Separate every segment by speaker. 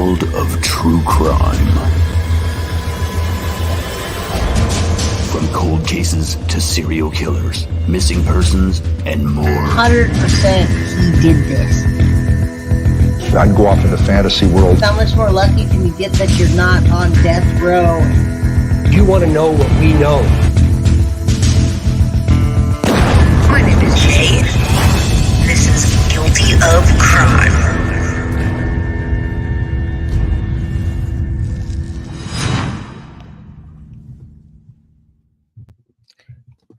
Speaker 1: world of true crime. From cold cases to serial killers, missing persons, and more.
Speaker 2: 100% he did this.
Speaker 3: I'd go off into fantasy world.
Speaker 2: How much more lucky can you get that you're not on death row?
Speaker 4: You want to know what we know?
Speaker 5: My name is Jay. This is Guilty of Crime.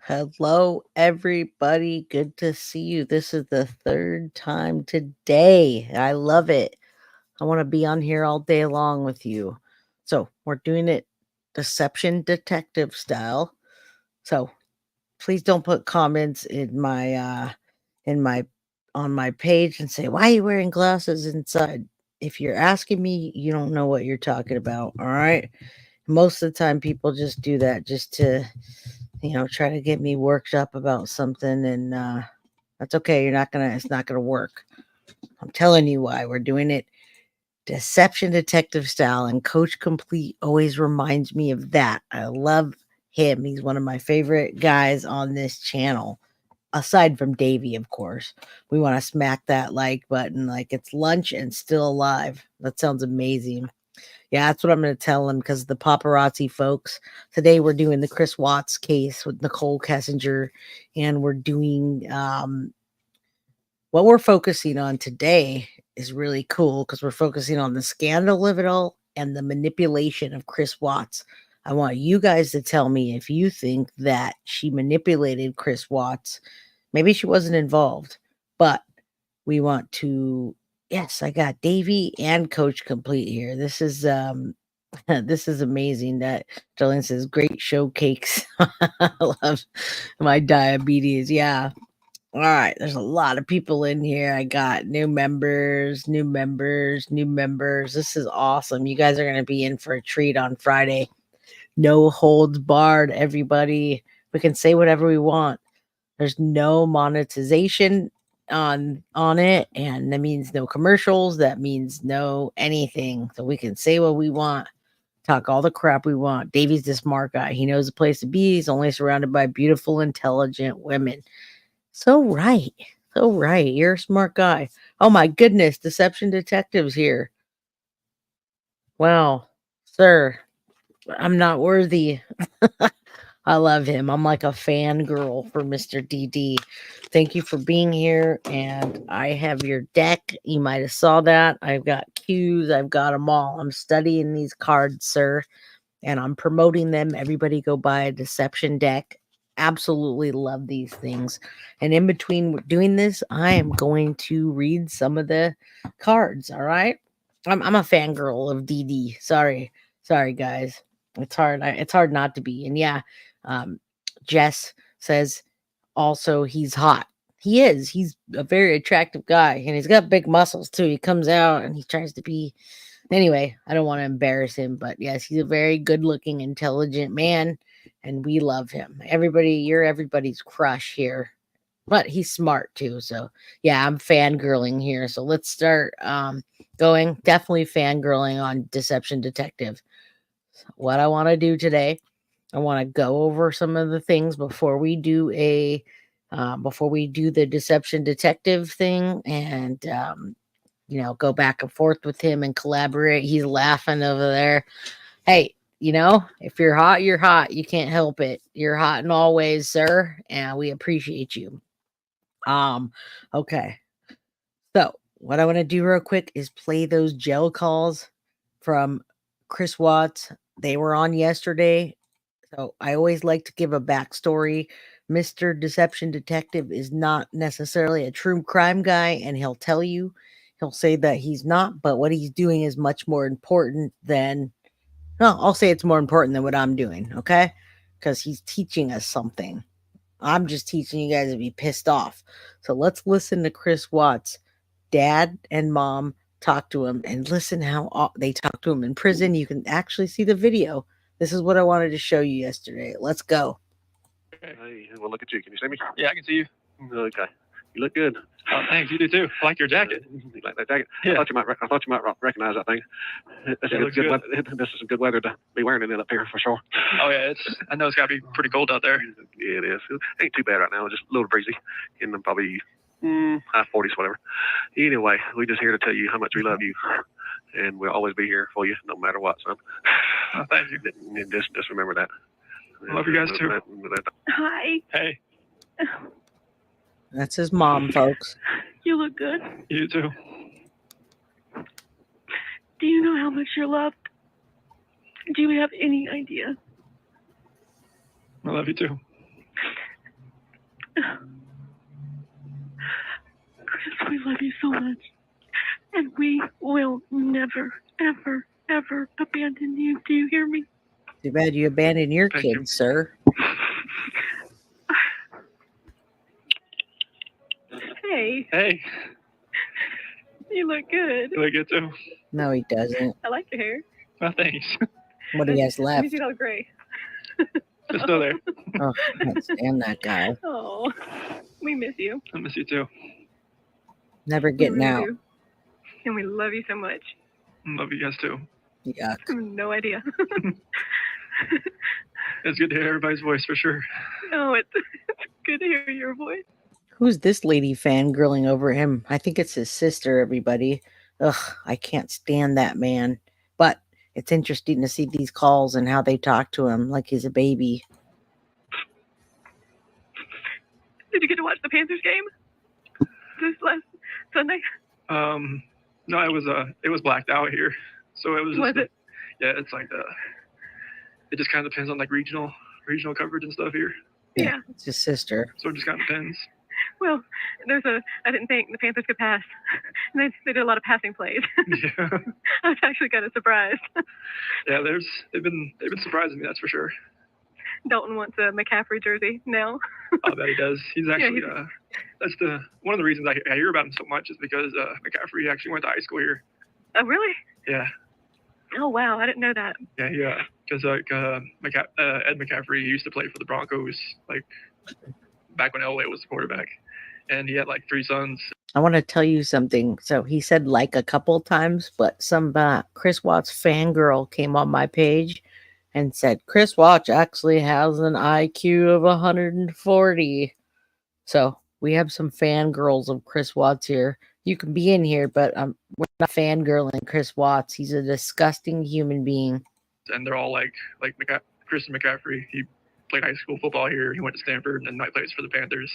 Speaker 2: Hello, everybody. Good to see you. This is the third time today. I love it. I want to be on here all day long with you. So we're doing it deception detective style. So please don't put comments in my on my page and say, why are you wearing glasses inside? If you're asking me, you don't know what you're talking about. All right. Most of the time people just do that just to, try to get me worked up about something. And that's okay. It's not gonna work. I'm telling you why we're doing it deception detective style, and Coach Complete always reminds me of that. I love him. He's one of my favorite guys on this channel, aside from Davey, of course. We want to smack that like button like it's lunch and still alive. That sounds amazing. Yeah, that's what I'm going to tell him, because the paparazzi folks. Today we're doing the Chris Watts case with NICHOL Kessinger, and we're doing what we're focusing on today is really cool, because we're focusing on the scandal of it all and the manipulation of Chris Watts. I want you guys to tell me if you think that she manipulated Chris Watts. Maybe she wasn't involved, but we want to. Yes, I got Davey and Coach Complete here. This is this is amazing. That Jolene says great show cakes. I love my diabetes. Yeah. All right, there's a lot of people in here. I got new members. This is awesome. You guys are going to be in for a treat on Friday. No holds barred, everybody. We can say whatever we want. There's no monetization on it, and that means no commercials. That means no anything. So we can say what we want, talk all the crap we want. Davey's the smart guy. He knows the place to be. He's only surrounded by beautiful, intelligent women. So right. You're a smart guy. Oh my goodness, deception detectives here. Wow, sir, I'm not worthy. I love him. I'm like a fangirl for Mr. DD. Thank you for being here. And I have your deck. You might have saw that. I've got cues. I've got them all. I'm studying these cards, sir, and I'm promoting them. Everybody go buy a deception deck. Absolutely love these things. And in between doing this, I am going to read some of the cards. All right. I'm a fangirl of DD. Sorry, guys. It's hard. It's hard not to be. And yeah, Jess says also he's hot. He is. He's a very attractive guy, and he's got big muscles too. He comes out and he tries to be. Anyway, I don't want to embarrass him, but yes, he's a very good-looking, intelligent man, and we love him. You're everybody's crush here, but he's smart too. So yeah, I'm fangirling here. So let's start going. Definitely fangirling on Deception Detective. What I want to do today, I want to go over some of the things before we do the Deception Detective thing, and go back and forth with him and collaborate. He's laughing over there. Hey, if you're hot, you're hot. You can't help it. You're hot in all ways, sir, and we appreciate you. Okay. So what I want to do real quick is play those jail calls from Chris Watts. They were on yesterday. So I always like to give a backstory. Mr. Deception Detective is not necessarily a true crime guy, and he'll say that he's not, but what he's doing is much more important than, I'll say it's more important than what I'm doing, okay? Because he's teaching us something. I'm just teaching you guys to be pissed off. So let's listen to Chris Watts' dad and mom talk to him, and listen how they talk to him in prison. You can actually see the video. This is what I wanted to show you yesterday. Let's go.
Speaker 6: Hey, well, look at you. Can you see me?
Speaker 7: Yeah, I can see you.
Speaker 6: Okay. You look good.
Speaker 7: Oh, thanks. You do too. I like your jacket.
Speaker 6: You like that jacket?
Speaker 7: Yeah.
Speaker 6: I thought you might recognize that thing. This
Speaker 7: Yeah,
Speaker 6: is
Speaker 7: looks good.
Speaker 6: this is some good weather to be wearing it up here for sure.
Speaker 7: Oh yeah, I know it's gotta be pretty cold out there.
Speaker 6: Yeah, it is. It ain't too bad right now. Just a little breezy, in the probably high 40s, whatever. Anyway, we're just here to tell you how much we love you, and we'll always be here for you, no matter what, son.
Speaker 7: Oh, thank you.
Speaker 6: And just remember that.
Speaker 7: I love you guys too.
Speaker 8: Hi,
Speaker 7: Hey,
Speaker 2: That's his mom, folks.
Speaker 8: you look good.
Speaker 7: you too.
Speaker 8: Do you know how much you're loved? Do you have any idea?
Speaker 7: I love you too.
Speaker 8: Chris, we love you so much. And we will never, ever, ever abandon you. Do you hear me?
Speaker 2: Too bad you abandoned your
Speaker 7: Thank
Speaker 2: kids,
Speaker 7: you.
Speaker 2: sir.
Speaker 8: Hey,
Speaker 7: Hey,
Speaker 8: you look good.
Speaker 7: you look good too.
Speaker 2: No, he doesn't.
Speaker 8: I like your hair.
Speaker 7: Oh, thanks.
Speaker 2: What he has
Speaker 8: Let me
Speaker 2: left.
Speaker 8: see that gray.
Speaker 7: It's still there.
Speaker 2: Oh, I can't stand that guy.
Speaker 8: Oh, we miss you.
Speaker 7: I miss you too.
Speaker 2: Never
Speaker 8: We
Speaker 2: getting
Speaker 8: really
Speaker 2: out.
Speaker 8: do. And we love you so much.
Speaker 7: I love you guys too.
Speaker 2: Yuck.
Speaker 8: No idea.
Speaker 7: It's good to hear everybody's voice for sure.
Speaker 8: No, it's good to hear your voice.
Speaker 2: Who's this lady fangirling over him? I think it's his sister, everybody. Ugh, I can't stand that man. But it's interesting to see these calls and how they talk to him like he's a baby.
Speaker 8: Did you get to watch the Panthers game this last Sunday?
Speaker 7: No, it was blacked out here, so it was. Just,
Speaker 8: Was it?
Speaker 7: Yeah, it's like it just kind of depends on like regional coverage and stuff here.
Speaker 8: Yeah.
Speaker 2: It's his sister.
Speaker 7: So it just kind of depends.
Speaker 8: Well, I didn't think the Panthers could pass. They did a lot of passing plays.
Speaker 7: Yeah,
Speaker 8: I was actually kind of surprised.
Speaker 7: yeah. They've been surprising me, that's for sure.
Speaker 8: Dalton wants a McCaffrey jersey now.
Speaker 7: I bet he does. He's actually
Speaker 8: he's-
Speaker 7: that's one of the reasons I hear about him so much is because McCaffrey actually went to high school here.
Speaker 8: Oh, really?
Speaker 7: Yeah,
Speaker 8: Oh, wow. I didn't know that.
Speaker 7: yeah. Because Ed McCaffrey used to play for the Broncos like back when Elway was the quarterback, and he had like 3 sons.
Speaker 2: I want to tell you something. So he said like a couple times, but some Chris Watts fangirl came on my page and said Chris Watts actually has an IQ of 140. So we have some fangirls of Chris Watts here. You can be in here, but we're not fangirling Chris Watts. He's a disgusting human being.
Speaker 7: And they're all like Christian McCaffrey. He played high school football here. He went to Stanford and now he plays for the Panthers.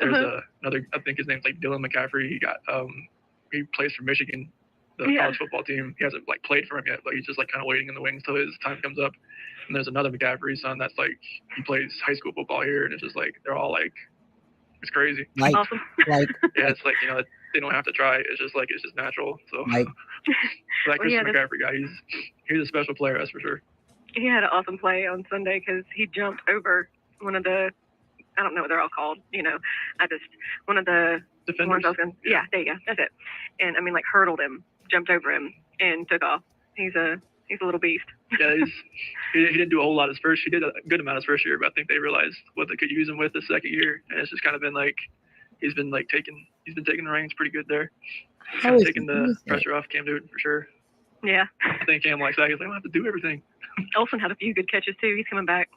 Speaker 7: There's another, I think his name's like Dylan McCaffrey. He plays for Michigan, the college football team. He hasn't like played for him yet, but he's just like kind of waiting in the wings till his time comes up. And there's another McCaffrey son that's like he plays high school football here, and it's just like they're all like, it's crazy.
Speaker 2: Like,
Speaker 8: Awesome.
Speaker 2: like,
Speaker 7: Yeah, it's like they don't have to try. It's just natural. So
Speaker 2: like,
Speaker 7: that Christian
Speaker 8: yeah,
Speaker 7: McCaffrey guy, he's a special player, that's for sure.
Speaker 8: He had an awesome play on Sunday because he jumped over one of the, I don't know what they're all called, one of the
Speaker 7: Defenders.
Speaker 8: ones I was gonna, yeah, there you go, that's it. And I mean, like hurdled him, jumped over him, and took off. He's a little beast.
Speaker 7: Yeah, he didn't do a whole lot his first. He did a good amount his first year, but I think they realized what they could use him with the second year, and it's just kind of been like he's been taking the reins pretty good there.
Speaker 2: how is
Speaker 7: Taking the pressure off Cam Newton for sure.
Speaker 8: Yeah.
Speaker 7: I think Cam likes that. He's like, I don't have to do everything.
Speaker 8: Olsen had a few good catches too. He's coming back.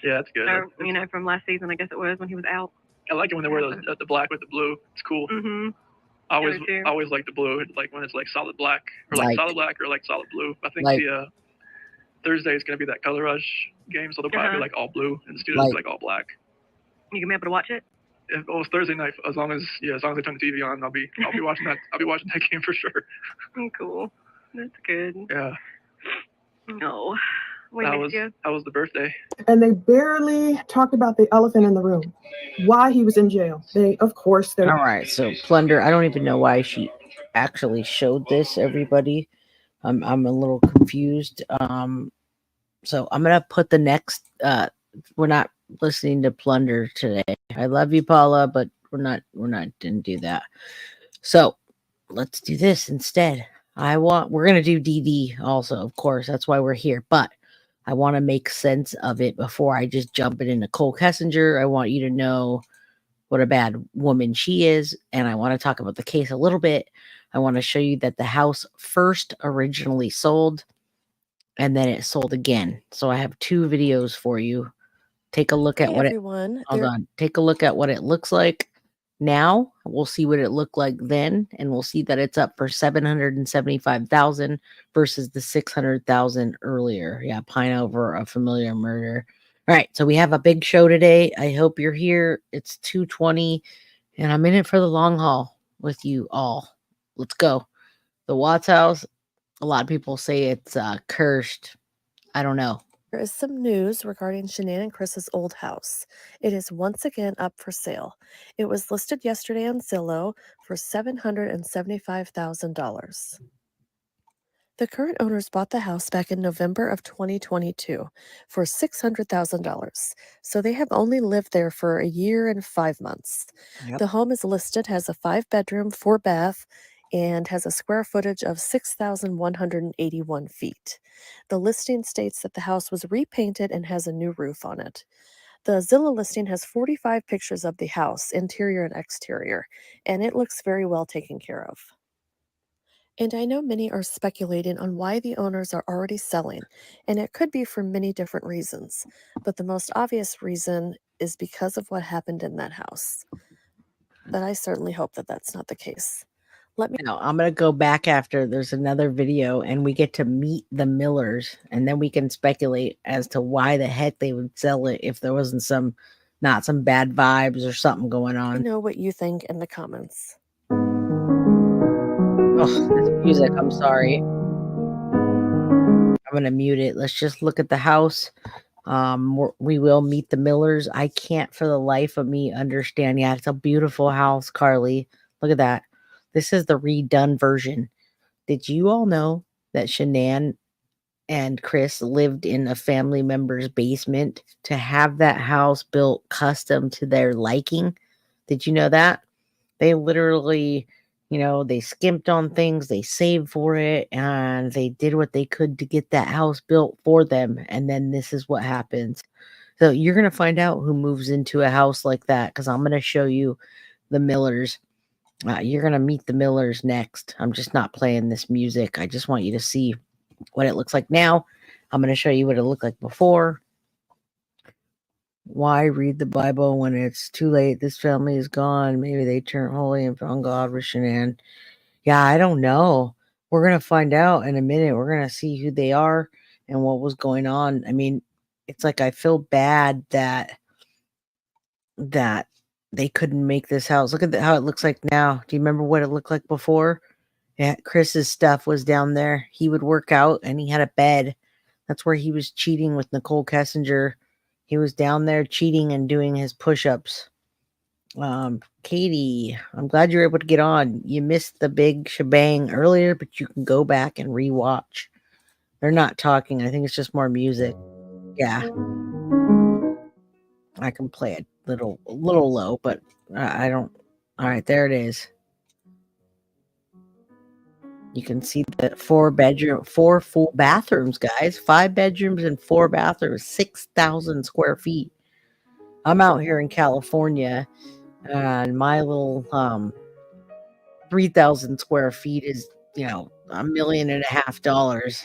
Speaker 7: Yeah, that's good.
Speaker 8: Or, from last season, I guess it was when he was out.
Speaker 7: I like it when they wear the black with the blue. It's cool.
Speaker 8: Mm-hmm.
Speaker 7: I
Speaker 8: me too.
Speaker 7: always like the blue. It's like when it's like solid black or like solid black or like solid blue. I think
Speaker 2: Like-
Speaker 7: the Thursday is going to be that color rush game, so they'll probably be like all blue and the students like all black.
Speaker 8: You can be able to watch it.
Speaker 7: It's Thursday night. As long as they turn the TV on, I'll be watching that. I'll be watching that game for sure.
Speaker 8: Cool. That's good.
Speaker 7: Yeah.
Speaker 8: No. We
Speaker 7: That
Speaker 8: missed you.
Speaker 7: was the birthday.
Speaker 9: And they barely talked about the elephant in the room, why he was in jail. Of course,
Speaker 2: all right. So Plunder, I don't even know why she actually showed this, everybody. I'm a little confused. So I'm gonna put the next. We're not listening to Plunder today. I love you, Paula, but didn't do that. So let's do this instead. We're gonna do DD also, of course. That's why we're here. But I want to make sense of it before I just jump it into Nicole Kessinger. I want you to know what a bad woman she is. And I want to talk about the case a little bit. I want to show you that the house first originally sold and then it sold again. So I have 2 videos for you. Take a look at
Speaker 10: Hey
Speaker 2: what
Speaker 10: everyone,
Speaker 2: hold on. Take a look at what it looks like now. We'll see what it looked like then, and we'll see that it's up for 775,000 versus the 600,000 earlier. Yeah, pine over a familiar murder. All right, so we have a big show today. I hope you're here. It's 2:20, and I'm in it for the long haul with you all. Let's go. The Watts house. A lot of people say it's cursed. I don't know.
Speaker 10: there is some news regarding Shanann and Chris's old house. It is once again up for sale. It was listed yesterday on Zillow for $775,000. The current owners bought the house back in November of 2022 for $600,000. So they have only lived there for a year and 5 months.
Speaker 2: Yep.
Speaker 10: The home is listed as a 5-bedroom, 4-bath, and has a square footage of 6,181 feet. The listing states that the house was repainted and has a new roof on it. The Zillow listing has 45 pictures of the house, interior and exterior, and it looks very well taken care of. And I know many are speculating on why the owners are already selling, and it could be for many different reasons. But the most obvious reason is because of what happened in that house. But I certainly hope that that's not the case.
Speaker 2: Now, I'm going to go back after there's another video and we get to meet the Millers, and then we can speculate as to why the heck they would sell it if there wasn't not some bad vibes or something going
Speaker 10: Let
Speaker 2: on.
Speaker 10: me know what you think in the comments.
Speaker 2: Oh, this music, I'm sorry. I'm going to mute it. Let's just look at the house. We will meet the Millers. I can't for the life of me understand. Yeah, it's a beautiful house, Carly. Look at that. This is the redone version. Did you all know that Shanann and Chris lived in a family member's basement to have that house built custom to their liking? Did you know that? They literally, they skimped on things, they saved for it, and they did what they could to get that house built for them. And then this is what happens. So you're going to find out who moves into a house like that, because I'm going to show you the Millers. You're going to meet the Millers next. I'm just not playing this music. I just want you to see what it looks like now. I'm going to show you what it looked like before. Why read the Bible when it's too late? This family is gone. Maybe they turned holy and found God with Shanann. Yeah, I don't know. We're going to find out in a minute. We're going to see who they are and what was going on. I mean, it's like I feel bad that they couldn't make this house. Look at how it looks like now. Do you remember what it looked like before? Yeah, Chris's stuff was down there. He would work out and he had a bed. That's where he was cheating with NICHOL KESSINGER. He was down there cheating and doing his push-ups. Katie, I'm glad you're able to get on. You missed the big shebang earlier, but you can go back and rewatch. They're not talking. I think it's just more music. Yeah. I can play it a little low, but I don't. All right, there it is. You can see the 4 full bathrooms, guys. 5 bedrooms and 4 bathrooms, 6,000 square feet. I'm out here in California, and my little 3,000 square feet is, $1.5 million.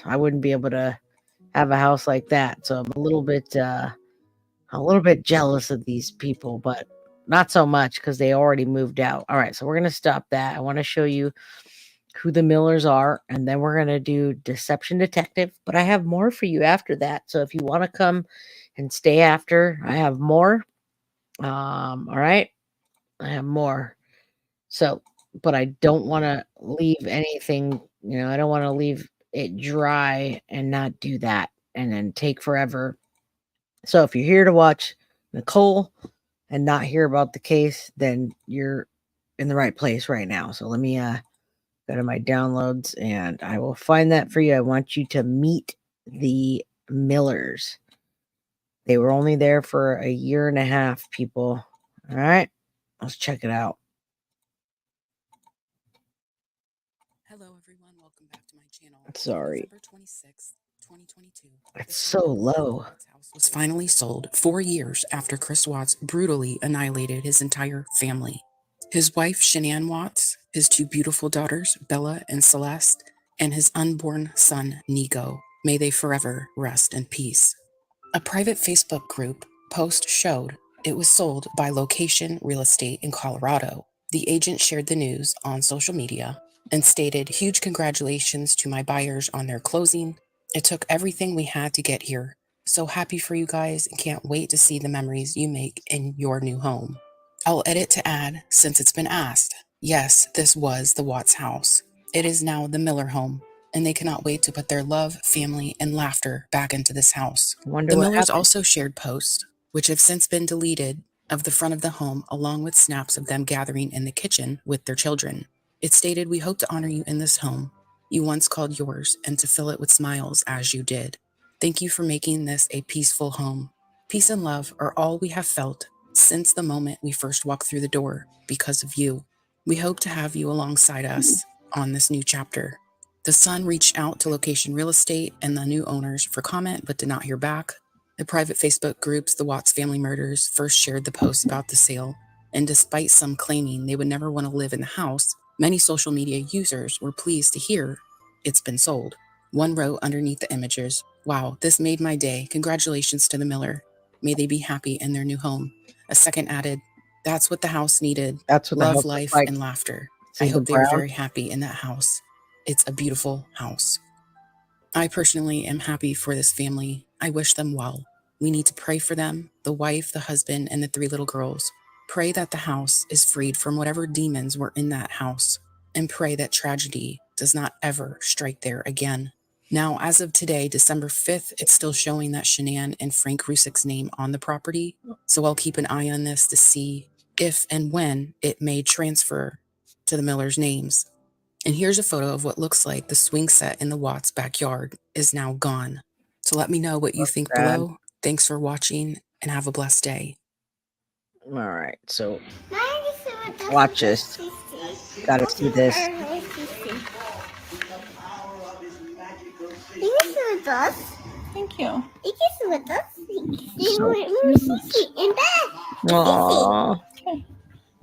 Speaker 2: I wouldn't be able to have a house like that. So I'm a little bit jealous of these people, but not so much because they already moved out. All right, so we're gonna stop that. I want to show you who the Millers are, and then we're gonna do Deception Detective. But I have more for you after that. So if you want to come and stay after, I have more. All right, I have more. So, but I don't want to leave anything. I don't want to leave it dry and not do that, and then take forever. So if you're here to watch Nicole and not hear about the case, then you're in the right place right now. So let me go to my downloads and I will find that for you. I want you to meet the Millers. They were only there for a year and a half, people. All right, let's check it out.
Speaker 11: Hello everyone, welcome back to my channel.
Speaker 2: Sorry.
Speaker 11: November 26th, 2022.
Speaker 2: It's so low.
Speaker 11: Watts' house was finally sold 4 years after Chris Watts brutally annihilated his entire family. His wife, Shanann Watts, his 2 beautiful daughters, Bella and Celeste, and his unborn son, Nico. May they forever rest in peace. A private Facebook group post showed it was sold by Location Real Estate in Colorado. The agent shared the news on social media and stated, "Huge congratulations to my buyers on their closing. It took everything we had to get here. So happy for you guys and can't wait to see the memories you make in your new home." I'll edit to add, since it's been asked, yes, this was the Watts house. It is now the Miller home, and they cannot wait to put their love, family, and laughter back into this house.
Speaker 2: Wonder
Speaker 11: The
Speaker 2: what
Speaker 11: Millers
Speaker 2: happened.
Speaker 11: also shared posts, which have since been deleted, of the front of the home, along with snaps of them gathering in the kitchen with their children. It stated, "We hope to honor you in this home you once called yours and to fill it with smiles as you did. Thank you for making this a peaceful home. Peace and love are all we have felt since the moment we first walked through the door because of you. We hope to have you alongside us on this new chapter." The Sun reached out to Location Real Estate and the new owners for comment but did not hear back. The private Facebook groups, the Watts Family Murders, first shared the post about the sale, and despite some claiming they would never want to live in the house, many social media users were pleased to hear it's been sold. One wrote underneath the images, "Wow, this made my day. Congratulations to the Miller. May they be happy in their new home." A second added, "That's what the house needed.
Speaker 2: That's what the
Speaker 11: Love,
Speaker 2: house looks
Speaker 11: life,
Speaker 2: like.
Speaker 11: and laughter.
Speaker 2: This
Speaker 11: I
Speaker 2: is the
Speaker 11: hope they are
Speaker 2: brown.
Speaker 11: very happy in that house. It's a beautiful house." I personally am happy for this family. I wish them well. We need to pray for them, the wife, the husband, and the 3 little girls. Pray that the house is freed from whatever demons were in that house, and pray that tragedy does not ever strike there again. Now, as of today, December 5th, it's still showing that Shanann and Frank Rusick's name on the property, so I'll keep an eye on this to see if and when it may transfer to the Miller's names. And here's a photo of what looks like the swing set in the Watts backyard is now gone. So let me know what you think
Speaker 2: Sad.
Speaker 11: below. Thanks for watching and have a blessed day.
Speaker 2: All right, so watch this. Gotta see this.
Speaker 12: You can sit with us. Thank you. You can sit with us.
Speaker 2: So
Speaker 12: We're sleeping in bed.
Speaker 2: Aww.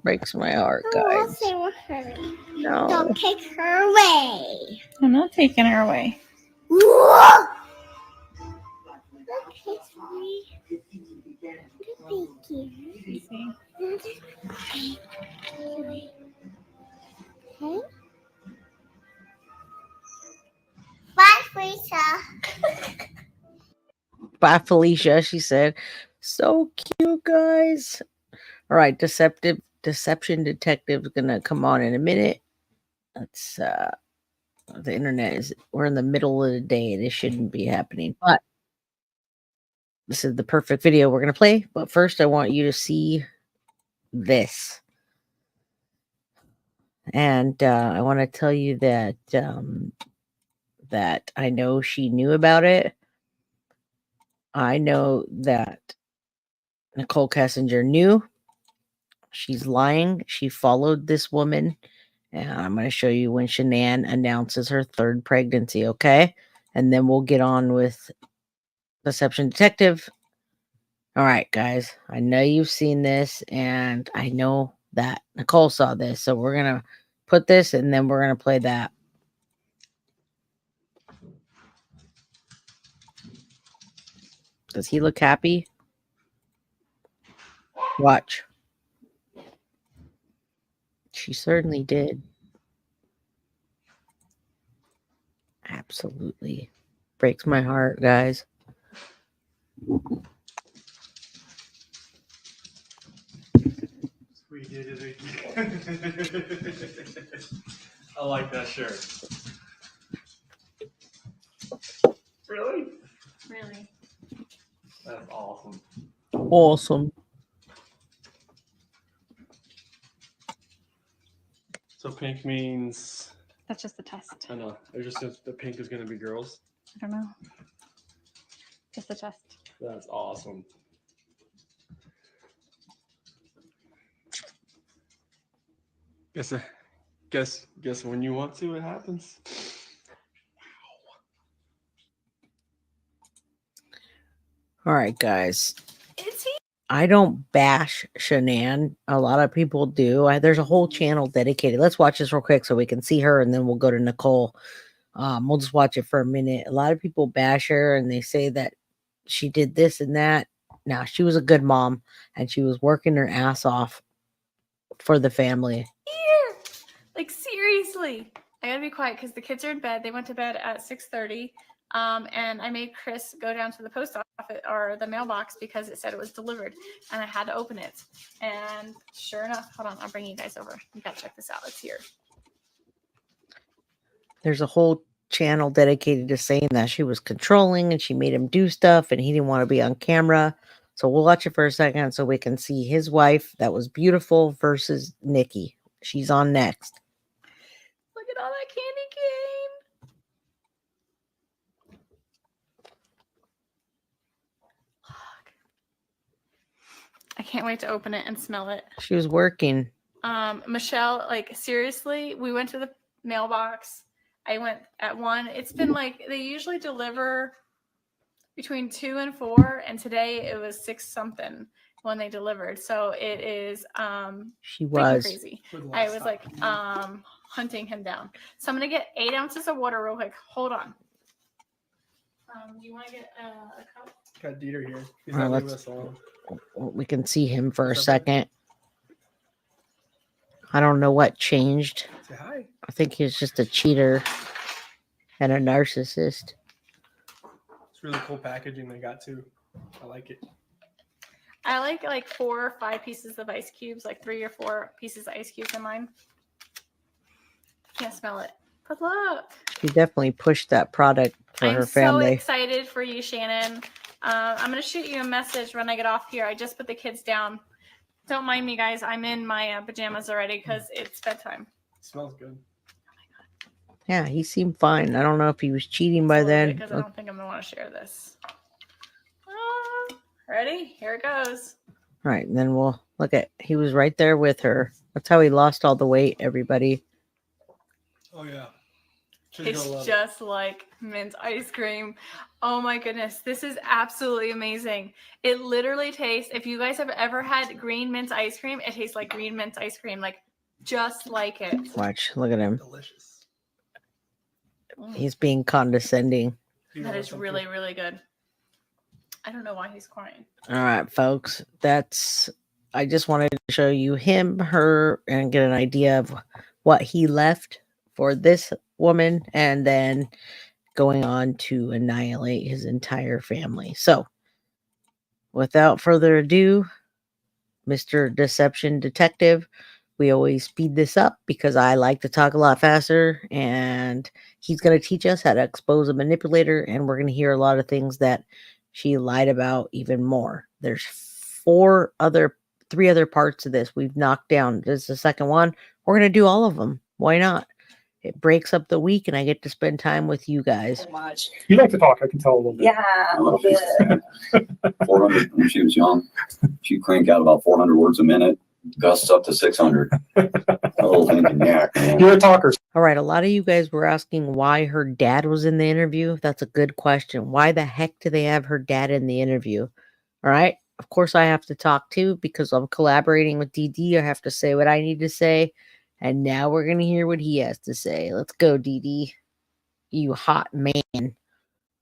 Speaker 2: Breaks my heart,
Speaker 12: I'll
Speaker 2: guys.
Speaker 12: stay with her.
Speaker 2: No.
Speaker 12: Don't take her away. I'm not taking her away. Okay, sorry. Thank you. Okay. Bye, Felicia.
Speaker 2: Bye, Felicia, she said. So cute, guys. All right, deception detective is gonna come on in a minute. Let's the internet is, we're in the middle of the day. This shouldn't be happening, but this is the perfect video we're gonna play. But first I want you to see this. And I want to tell you that that I know she knew about it. I know that Nicole Kessinger knew. She's lying. She followed this woman. And I'm going to show you when Shanann announces her 3rd pregnancy, okay? And then we'll get on with Deception Detective. All right, guys. I know you've seen this, and I know that Nicole saw this. So we're going to put this, and then we're going to play that. Does he look happy? Watch. She certainly did. Absolutely. Breaks my heart, guys.
Speaker 13: We did it again. I like that shirt. Really?
Speaker 12: Really?
Speaker 13: That's awesome.
Speaker 2: Awesome.
Speaker 13: So pink means...
Speaker 12: That's just the test.
Speaker 13: I know. It just says the pink is going to be girls.
Speaker 12: I don't know. Just the test.
Speaker 13: That's awesome. Guess when you want to, it happens.
Speaker 2: All right, guys.
Speaker 12: Is he?
Speaker 2: I don't bash Shanann. A lot of people do. There's a whole channel dedicated. Let's watch this real quick so we can see her, and then we'll go to Nicole. We'll just watch it for a minute. A lot of people bash her, and they say that she did this and that. Now, she was a good mom, and she was working her ass off for the family.
Speaker 12: Here! Like, seriously. I gotta be quiet because the kids are in bed. They went to bed at 6:30. And I made Chris go down to the post office or the mailbox because it said it was delivered, and I had to open it. And sure enough, hold on, I'll bring you guys over. You gotta check this out. It's here.
Speaker 2: There's a whole channel dedicated to saying that she was controlling and she made him do stuff and he didn't want to be on camera. So we'll watch it for a second so we can see his wife that was beautiful versus Nikki. She's on next.
Speaker 12: Look at all that candy cane. Look. I can't wait to open it and smell it.
Speaker 2: She was working.
Speaker 12: Michelle, like, seriously, we went to the mailbox. I went at 1. It's been like they usually deliver between 2 and 4, and today it was 6 something when they delivered. So it is
Speaker 2: she was
Speaker 12: crazy. I was like hunting him down. So I'm gonna get 8 ounces of water real quick. Hold on. You want to get a cup?
Speaker 13: Got Dieter here. He's
Speaker 2: All right,
Speaker 13: not leaving us alone.
Speaker 2: we can see him for a second. I don't know what changed.
Speaker 13: Say hi.
Speaker 2: I think he's just a cheater and a narcissist.
Speaker 13: It's really cool packaging they got too. I like it.
Speaker 12: I like 4 or 5 pieces of ice cubes, like 3 or 4 pieces of ice cubes in mine. Can't smell it, but look.
Speaker 2: She definitely pushed that product for her family.
Speaker 12: I'm so excited for you, Shannon. I'm going to shoot you a message when I get off here. I just put the kids down. Don't mind me, guys. I'm in my pajamas already because it's bedtime.
Speaker 13: It smells good.
Speaker 2: Yeah, he seemed fine. I don't know if he was cheating by then.
Speaker 12: Because I don't think I'm going to want to share this. Ready? Here it goes.
Speaker 2: All right, and then we'll look at, he was right there with her. That's how he lost all the weight, everybody.
Speaker 13: Oh, yeah.
Speaker 12: Tastes just like mint ice cream. Oh my goodness. This is absolutely amazing. It literally tastes, if you guys have ever had green mint ice cream, it tastes like green mint ice cream. Like, just like it.
Speaker 2: Watch, look at him.
Speaker 13: Delicious.
Speaker 2: He's being condescending.
Speaker 12: That is really, really good. I don't know why he's crying.
Speaker 2: All right, folks. I just wanted to show you him, her, and get an idea of what he left for this woman, and then going on to annihilate his entire family. So, without further ado, Mr. Deception Detective, we always speed this up because I like to talk a lot faster, and he's going to teach us how to expose a manipulator, and we're going to hear a lot of things that she lied about even more. There's 3 other parts of this we've knocked down. This is the second one. We're going to do all of them. Why not? It breaks up the week, and I get to spend time with you guys.
Speaker 14: You like to talk, I can tell a little bit.
Speaker 15: Yeah, a little bit. 400 when she was young. She'd crank out about 400 words a minute. Gusts up to 600. A little thinking, yeah.
Speaker 14: You're a talker.
Speaker 2: All right, a lot of you guys were asking why her dad was in the interview. That's a good question. Why the heck do they have her dad in the interview? All right. Of course, I have to talk too because I'm collaborating with DD. I have to say what I need to say. And now we're going to hear what he has to say. Let's go, DD. You hot man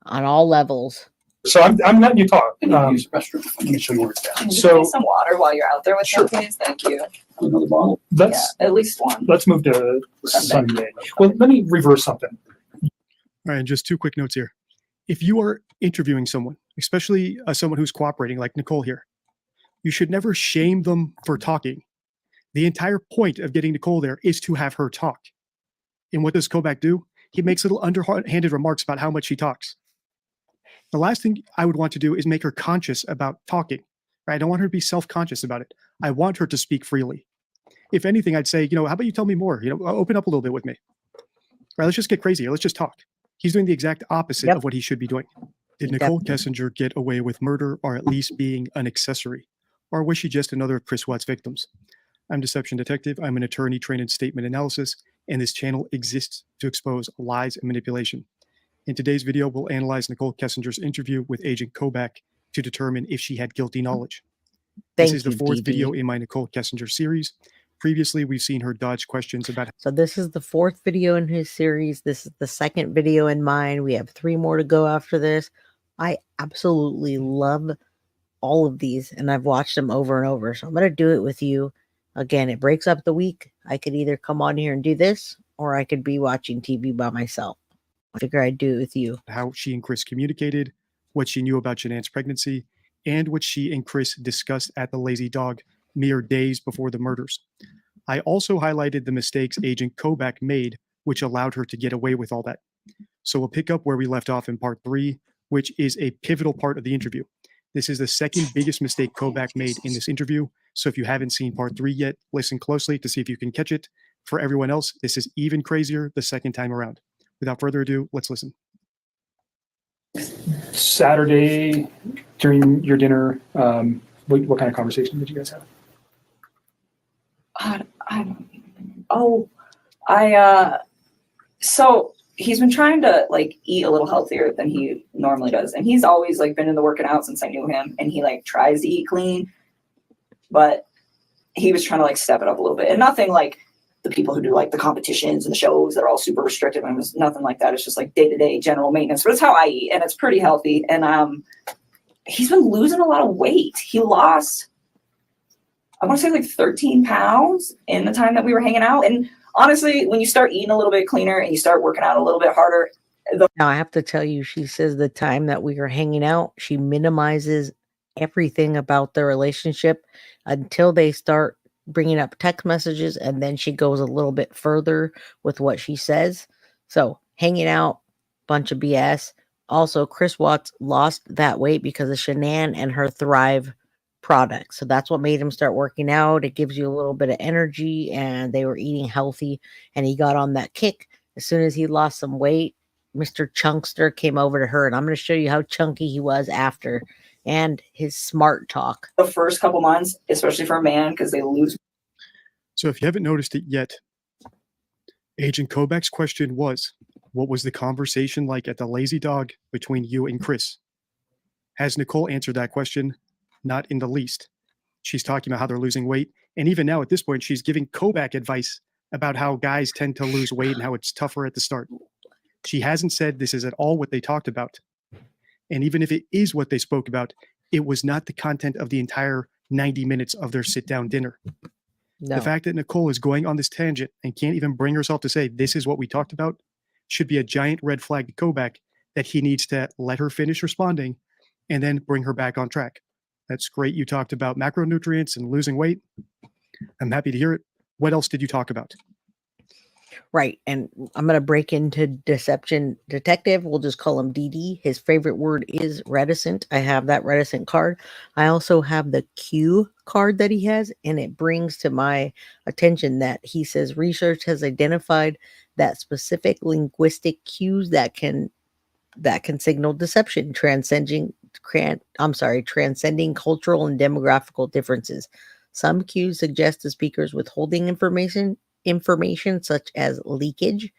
Speaker 2: on all levels.
Speaker 14: So I'm letting you talk.
Speaker 15: Use the restroom.
Speaker 14: Let me show you where it's down.
Speaker 15: Can you
Speaker 14: So
Speaker 15: some water while you're out there with
Speaker 14: sure.
Speaker 15: them, please? Thank you. Another bottle? At least one.
Speaker 14: Let's move to Sunday. Well, let me reverse something.
Speaker 16: All right, just 2 quick notes here. If you are interviewing someone, especially someone who's cooperating like Nicole here, you should never shame them for talking. The entire point of getting Nicole there is to have her talk. And what does Kobach do? He makes little underhanded remarks about how much she talks. The last thing I would want to do is make her conscious about talking. Right? I don't want her to be self-conscious about it. I want her to speak freely. If anything, I'd say, how about you tell me more? Open up a little bit with me. Right? Let's just get crazy. Let's just talk. He's doing the exact opposite of what he should be doing. Did Nicole Kessinger get away with murder, or at least being an accessory? Or was she just another of Chris Watt's victims? I'm Deception Detective. I'm an attorney trained in statement analysis, and this channel exists to expose lies and manipulation. In today's video, we'll analyze Nicole Kessinger's interview with Agent Kobach to determine if she had guilty knowledge.
Speaker 2: Thank
Speaker 16: This is the
Speaker 2: you,
Speaker 16: fourth
Speaker 2: Dee Dee.
Speaker 16: video in my Nicole Kessinger series. Previously, we've seen her dodge questions about.
Speaker 2: So this is the fourth video in his series. This is the second video in mine. We have 3 more to go after this. I absolutely love all of these, and I've watched them over and over. So I'm going to do it with you. Again, it breaks up the week. I could either come on here and do this, or I could be watching TV by myself. I figure I'd do it with you.
Speaker 16: How she and Chris communicated, what she knew about Shanann's pregnancy, and what she and Chris discussed at the Lazy Dog mere days before the murders. I also highlighted the mistakes Agent Kobach made, which allowed her to get away with all that. So we'll pick up where we left off in part 3, which is a pivotal part of the interview. This is the second biggest mistake Kobach made in this interview. So if you haven't seen part 3 yet, listen closely to see if you can catch it. For everyone else, this is even crazier the second time around. Without further ado, let's listen.
Speaker 14: Saturday during your dinner, what kind of conversation did you guys have?
Speaker 17: So he's been trying to like eat a little healthier than he normally does, and he's always like been in the working out since I knew him, and he like tries to eat clean, but he was trying to like step it up a little bit, and nothing like the people who do like the competitions and the shows that are all super restrictive, and it was nothing like that. It's just like day-to-day general maintenance, but it's how I eat, and it's pretty healthy. And he's been losing a lot of weight. He lost, I want to say like 13 pounds in the time that we were hanging out. And honestly, when you start eating a little bit cleaner and you start working out a little bit harder.
Speaker 2: Now I have to tell you, she says the time that we were hanging out, she minimizes everything about the relationship until they start bringing up text messages, and then she goes a little bit further with what she says. So hanging out, bunch of BS. Also, Chris Watts lost that weight because of Shanann and her Thrive product. So that's what made him start working out. It gives you a little bit of energy, and they were eating healthy, and he got on that kick. As soon as he lost some weight, Mr. Chunkster came over to her, and I'm going to show you how chunky he was after, and his smart talk.
Speaker 17: The first couple months, especially for a man, because they lose.
Speaker 16: So if you haven't noticed it yet, Agent Kobach's question was, what was the conversation like at the Lazy Dog between you and Chris? Has Nicole answered that question? Not in the least. She's talking about how they're losing weight. And even now at this point, she's giving Kobach advice about how guys tend to lose weight and how it's tougher at the start. She hasn't said this is at all what they talked about. And even if it is what they spoke about, it was not the content of the entire 90 minutes of their sit-down dinner.
Speaker 2: No.
Speaker 16: The fact that Nicole is going on this tangent and can't even bring herself to say this is what we talked about should be a giant red flag to Kobach that he needs to let her finish responding and then bring her back on track. That's great. You talked about macronutrients and losing weight. I'm happy to hear it. What else did you talk about?
Speaker 2: Right. And I'm going to break into Deception Detective. We'll just call him DD. His favorite word is reticent. I have that reticent card. I also have the Q card that he has, and it brings to my attention that he says research has identified that specific linguistic cues that can signal deception, transcending cultural and demographical differences. Some cues suggest the speakers withholding information such as leakage,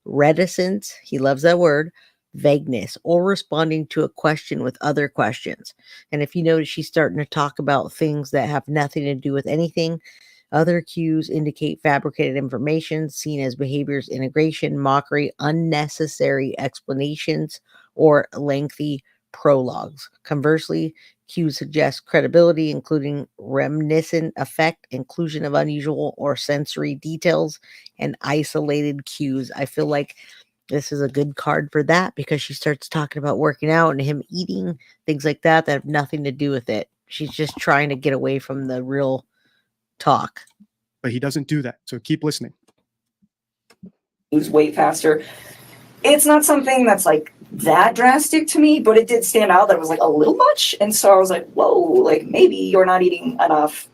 Speaker 2: reticence, he loves that word, vagueness, or responding to a question with other questions. And if you notice, she's starting to talk about things that have nothing to do with anything. Other cues indicate fabricated information seen as behaviors, integration, mockery, unnecessary explanations, or lengthy prologues. Conversely, cues suggest credibility, including reminiscent effect, inclusion of unusual or sensory details, and isolated cues. I feel like this is a good card for that because she starts talking about working out and him eating, things like that have nothing to do with it. She's just trying to get away from the real talk.
Speaker 16: But he doesn't do that, so keep listening.
Speaker 17: Lose weight faster. It's not something that's like that drastic to me, but it did stand out that it was like a little much. And so I was like, whoa, like maybe you're not eating enough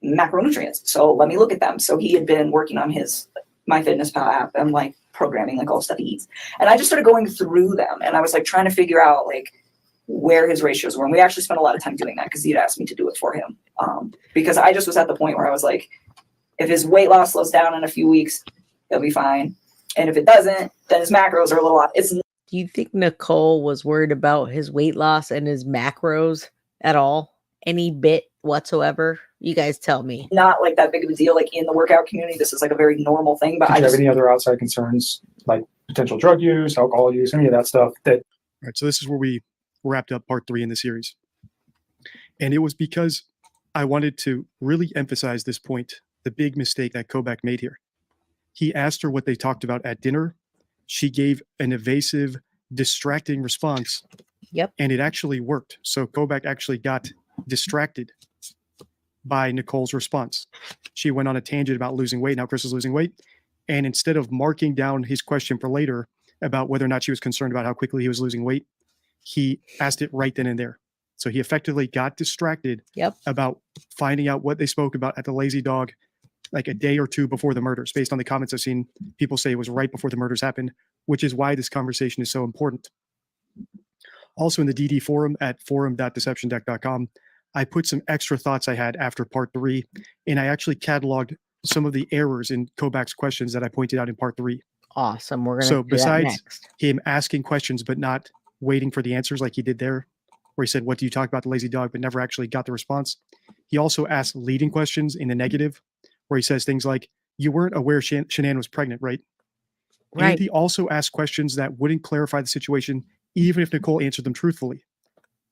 Speaker 17: macronutrients. So let me look at them. So he had been working on his MyFitnessPal app and like programming like all the stuff he eats. And I just started going through them, and I was like trying to figure out like where his ratios were. And we actually spent a lot of time doing that because he'd asked me to do it for him. Because I just was at the point where I was like, if his weight loss slows down in a few weeks, he'll be fine. And if it doesn't, then his macros are a little off.
Speaker 2: Do you think Nicole was worried about his weight loss and his macros at all? Any bit whatsoever? You guys tell me.
Speaker 17: Not like that big of a deal. Like in the workout community, this is like a very normal thing. But
Speaker 14: Did you have any other outside concerns, like potential drug use, alcohol use, any of that stuff? That
Speaker 16: All right, so this is where we wrapped up part 3 in the series. And it was because I wanted to really emphasize this point, the big mistake that Kobach made here. He asked her what they talked about at dinner. She gave an evasive, distracting response.
Speaker 2: Yep.
Speaker 16: And it actually worked. So Kobach actually got distracted by Nicole's response. She went on a tangent about losing weight. Now Chris is losing weight. And instead of marking down his question for later about whether or not she was concerned about how quickly he was losing weight, he asked it right then and there. So he effectively got distracted about finding out what they spoke about at the Lazy Dog like a day or two before the murders. Based on the comments I've seen, people say it was right before the murders happened, which is why this conversation is so important. Also in the DD forum at forum.deceptiondeck.com, I put some extra thoughts I had after part 3, and I actually cataloged some of the errors in Kobach's questions that I pointed out in part 3.
Speaker 2: Awesome. We're going to
Speaker 16: So
Speaker 2: do that
Speaker 16: besides
Speaker 2: next.
Speaker 16: him asking questions but not waiting for the answers like he did there, where he said, what do you talk about the Lazy Dog, but never actually got the response. He also asked leading questions in the negative, where he says things like, you weren't aware Shanann was pregnant, right?
Speaker 2: Right.
Speaker 16: And he also asked questions that wouldn't clarify the situation, even if Nicole answered them truthfully.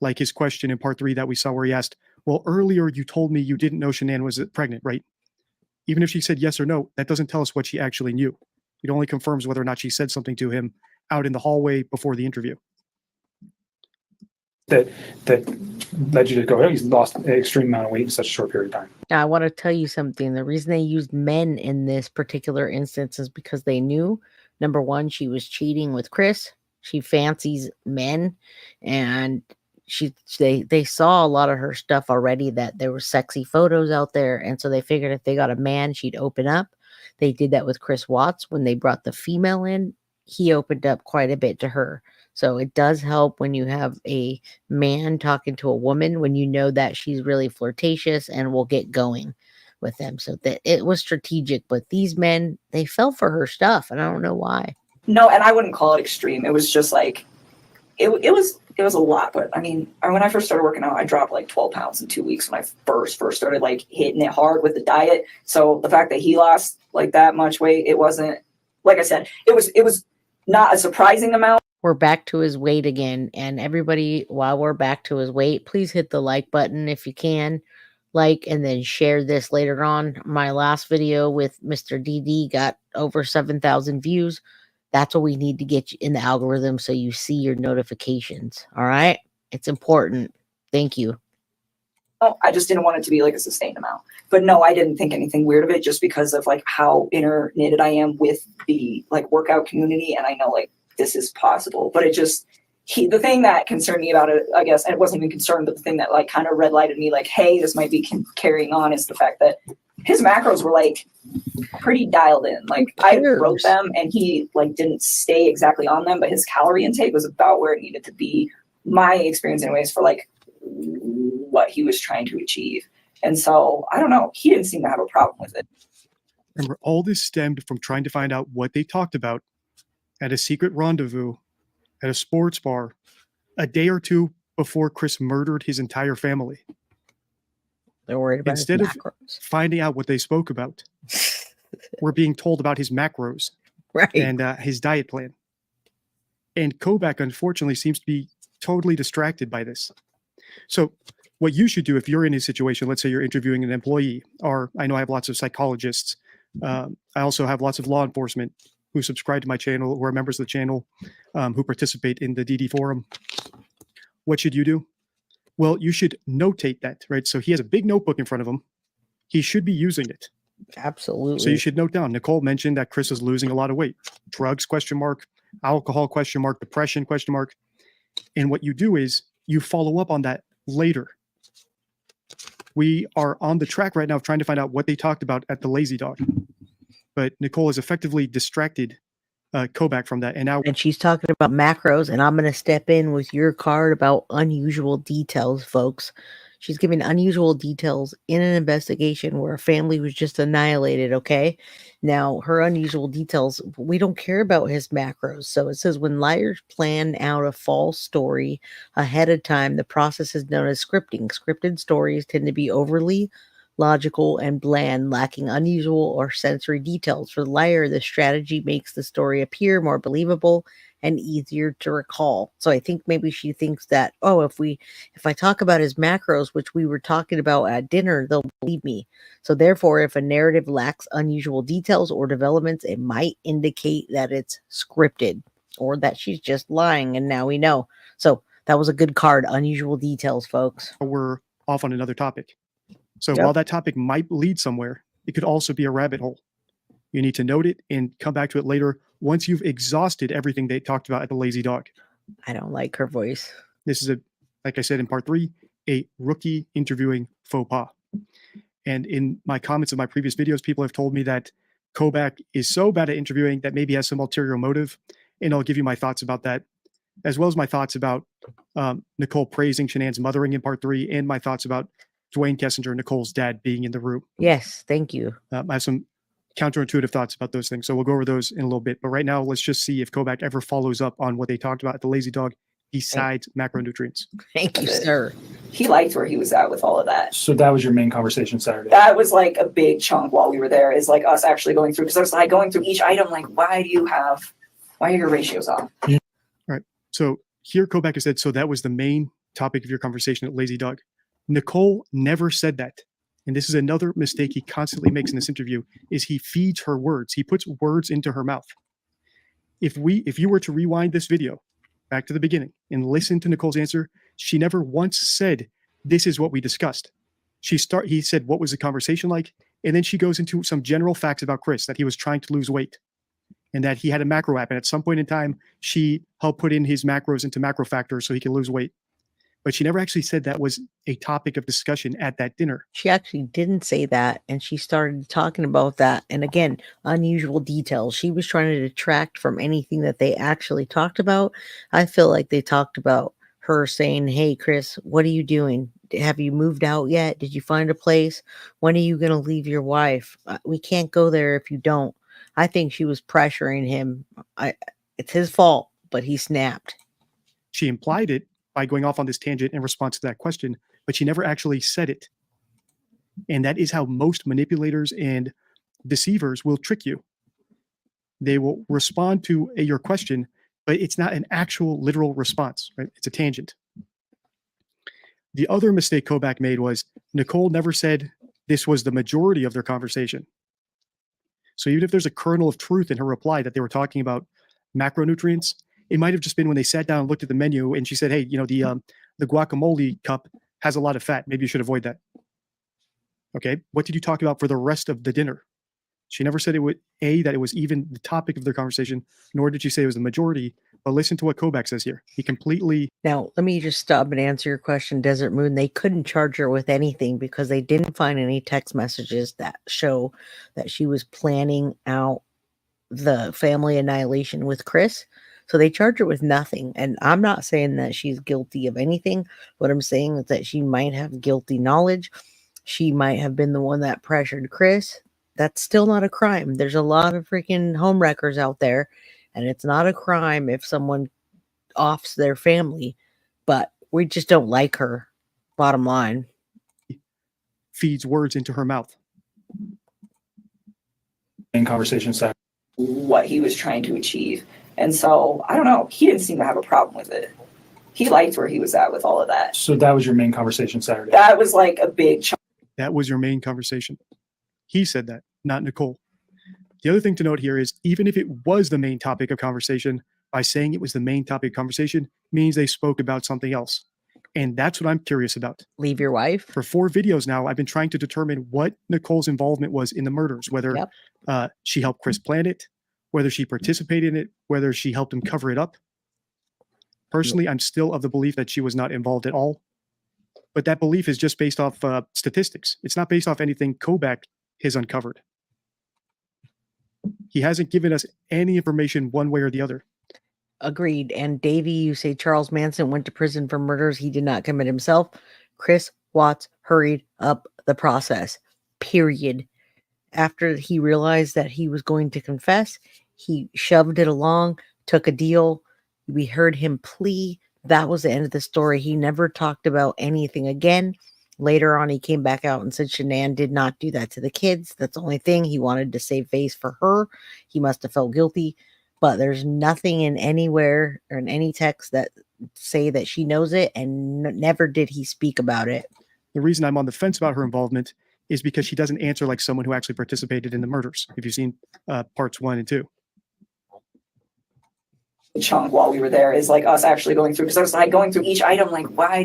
Speaker 16: Like his question in part 3 that we saw where he asked, well, earlier you told me you didn't know Shanann was pregnant, right? Even if she said yes or no, that doesn't tell us what she actually knew. It only confirms whether or not she said something to him out in the hallway before the interview.
Speaker 14: that led you to go, oh, he's lost an extreme amount of weight in such a short period of time.
Speaker 2: Now, I want to tell you something. The reason they used men in this particular instance is because they knew, number one, she was cheating with Chris. She fancies men, and they saw a lot of her stuff already, that there were sexy photos out there, and so they figured if they got a man, she'd open up. They did that with Chris Watts when they brought the female in. He opened up quite a bit to her. So it does help when you have a man talking to a woman, when you know that she's really flirtatious and will get going with them. So that it was strategic, but these men, they fell for her stuff, and I don't know why.
Speaker 17: No, and I wouldn't call it extreme. It was just like, it was a lot. But I mean, when I first started working out, I dropped like 12 pounds in 2 weeks when I first started like hitting it hard with the diet. So the fact that he lost like that much weight, it wasn't, like I said, it was not a surprising amount.
Speaker 2: We're back to his weight again. And everybody, while we're back to his weight, please hit the like button if you can. Like, and then share this later on. My last video with Mr. DD got over 7,000 views. That's what we need to get you in the algorithm so you see your notifications. All right? It's important. Thank you.
Speaker 17: Oh, I just didn't want it to be like a sustained amount. But no, I didn't think anything weird of it, just because of like how knitted I am with the like workout community, and I know like this is possible. But it just, the thing that concerned me about it, I guess, and it wasn't even concerned, but the thing that like kind of red lighted me like, hey, this might be carrying on, is the fact that his macros were like pretty dialed in. Like I wrote them and he like didn't stay exactly on them, but his calorie intake was about where it needed to be. My experience anyways, for like what he was trying to achieve. And so I don't know, he didn't seem to have a problem with it.
Speaker 16: Remember, all this stemmed from trying to find out what they talked about at a secret rendezvous at a sports bar a day or two before Chris murdered his entire family.
Speaker 2: They're worried about
Speaker 16: Instead of finding out what they spoke about, we're being told about his macros,
Speaker 2: right,
Speaker 16: and his diet plan. And Kobach, unfortunately, seems to be totally distracted by this. So what you should do if you're in his situation, let's say you're interviewing an employee, or I know I have lots of psychologists. I also have lots of law enforcement who subscribe to my channel, who are members of the channel, who participate in the DD forum. What should you do? Well, you should notate that, right? So he has a big notebook in front of him. He should be using it.
Speaker 2: Absolutely.
Speaker 16: So you should note down, Nicole mentioned that Chris is losing a lot of weight. Drugs, ? Alcohol, ? Depression, ? And what you do is you follow up on that later. We are on the track right now of trying to find out what they talked about at the Lazy Dog. But Nicole has effectively distracted Kobach from that.
Speaker 2: And she's talking about macros, and I'm going to step in with your card about unusual details, folks. She's giving unusual details in an investigation where a family was just annihilated, okay? Now, her unusual details, we don't care about his macros. So it says when liars plan out a false story ahead of time, the process is known as scripting. Scripted stories tend to be overly logical and bland, lacking unusual or sensory details. For the liar, the strategy makes the story appear more believable and easier to recall. So I think maybe she thinks that, oh, if I talk about his macros, which we were talking about at dinner, they'll believe me. So therefore, if a narrative lacks unusual details or developments, it might indicate that it's scripted or that she's just lying, and now we know. So that was a good card, unusual details, folks.
Speaker 16: We're off on another topic. So
Speaker 2: Yep.
Speaker 16: while that topic might lead somewhere, it could also be a rabbit hole. You need to note it and come back to it later once you've exhausted everything they talked about at the Lazy Dog.
Speaker 2: I don't like her voice.
Speaker 16: This is like I said in part 3, a rookie interviewing faux pas. And in my comments of my previous videos, people have told me that Kobach is so bad at interviewing that maybe has some ulterior motive. And I'll give you my thoughts about that, as well as my thoughts about Nicole praising Shanann's mothering in part 3, and my thoughts about Dwayne Kessinger, Nicole's dad, being in the room.
Speaker 2: Yes, thank you.
Speaker 16: I have some counterintuitive thoughts about those things. So we'll go over those in a little bit. But right now, let's just see if Kobach ever follows up on what they talked about at the Lazy Dog besides macronutrients.
Speaker 2: Thank you, sir.
Speaker 17: He liked where he was at with all of that.
Speaker 14: So that was your main conversation Saturday.
Speaker 17: That was like a big chunk while we were there, is like us actually going through, because I was like going through each item, like, why are your ratios off?
Speaker 16: All right. So here Kobach has said, so that was the main topic of your conversation at Lazy Dog. Nicole never said that. And this is another mistake he constantly makes in this interview, is he feeds her words. He puts words into her mouth. If you were to rewind this video back to the beginning and listen to Nicole's answer, she never once said, this is what we discussed. He said, what was the conversation like? And then she goes into some general facts about Chris, that he was trying to lose weight and that he had a macro app. And at some point in time, she helped put in his macros into macro factors so he could lose weight. But she never actually said that was a topic of discussion at that dinner.
Speaker 2: She actually didn't say that, and she started talking about that. And again, unusual details. She was trying to detract from anything that they actually talked about. I feel like they talked about her saying, hey, Chris, what are you doing? Have you moved out yet? Did you find a place? When are you going to leave your wife? We can't go there if you don't. I think she was pressuring him. It's his fault, but he snapped.
Speaker 16: She implied it by going off on this tangent in response to that question, but she never actually said it. And that is how most manipulators and deceivers will trick you. They will respond to your question, but it's not an actual literal response, right? It's a tangent. The other mistake Kobach made was Nicole never said this was the majority of their conversation. So even if there's a kernel of truth in her reply that they were talking about macronutrients, it might have just been when they sat down and looked at the menu and she said, hey, the guacamole cup has a lot of fat. Maybe you should avoid that. Okay. What did you talk about for the rest of the dinner? She never said that it was even the topic of their conversation, nor did she say it was the majority. But listen to what Kobach says here. He completely...
Speaker 2: Now, let me just stop and answer your question, Desert Moon. They couldn't charge her with anything because they didn't find any text messages that show that she was planning out the family annihilation with Chris. So they charge her with nothing. And I'm not saying that she's guilty of anything. What I'm saying is that she might have guilty knowledge. She might have been the one that pressured Chris. That's still not a crime. There's a lot of freaking home wreckers out there. And it's not a crime if someone offs their family. But we just don't like her. Bottom line.
Speaker 16: Feeds words into her mouth.
Speaker 14: In conversation Saturday.
Speaker 17: What he was trying to achieve. And so, I don't know, he didn't seem to have a problem with it. He liked where he was at with all of that.
Speaker 14: So that was your main conversation Saturday.
Speaker 17: That was like a big chunk.
Speaker 16: That was your main conversation. He said that, not Nicole. The other thing to note here is, even if it was the main topic of conversation, by saying it was the main topic of conversation means they spoke about something else. And that's what I'm curious about.
Speaker 2: Leave your wife?
Speaker 16: For 4 videos now, I've been trying to determine what Nicole's involvement was in the murders, whether she helped Chris plan it, whether she participated in it, whether she helped him cover it up. Personally, I'm still of the belief that she was not involved at all. But that belief is just based off statistics. It's not based off anything Kobach has uncovered. He hasn't given us any information one way or the other.
Speaker 2: Agreed. And Davey, you say Charles Manson went to prison for murders he did not commit himself. Chris Watts hurried up the process, period. After he realized that he was going to confess, he shoved it along, took a deal. We heard him plea. That was the end of the story. He never talked about anything again. Later on, he came back out and said Shanann did not do that to the kids. That's the only thing. He wanted to save face for her. He must have felt guilty. But there's nothing in anywhere or in any text that say that she knows it, and never did he speak about it.
Speaker 16: The reason I'm on the fence about her involvement is because she doesn't answer like someone who actually participated in the murders. If you've seen parts 1 and 2.
Speaker 17: Chunk while we were there is like us actually going through, because I was like going through each item, like, why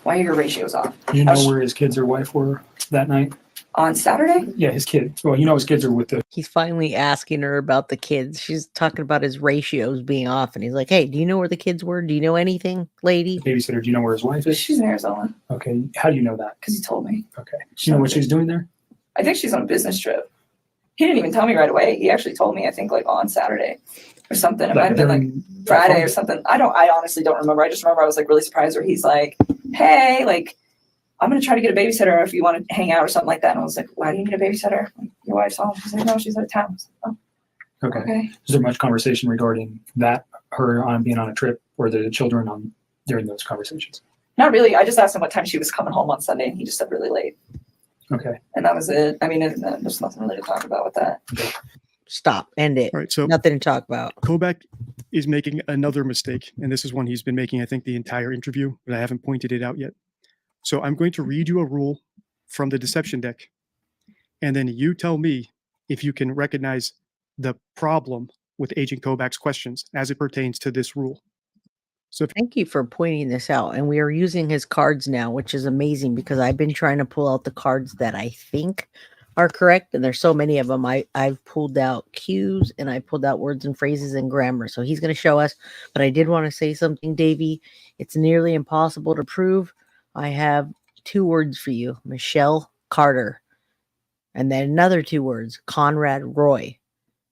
Speaker 17: are your ratios off?
Speaker 14: You know where his kids or wife were that night?
Speaker 17: On Saturday?
Speaker 14: Yeah, his kids. Well, you know his kids are with the...
Speaker 2: He's finally asking her about the kids. She's talking about his ratios being off, and he's like, hey, do you know where the kids were? Do you know anything, lady?
Speaker 14: Babysitter, do you know where his wife is?
Speaker 17: She's in Arizona.
Speaker 14: Okay, how do you know that?
Speaker 17: Because he told me.
Speaker 14: Okay. You know what she's doing there?
Speaker 17: I think she's on a business trip. He didn't even tell me right away. He actually told me, I think, like on Saturday or something. It might have been like Friday or something. I honestly don't remember. I just remember I was like really surprised where he's like, hey, like, I'm going to try to get a babysitter if you want to hang out or something like that. And I was like, why do you need a babysitter? Like, your wife's home. She's like, no, she's out of town. Like, oh,
Speaker 14: okay. Is there much conversation regarding that, her on being on a trip, or the children on during those conversations?
Speaker 17: Not really. I just asked him what time she was coming home on Sunday, and he just said really late.
Speaker 14: Okay.
Speaker 17: And that was it. I mean, there's nothing really to talk about with that.
Speaker 14: Okay.
Speaker 2: Stop. End it.
Speaker 16: All right. So
Speaker 2: nothing to talk about.
Speaker 16: Kobach is making another mistake, and this is one he's been making, I think, the entire interview, but I haven't pointed it out yet. So I'm going to read you a rule from the deception deck, and then you tell me if you can recognize the problem with Agent Kobach's questions as it pertains to this rule. So
Speaker 2: thank you for pointing this out. And we are using his cards now, which is amazing because I've been trying to pull out the cards that I think are correct. And there's so many of them. I've pulled out cues and I pulled out words and phrases and grammar. So he's going to show us. But I did want to say something, Davey. It's nearly impossible to prove. I have 2 words for you, Michelle Carter. And then another 2 words, Conrad Roy.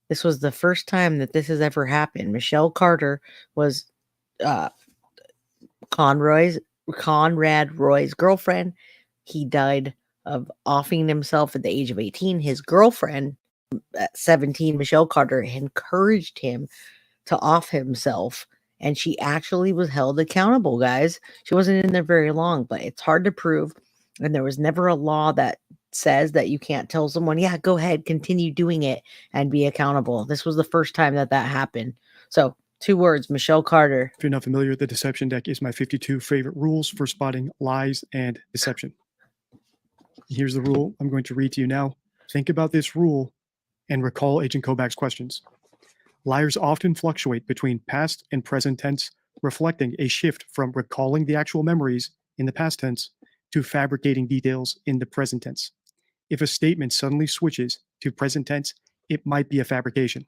Speaker 2: This was the first time that this has ever happened. Michelle Carter was Conrad Roy's girlfriend. He died of offing himself at the age of 18. His girlfriend at 17, Michelle Carter, encouraged him to off himself, and she actually was held accountable, guys. She wasn't in there very long, but it's hard to prove, and there was never a law that says that you can't tell someone, yeah, go ahead, continue doing it and be accountable. This was the first time that happened. So 2 words, Michelle Carter.
Speaker 16: If you're not familiar, the deception deck is my 52 favorite rules for spotting lies and deception. Here's the rule I'm going to read to you now. Think about this rule and recall Agent Kobach's questions. Liars often fluctuate between past and present tense, reflecting a shift from recalling the actual memories in the past tense to fabricating details in the present tense. If a statement suddenly switches to present tense, it might be a fabrication.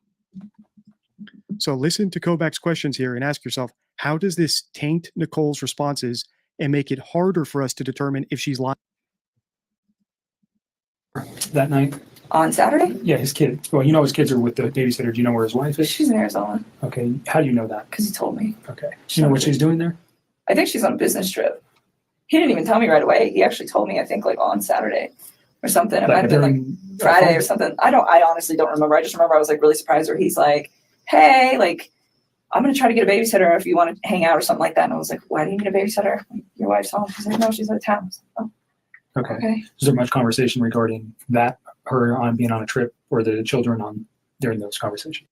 Speaker 16: So listen to Kobach's questions here and ask yourself, how does this taint Nicole's responses and make it harder for us to determine if she's lying?
Speaker 14: That night?
Speaker 17: On Saturday?
Speaker 14: Yeah, his kids. Well, you know his kids are with the babysitter. Do you know where his wife is?
Speaker 17: She's in Arizona.
Speaker 14: Okay. How do you know that?
Speaker 17: Because he told me.
Speaker 14: Okay. You know what she's doing there?
Speaker 17: I think she's on a business trip. He didn't even tell me right away. He actually told me, I think, like on Saturday or something. It might have been like Friday or something. I honestly don't remember. I just remember I was like really surprised where he's like, hey, like, I'm going to try to get a babysitter if you want to hang out or something like that. And I was like, why do you need a babysitter? Like, your wife's home. She's like, no, she's out of town. Like, oh,
Speaker 14: okay. Is there much conversation regarding that, her on being on a trip, or the children on during those conversations?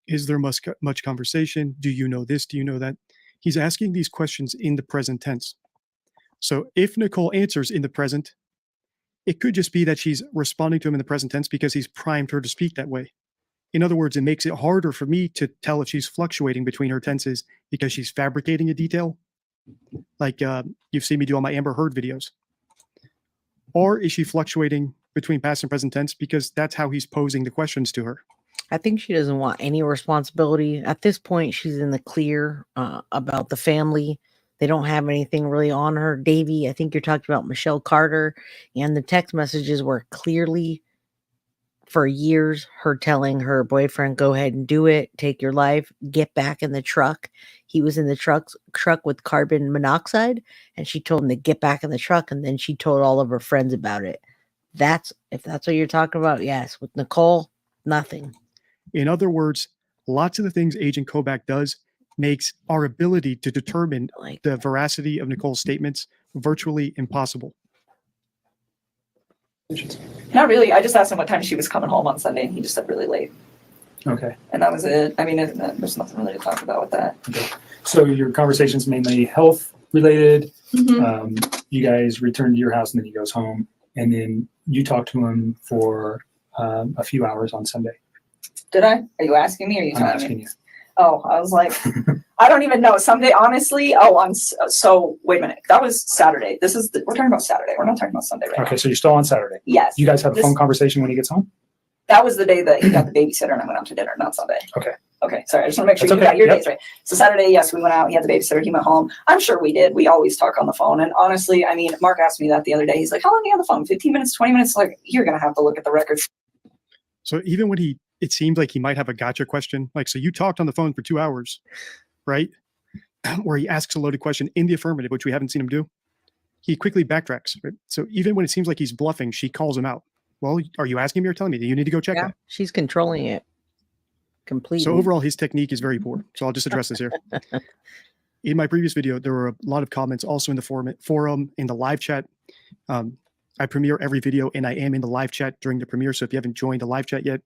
Speaker 16: Is there much conversation? Do you know this? Do you know that? He's asking these questions in the present tense. So if Nicole answers in the present, it could just be that she's responding to him in the present tense because he's primed her to speak that way. In other words, it makes it harder for me to tell if she's fluctuating between her tenses because she's fabricating a detail, like you've seen me do on my Amber Heard videos. Or is she fluctuating between past and present tense because that's how he's posing the questions to her?
Speaker 2: I think she doesn't want any responsibility. At this point, she's in the clear about the family. They don't have anything really on her. Davey, I think you're talking about Michelle Carter, and the text messages were clearly for years, her telling her boyfriend, go ahead and do it, take your life, get back in the truck. He was in the truck with carbon monoxide, and she told him to get back in the truck, and then she told all of her friends about it. If that's what you're talking about, yes. With Nicole, nothing.
Speaker 16: In other words, lots of the things Agent Kobach does makes our ability to determine the veracity of Nicole's statements virtually impossible.
Speaker 17: Not really. I just asked him what time she was coming home on Sunday, and he just said really late.
Speaker 14: Okay.
Speaker 17: And that was it. I mean, there's nothing really to talk about with that.
Speaker 14: Okay. So your conversation's mainly health related. You guys return to your house, and then he goes home, and then you talk to him for a few hours on Sunday.
Speaker 17: Did I? Are you asking me, or are you
Speaker 14: I'm
Speaker 17: telling
Speaker 14: asking
Speaker 17: me?
Speaker 14: you.
Speaker 17: Oh, I was like, I don't even know. Sunday, honestly. So wait a minute. That was Saturday. We're talking about Saturday. We're not talking about Sunday right now.
Speaker 14: Okay, so you're still on Saturday.
Speaker 17: Yes.
Speaker 14: You guys have a phone conversation when he gets home?
Speaker 17: That was the day that he got the babysitter and I went out to dinner, not Sunday.
Speaker 14: Okay.
Speaker 17: Okay, sorry. I just want to make sure
Speaker 14: That's
Speaker 17: you
Speaker 14: okay.
Speaker 17: got your
Speaker 14: Yep.
Speaker 17: days right. So Saturday, yes, we went out. He had the babysitter. He went home. I'm sure we did. We always talk on the phone. And honestly, I mean, Mark asked me that the other day. He's like, how long are you on the phone? 15 minutes, 20 minutes? Like, you're going to have to look at the records.
Speaker 16: So even when it seemed like he might have a gotcha question, like, so you talked on the phone for 2 hours, right? Where he asks a loaded question in the affirmative, which we haven't seen him do. He quickly backtracks, right? So even when it seems like he's bluffing, she calls him out. Well, are you asking me or telling me that you need to go check that?
Speaker 2: She's controlling it completely.
Speaker 16: So overall, his technique is very poor. So I'll just address this here. In my previous video, there were a lot of comments also in the forum, in the live chat. I premiere every video, and I am in the live chat during the premiere. So if you haven't joined the live chat yet,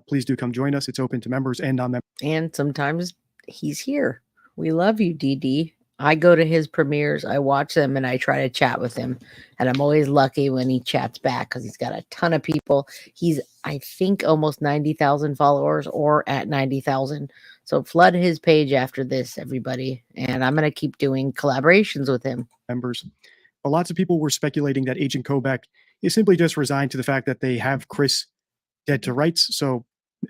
Speaker 16: please do come join us. It's open to members and non-members.
Speaker 2: And sometimes he's here. We love you, DD. I go to his premieres, I watch them, and I try to chat with him. And I'm always lucky when he chats back because he's got a ton of people. He's, I think, almost 90,000 followers or at 90,000. So flood his page after this, everybody. And I'm going to keep doing collaborations with him.
Speaker 16: Members. But lots of people were speculating that Agent Kobach is simply just resigned to the fact that they have Chris dead to rights. So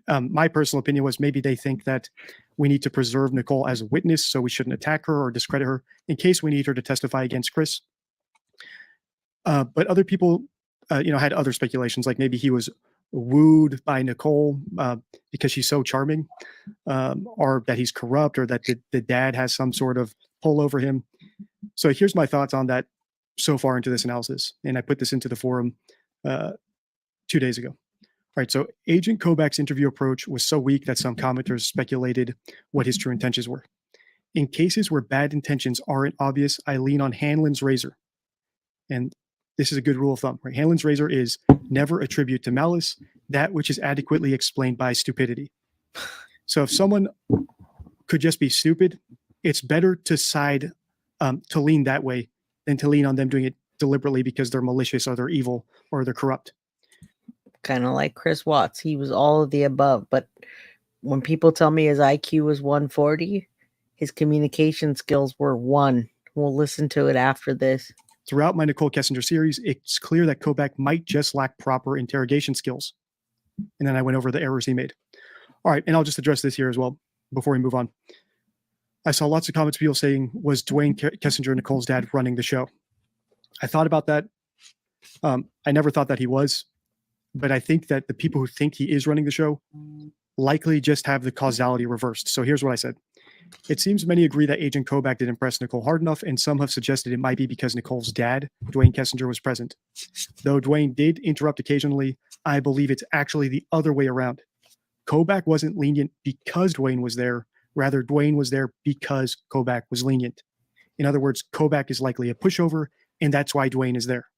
Speaker 16: my personal opinion was maybe they think that we need to preserve Nicole as a witness, so we shouldn't attack her or discredit her in case we need her to testify against Chris. But other people, had other speculations, like maybe he was wooed by Nicole because she's so charming, or that he's corrupt, or that the dad has some sort of pull over him. So here's my thoughts on that so far into this analysis, and I put this into the forum 2 days ago. All right, so Agent Kobach's interview approach was so weak that some commenters speculated what his true intentions were. In cases where bad intentions aren't obvious, I lean on Hanlon's razor. And this is a good rule of thumb, right? Hanlon's razor is never attribute to malice that which is adequately explained by stupidity. So if someone could just be stupid, it's better to side, to lean that way than to lean on them doing it deliberately because they're malicious or they're evil or they're corrupt.
Speaker 2: Kind of like Chris Watts. He was all of the above. But when people tell me his IQ was 140, his communication skills were 1. We'll listen to it after this.
Speaker 16: Throughout my Nicole Kessinger series, it's clear that Kobach might just lack proper interrogation skills. And then I went over the errors he made. All right, and I'll just address this here as well before we move on. I saw lots of comments, people saying, was Dwayne Kessinger, Nicole's dad, running the show? I thought about that. I never thought that he was. But I think that the people who think he is running the show likely just have the causality reversed. So here's what I said. It seems many agree that Agent Kobach didn't impress Nicole hard enough, and some have suggested it might be because Nicole's dad, Dwayne Kessinger, was present. Though Dwayne did interrupt occasionally, I believe it's actually the other way around. Kobach wasn't lenient because Dwayne was there. Rather, Dwayne was there because Kobach was lenient. In other words, Kobach is likely a pushover, and that's why Dwayne is there.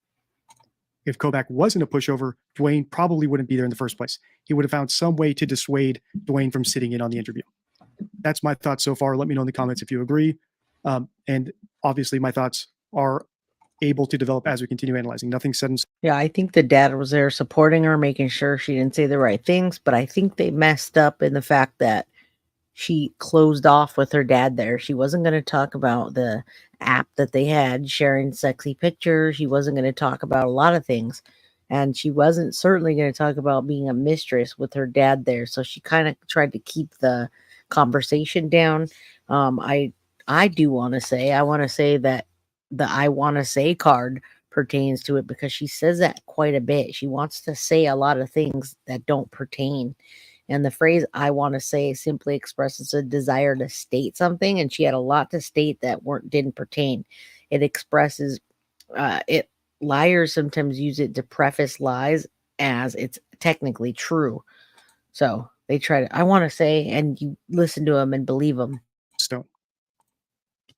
Speaker 16: If Kobach wasn't a pushover, Dwayne probably wouldn't be there in the first place. He would have found some way to dissuade Dwayne from sitting in on the interview. That's my thoughts so far. Let me know in the comments if you agree. And obviously my thoughts are able to develop as we continue analyzing. Nothing said in...
Speaker 2: Yeah, I think the dad was there supporting her, making sure she didn't say the right things. But I think they messed up in the fact that she closed off with her dad there. She wasn't going to talk about the app that they had, sharing sexy pictures. She wasn't going to talk about a lot of things. And she wasn't certainly going to talk about being a mistress with her dad there. So she kind of tried to keep the conversation down. I do want to say, I want to say that the I want to say card pertains to it, because she says that quite a bit. She wants to say a lot of things that don't pertain. And the phrase "I want to say" simply expresses a desire to state something, and she had a lot to state that didn't pertain. It expresses it. Liars sometimes use it to preface lies as it's technically true. So they try to, I want to say, and you listen to them and believe them.
Speaker 14: Stone.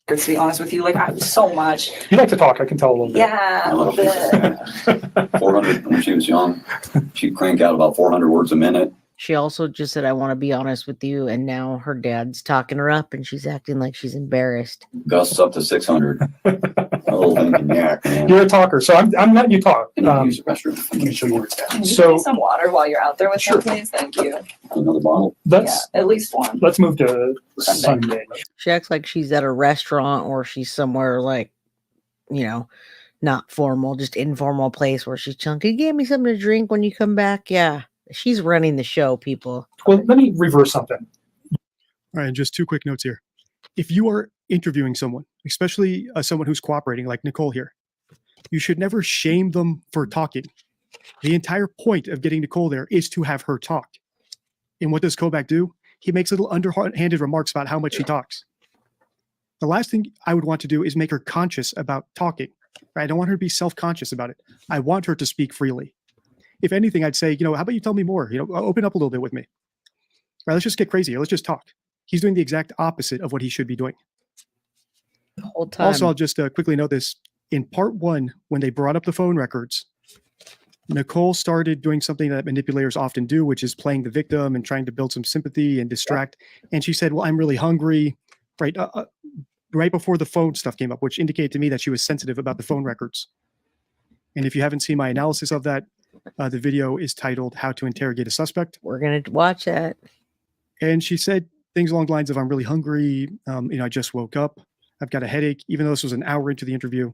Speaker 17: To be honest with you, like so much.
Speaker 14: You like to talk, I can tell a little bit.
Speaker 17: Yeah, a little bit.
Speaker 15: 400 when she was young. She'd crank out about 400 words a minute.
Speaker 2: She also just said, "I want to be honest with you," and now her dad's talking her up, and she's acting like she's embarrassed.
Speaker 15: Gusts up to 600. A little thinking, man.
Speaker 14: You're a talker, so I'm letting you talk.
Speaker 15: Use the restroom.
Speaker 14: Let me show you where it's at.
Speaker 17: Can you
Speaker 14: So
Speaker 17: get some water while you're out there with them, please? Thank you.
Speaker 15: Another bottle.
Speaker 17: Yeah, at least one.
Speaker 14: Let's move to Sunday.
Speaker 2: She acts like she's at a restaurant or she's somewhere like, not formal, just informal place where she's chilling. "Can you get me something to drink when you come back?" Yeah, she's running the show, people.
Speaker 14: Well, let me reverse something.
Speaker 16: All right, just 2 quick notes here. If you are interviewing someone, especially someone who's cooperating like Nicole here, you should never shame them for talking. The entire point of getting Nicole there is to have her talk. And what does Kobach do? He makes little underhanded remarks about how much she talks. The last thing I would want to do is make her conscious about talking. Right? I don't want her to be self-conscious about it. I want her to speak freely. If anything, I'd say, how about you tell me more? Open up a little bit with me. Right? Let's just get crazy. Let's just talk. He's doing the exact opposite of what he should be doing.
Speaker 2: The whole time.
Speaker 16: Also, I'll just quickly note this. In part 1, when they brought up the phone records, Nicole started doing something that manipulators often do, which is playing the victim and trying to build some sympathy and distract. And she said, "Well, I'm really hungry," right? Right before the phone stuff came up, which indicated to me that she was sensitive about the phone records. And if you haven't seen my analysis of that, the video is titled "How to Interrogate a Suspect."
Speaker 2: We're going to watch that.
Speaker 16: And she said things along the lines of, "I'm really hungry. I just woke up. I've got a headache," even though this was an hour into the interview.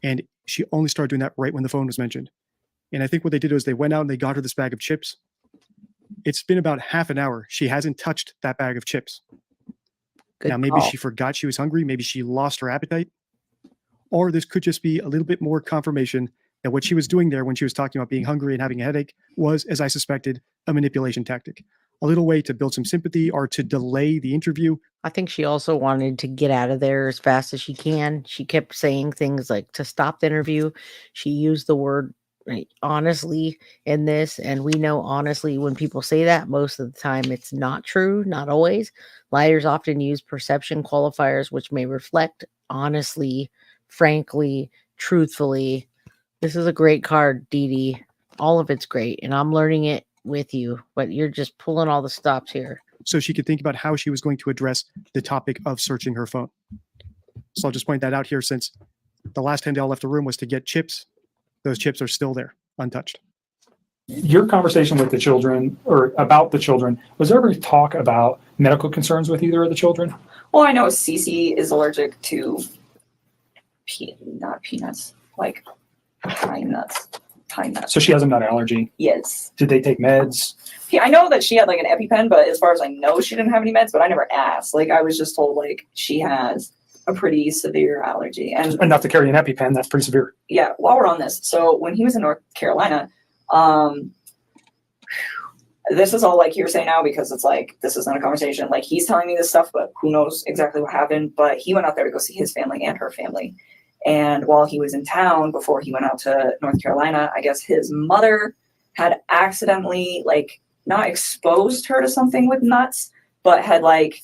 Speaker 16: And she only started doing that right when the phone was mentioned. And I think what they did was they went out and they got her this bag of chips. It's been about half an hour. She hasn't touched that bag of chips.
Speaker 2: Good
Speaker 16: now, maybe
Speaker 2: call.
Speaker 16: she forgot she was hungry. Maybe she lost her appetite. Or this could just be a little bit more confirmation that what she was doing there when she was talking about being hungry and having a headache was, as I suspected, a manipulation tactic. A little way to build some sympathy or to delay the interview.
Speaker 2: I think she also wanted to get out of there as fast as she can. She kept saying things like to stop the interview. She used the word honestly in this, and we know honestly when people say that, most of the time it's not true, not always. Liars often use perception qualifiers, which may reflect honestly, frankly, truthfully. This is a great card, Dee Dee. All of it's great, and I'm learning it with you, but you're just pulling all the stops here.
Speaker 16: So she could think about how she was going to address the topic of searching her phone. So I'll just point that out here, since the last time they all left the room was to get chips. Those chips are still there, untouched.
Speaker 14: Your conversation with the children, or about the children, was there ever talk about medical concerns with either of the children?
Speaker 17: Well, I know Cece is allergic to not peanuts, like pine nuts. Pine nuts.
Speaker 14: So she has a nut allergy.
Speaker 17: Yes.
Speaker 14: Did they take meds?
Speaker 17: Yeah, I know that she had like an EpiPen, but as far as I know, she didn't have any meds, but I never asked. Like, I was just told like she has a pretty severe allergy. And
Speaker 14: Enough to carry an EpiPen, that's pretty severe.
Speaker 17: yeah, while we're on this, so when he was in North Carolina, this is all like hearsay now because it's like, this isn't a conversation. Like, he's telling me this stuff, but who knows exactly what happened. But he went out there to go see his family and her family. And while he was in town, before he went out to North Carolina, I guess his mother had accidentally, like, not exposed her to something with nuts, but had, like,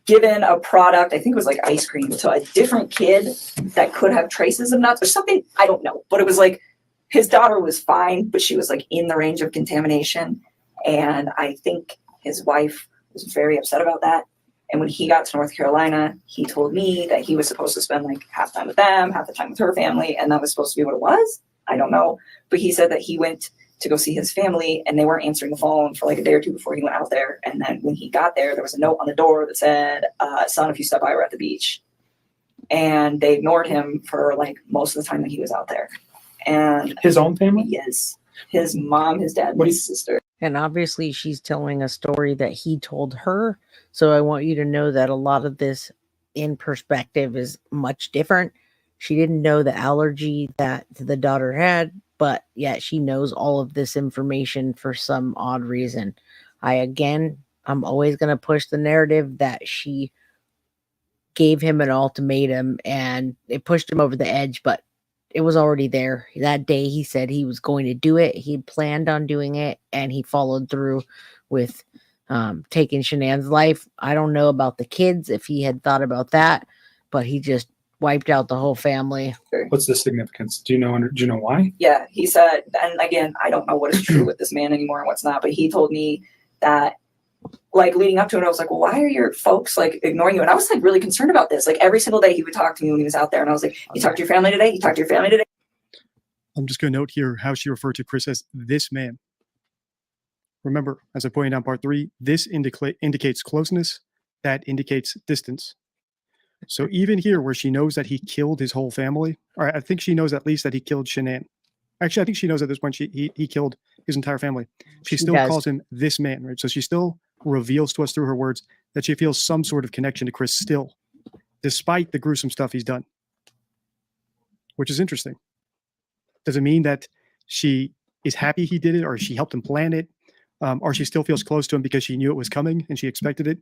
Speaker 17: given a product, I think it was like ice cream, to a different kid that could have traces of nuts or something. I don't know. But it was like, his daughter was fine, but she was, like, in the range of contamination. And I think his wife was very upset about that. And when he got to North Carolina, he told me that he was supposed to spend like half time with them, half the time with her family. And that was supposed to be what it was. I don't know. But he said that he went to go see his family and they weren't answering the phone for like a day or two before he went out there. And then when he got there was a note on the door that said, son, if you step by, we're at the beach. And they ignored him for like most of the time that he was out there. And
Speaker 14: his own family?
Speaker 17: Yes. His mom, his dad, and his sister.
Speaker 2: And obviously she's telling a story that he told her. So I want you to know that a lot of this in perspective is much different. She didn't know the allergy that the daughter had, but yet she knows all of this information for some odd reason. I'm always going to push the narrative that she gave him an ultimatum and it pushed him over the edge, but it was already there. That day he said he was going to do it. He planned on doing it and he followed through with taking Shanann's life. I don't know about the kids, if he had thought about that, but he just wiped out the whole family.
Speaker 14: What's the significance? Do you know why?
Speaker 17: Yeah, he said, and again, I don't know what is true with this man anymore and what's not, but he told me that, like, leading up to it, I was like, well, why are your folks like ignoring you? And I was like really concerned about this. Like every single day he would talk to me when he was out there, and I was like, you talked to your family today? You talked to your family today?
Speaker 16: I'm just going to note here how she referred to Chris as this man. Remember, as I pointed out in part 3, this indicates closeness, that indicates distance. So even here, where she knows that he killed his whole family, or I think she knows at least that he killed Shanann. Actually, I think she knows at this point he killed his entire family. She still calls him this man, right? So she still reveals to us through her words that she feels some sort of connection to Chris still, despite the gruesome stuff he's done, which is interesting. Does it mean that she is happy he did it, or she helped him plan it, or she still feels close to him because she knew it was coming and she expected it?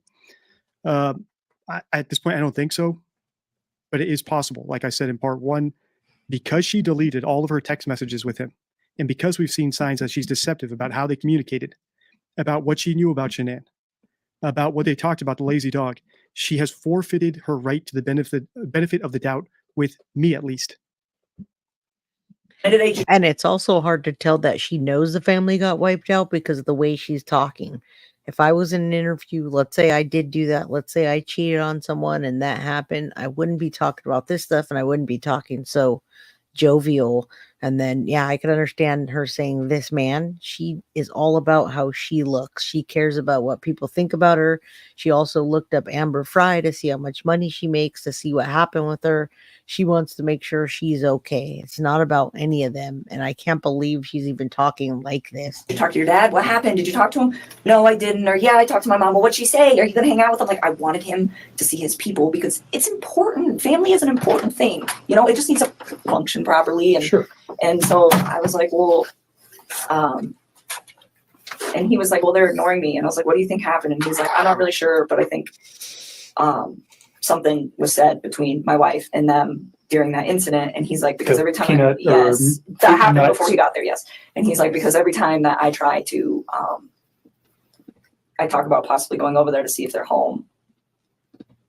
Speaker 16: At this point, I don't think so, but it is possible. Like I said in part 1, because she deleted all of her text messages with him, and because we've seen signs that she's deceptive about how they communicated, about what she knew about Shanann, about what they talked about the lazy dog, she has forfeited her right to the benefit of the doubt with me, at least.
Speaker 2: And it's also hard to tell that she knows the family got wiped out because of the way she's talking. If I was in an interview, let's say I did do that, let's say I cheated on someone and that happened, I wouldn't be talking about this stuff and I wouldn't be talking so jovial. And then, yeah, I could understand her saying this man. She is all about how she looks. She cares about what people think about her. She also looked up Amber Fry to see how much money she makes, to see what happened with her. She wants to make sure she's okay. It's not about any of them. And I can't believe she's even talking like this.
Speaker 17: Did you talk to your dad? What happened? Did you talk to him? No, I didn't. Or yeah, I talked to my mom. Well, what'd she say? Are you going to hang out with him? Like, I wanted him to see his people because it's important. Family is an important thing. You know, it just needs to function properly. And
Speaker 14: sure.
Speaker 17: And so I was like, well, and he was like, well, they're ignoring me. And I was like, what do you think happened? And he's like, I'm not really sure, but I think something was said between my wife and them during that incident. And he's like, because every time, that happened before he got there. Yes. And he's like, because every time that I try to, I talk about possibly going over there to see if they're home,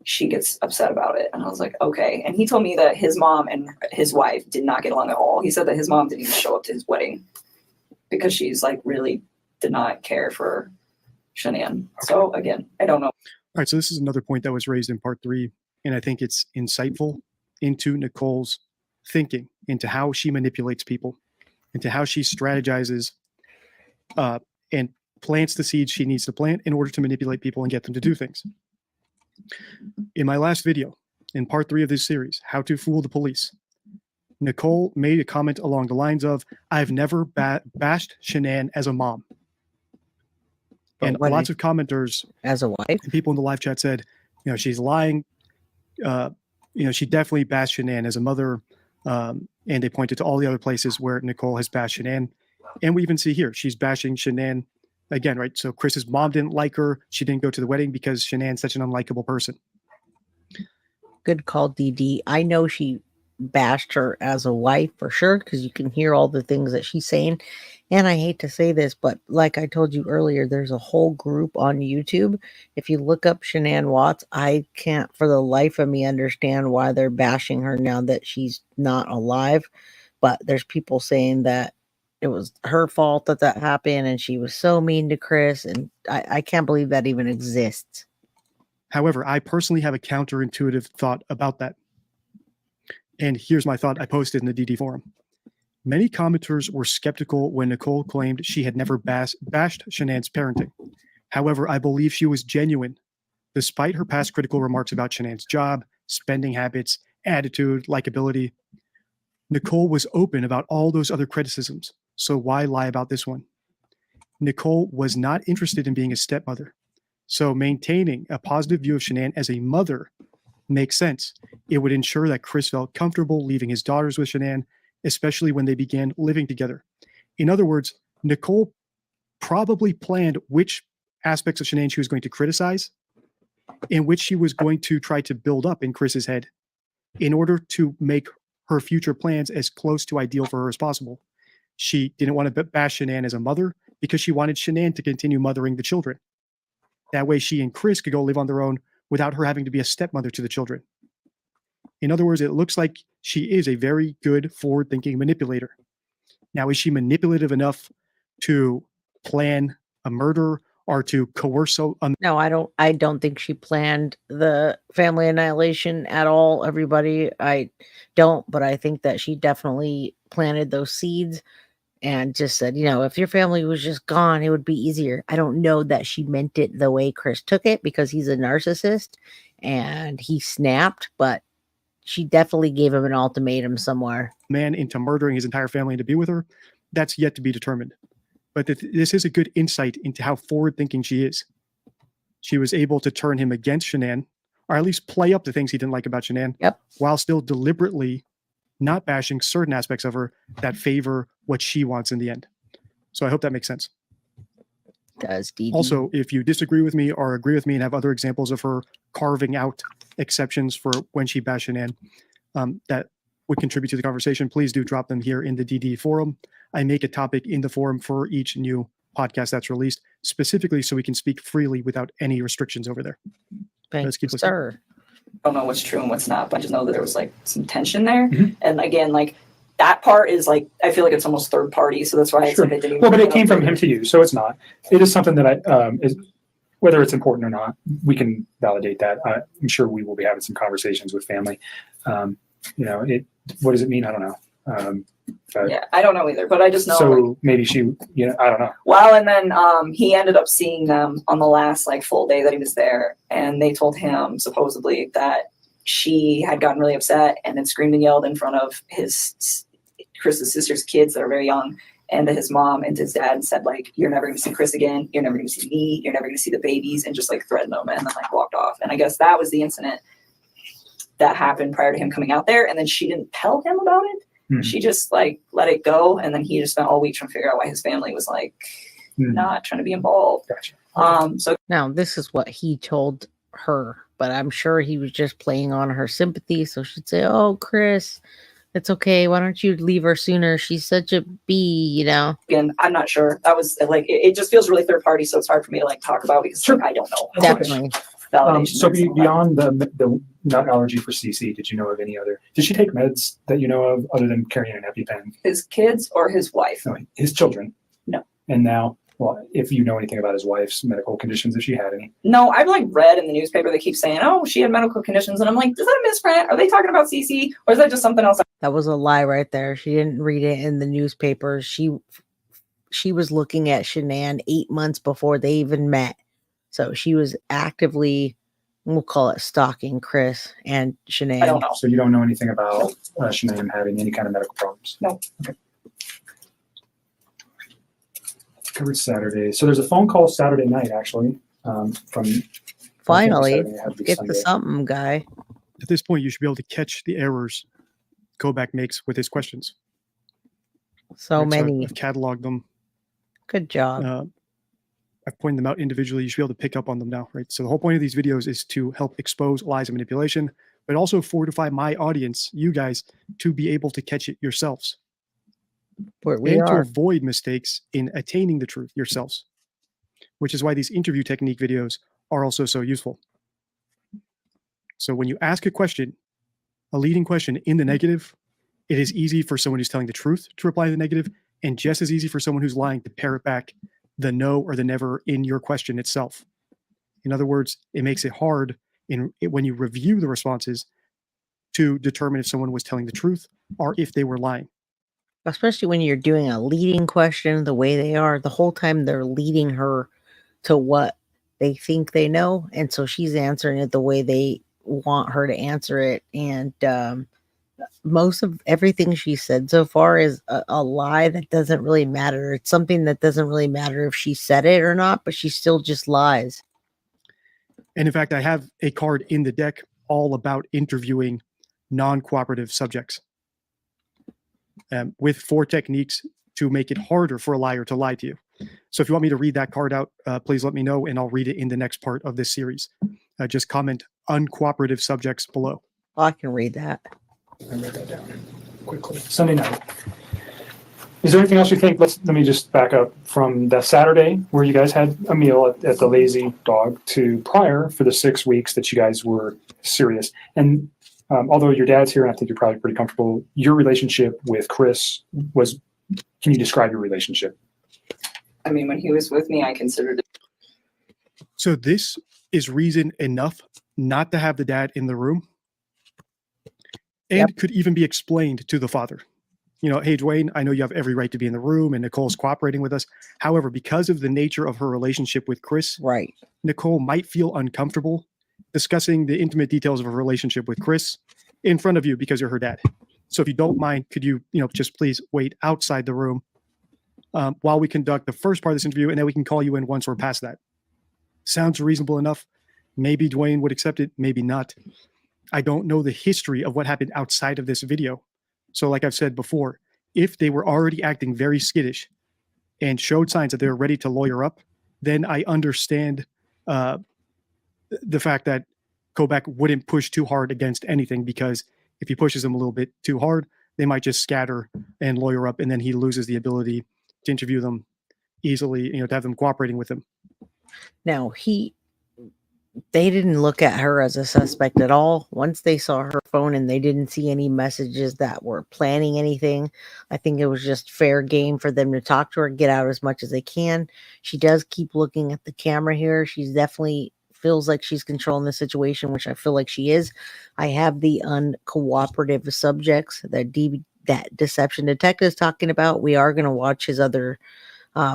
Speaker 17: she gets upset about it. And I was like, okay. And he told me that his mom and his wife did not get along at all. He said that his mom didn't even show up to his wedding because she's like really did not care for Shanann. So again, I don't know.
Speaker 16: All right. So this is another point that was raised in part 3. And I think it's insightful into Nicole's thinking, into how she manipulates people, into how she strategizes and plants the seeds she needs to plant in order to manipulate people and get them to do things. In my last video, in part 3 of this series, How to Fool the Police, Nicole made a comment along the lines of, I've never bashed Shanann as a mom. And lots of commenters
Speaker 2: as a wife
Speaker 16: and people in the live chat said, you know, she's lying. She definitely bashed Shanann as a mother. And they pointed to all the other places where Nicole has bashed Shanann. And we even see here, she's bashing Shanann again, right? So Chris's mom didn't like her. She didn't go to the wedding because Shanann's such an unlikable person.
Speaker 2: Good call, DD. I know she bashed her as a wife for sure, because you can hear all the things that she's saying. And I hate to say this, but like I told you earlier, there's a whole group on YouTube. If you look up Shanann Watts, I can't for the life of me understand why they're bashing her now that she's not alive. But there's people saying that it was her fault that happened and she was so mean to Chris. And I can't believe that even exists.
Speaker 16: However, I personally have a counterintuitive thought about that. And here's my thought I posted in the DD forum. Many commenters were skeptical when Nicole claimed she had never bashed Shanann's parenting. However, I believe she was genuine, despite her past critical remarks about Shanann's job, spending habits, attitude, likability. Nicole was open about all those other criticisms, so why lie about this one? Nicole was not interested in being a stepmother, so maintaining a positive view of Shanann as a mother makes sense. It would ensure that Chris felt comfortable leaving his daughters with Shanann, especially when they began living together. In other words, Nicole probably planned which aspects of Shanann she was going to criticize and which she was going to try to build up in Chris's head in order to make her future plans as close to ideal for her as possible. She didn't want to bash Shanann as a mother because she wanted Shanann to continue mothering the children. That way she and Chris could go live on their own without her having to be a stepmother to the children. In other words, it looks like she is a very good forward-thinking manipulator. Now, is she manipulative enough to plan a murder or to coerce
Speaker 2: No, I don't think she planned the family annihilation at all, everybody. I don't, but I think that she definitely planted those seeds and just said, if your family was just gone, it would be easier. I don't know that she meant it the way Chris took it because he's a narcissist and he snapped, but she definitely gave him an ultimatum somewhere.
Speaker 16: Man into murdering his entire family and to be with her, that's yet to be determined. But this is a good insight into how forward-thinking she is. She was able to turn him against Shanann, or at least play up the things he didn't like about Shanann, while still deliberately not bashing certain aspects of her that favor what she wants in the end. So I hope that makes sense.
Speaker 2: Does DD.
Speaker 16: Also, if you disagree with me or agree with me and have other examples of her carving out exceptions for when she bashed Shanann that would contribute to the conversation, please do drop them here in the DD forum. I make a topic in the forum for each new podcast that's released, specifically so we can speak freely without any restrictions over there.
Speaker 2: Thank you, sir.
Speaker 17: I don't know what's true and what's not, but I just know that there was like some tension there. And again, like that part is like, I feel like it's almost third party. So that's why it's like I didn't even.
Speaker 14: Well, but it came from him to you, so it's not. It is something that is, whether it's important or not, we can validate that. I'm sure we will be having some conversations with family. What does it mean? I don't know.
Speaker 17: Yeah, I don't know either, but I just know.
Speaker 14: So maybe she, I don't know.
Speaker 17: Well, and then he ended up seeing them on the last like full day that he was there, and they told him supposedly that she had gotten really upset and then screamed and yelled in front of Chris's sister's kids that are very young, and to his mom and to his dad, and said like, "You're never going to see Chris again. You're never going to see me. You're never going to see the babies," and just like threatened them, and then like walked off. And I guess that was the incident that happened prior to him coming out there, and then she didn't tell him about it. She just like let it go, and then he just spent all week trying to figure out why his family was like not trying to be involved.
Speaker 14: Gotcha.
Speaker 17: So
Speaker 2: now this is what he told her, but I'm sure he was just playing on her sympathy. So she'd say, "Oh, Chris, it's okay. Why don't you leave her sooner? She's such a bee,
Speaker 17: Again, I'm not sure. That was like it just feels really third party, so it's hard for me to like talk about because like, I don't know.
Speaker 2: Definitely.
Speaker 14: So beyond the nut allergy for CC, did you know of any other? Did she take meds that you know of other than carrying an EpiPen?
Speaker 17: His kids or his wife?
Speaker 14: No, his children.
Speaker 17: No.
Speaker 14: And now, well, if you know anything about his wife's medical conditions, if she had any.
Speaker 17: No, I've like read in the newspaper they keep saying, "Oh, she had medical conditions," and I'm like, "Is that a misprint? Are they talking about CC, or is that just something else?"
Speaker 2: That was a lie right there. She didn't read it in the newspaper. She was looking at Shanann 8 months before they even met. So she was actively, we'll call it stalking Chris and Shanann.
Speaker 17: I don't know.
Speaker 14: So you don't know anything about Shanann having any kind of medical problems?
Speaker 17: No.
Speaker 14: Okay. Covered Saturday. So there's a phone call Saturday night, actually, from
Speaker 2: finally
Speaker 14: Saturday,
Speaker 2: get
Speaker 14: Sunday.
Speaker 2: the something guy.
Speaker 16: At this point, you should be able to catch the errors Kobach makes with his questions.
Speaker 2: So
Speaker 16: Right,
Speaker 2: many.
Speaker 16: I've cataloged them.
Speaker 2: Good job.
Speaker 16: I've pointed them out individually. You should be able to pick up on them now, right? So the whole point of these videos is to help expose lies and manipulation, but also fortify my audience, you guys, to be able to catch it yourselves.
Speaker 2: We
Speaker 16: and
Speaker 2: are.
Speaker 16: to avoid mistakes in attaining the truth yourselves, which is why these interview technique videos are also so useful. So when you ask a question, a leading question in the negative, it is easy for someone who's telling the truth to reply to the negative, and just as easy for someone who's lying to parrot back the no or the never in your question itself. In other words, it makes it hard when you review the responses to determine if someone was telling the truth or if they were lying.
Speaker 2: Especially when you're doing a leading question the way they are, the whole time they're leading her to what they think they know. And so she's answering it the way they want her to answer it. And most of everything she said so far is a lie that doesn't really matter. It's something that doesn't really matter if she said it or not, but she still just lies.
Speaker 16: And in fact, I have a card in the deck all about interviewing non-cooperative subjects with 4 techniques to make it harder for a liar to lie to you. So if you want me to read that card out, please let me know, and I'll read it in the next part of this series. Just comment uncooperative subjects below.
Speaker 2: I can read that.
Speaker 14: I wrote that down quickly. Sunday night. Is there anything else you think? Let me just back up from that Saturday where you guys had a meal at the Lazy Dog to prior for the 6 weeks that you guys were serious. And although your dad's here, and I think you're probably pretty comfortable, your relationship with Chris was, can you describe your relationship?
Speaker 17: I mean, when he was with me, I considered it.
Speaker 16: So this is reason enough not to have the dad in the room, and could even be explained to the father. You know, hey, Dwayne, I know you have every right to be in the room, and Nicole's cooperating with us. However, because of the nature of her relationship with Chris,
Speaker 2: right,
Speaker 16: Nicole might feel uncomfortable discussing the intimate details of her relationship with Chris in front of you because you're her dad. So if you don't mind, could you, just please wait outside the room while we conduct the first part of this interview, and then we can call you in once we're past that. Sounds reasonable enough. Maybe Dwayne would accept it, maybe not. I don't know the history of what happened outside of this video. So like I've said before, if they were already acting very skittish and showed signs that they were ready to lawyer up, then I understand the fact that Kobach wouldn't push too hard against anything, because if he pushes them a little bit too hard, they might just scatter and lawyer up, and then he loses the ability to interview them easily, to have them cooperating with him.
Speaker 2: Now, they didn't look at her as a suspect at all. Once they saw her phone and they didn't see any messages that were planning anything, I think it was just fair game for them to talk to her, get out as much as they can. She does keep looking at the camera here. She's definitely feels like she's controlling the situation, which I feel like she is. I have the uncooperative subjects that deception detective is talking about. We are going to watch his other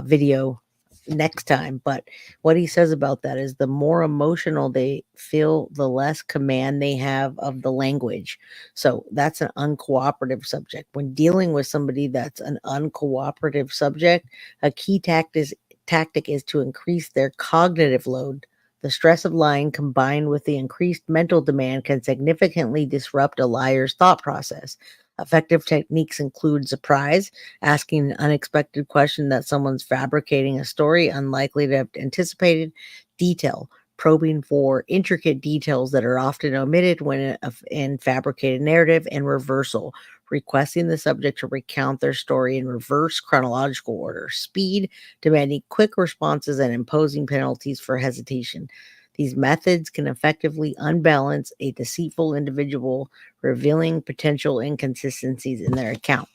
Speaker 2: video next time, but what he says about that is the more emotional they feel, the less command they have of the language. So that's an uncooperative subject. When dealing with somebody that's an uncooperative subject, a key tactic is to increase their cognitive load. The stress of lying combined with the increased mental demand can significantly disrupt a liar's thought process. Effective techniques include surprise, asking an unexpected question that someone's fabricating a story unlikely to have anticipated, detail, probing for intricate details that are often omitted when in fabricated narrative, and reversal, requesting the subject to recount their story in reverse chronological order, speed, demanding quick responses, and imposing penalties for hesitation. These methods can effectively unbalance a deceitful individual, revealing potential inconsistencies in their account.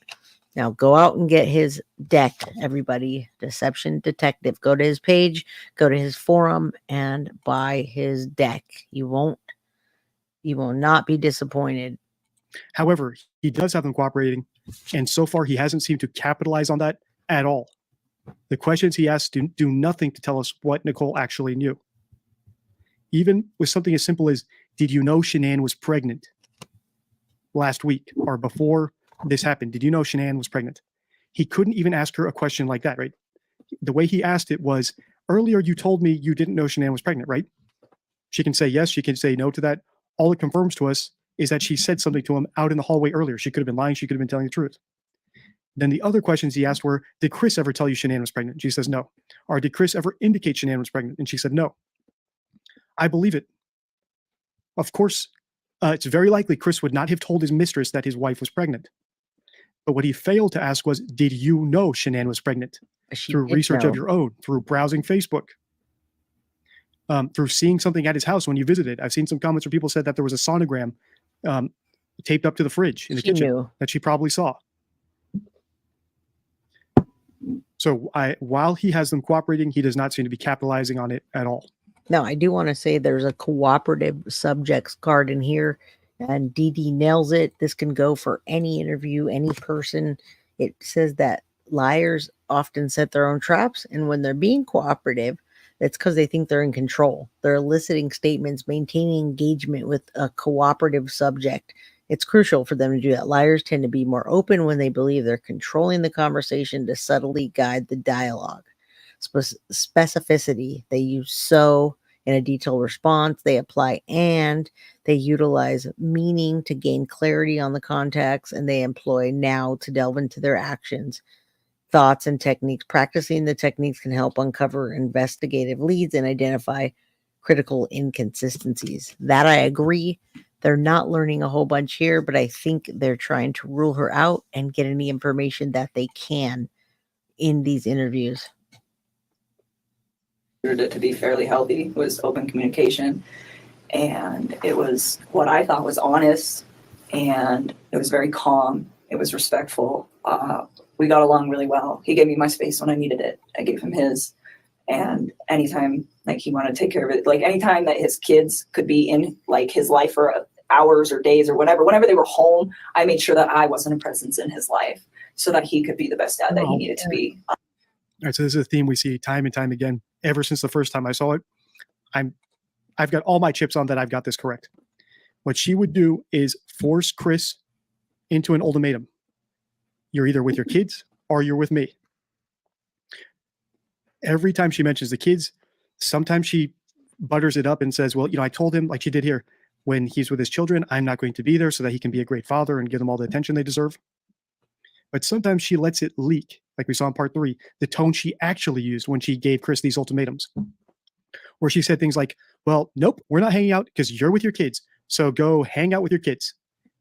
Speaker 2: Now go out and get his deck, everybody. Deception Detective. Go to his page, go to his forum, and buy his deck. You will not be disappointed.
Speaker 16: However, he does have them cooperating, and so far he hasn't seemed to capitalize on that at all. The questions he asks do nothing to tell us what Nicole actually knew. Even with something as simple as, did you know Shanann was pregnant last week or before this happened? Did you know Shanann was pregnant? He couldn't even ask her a question like that, right? The way he asked it was, earlier you told me you didn't know Shanann was pregnant, right? She can say yes, she can say no to that. All it confirms to us is that she said something to him out in the hallway earlier. She could have been lying, she could have been telling the truth. Then the other questions he asked were, did Chris ever tell you Shanann was pregnant? She says no. Or did Chris ever indicate Shanann was pregnant? And she said no. I believe it. Of course, it's very likely Chris would not have told his mistress that his wife was pregnant. But what he failed to ask was, did you know Shanann was pregnant? Through research of your own, through browsing Facebook, through seeing something at his house when you visited. I've seen some comments where people said that there was a sonogram taped up to the fridge in the kitchen that she probably saw. So while he has them cooperating, he does not seem to be capitalizing on it at all.
Speaker 2: Now, I do want to say there's a cooperative subjects card in here, and Dee Dee nails it. This can go for any interview, any person. It says that liars often set their own traps, and when they're being cooperative, it's because they think they're in control. They're eliciting statements, maintaining engagement with a cooperative subject. It's crucial for them to do that. Liars tend to be more open when they believe they're controlling the conversation to subtly guide the dialogue. Specificity, they use so in a detailed response. They apply and they utilize meaning to gain clarity on the context, and they employ now to delve into their actions, thoughts, and techniques. Practicing the techniques can help uncover investigative leads and identify critical inconsistencies. That I agree. They're not learning a whole bunch here, but I think they're trying to rule her out and get any information that they can in these interviews.
Speaker 17: It to be fairly healthy was open communication, and it was what I thought was honest, and it was very calm. It was respectful. We got along really well. He gave me my space when I needed it. I gave him his. And anytime like he wanted to take care of it, like anytime that his kids could be in like his life for hours or days or whatever, whenever they were home, I made sure that I wasn't a presence in his life so that he could be the best dad that he needed to be.
Speaker 16: All right, so this is a theme we see time and time again. Ever since the first time I saw it, I've got all my chips on that I've got this correct. What she would do is force Chris into an ultimatum. You're either with your kids or you're with me. Every time she mentions the kids, sometimes she butters it up and says, well, I told him, like she did here, when he's with his children, I'm not going to be there so that he can be a great father and give them all the attention they deserve. But sometimes she lets it leak, like we saw in part 3, the tone she actually used when she gave Chris these ultimatums, where she said things like, well, nope, we're not hanging out because you're with your kids. So go hang out with your kids.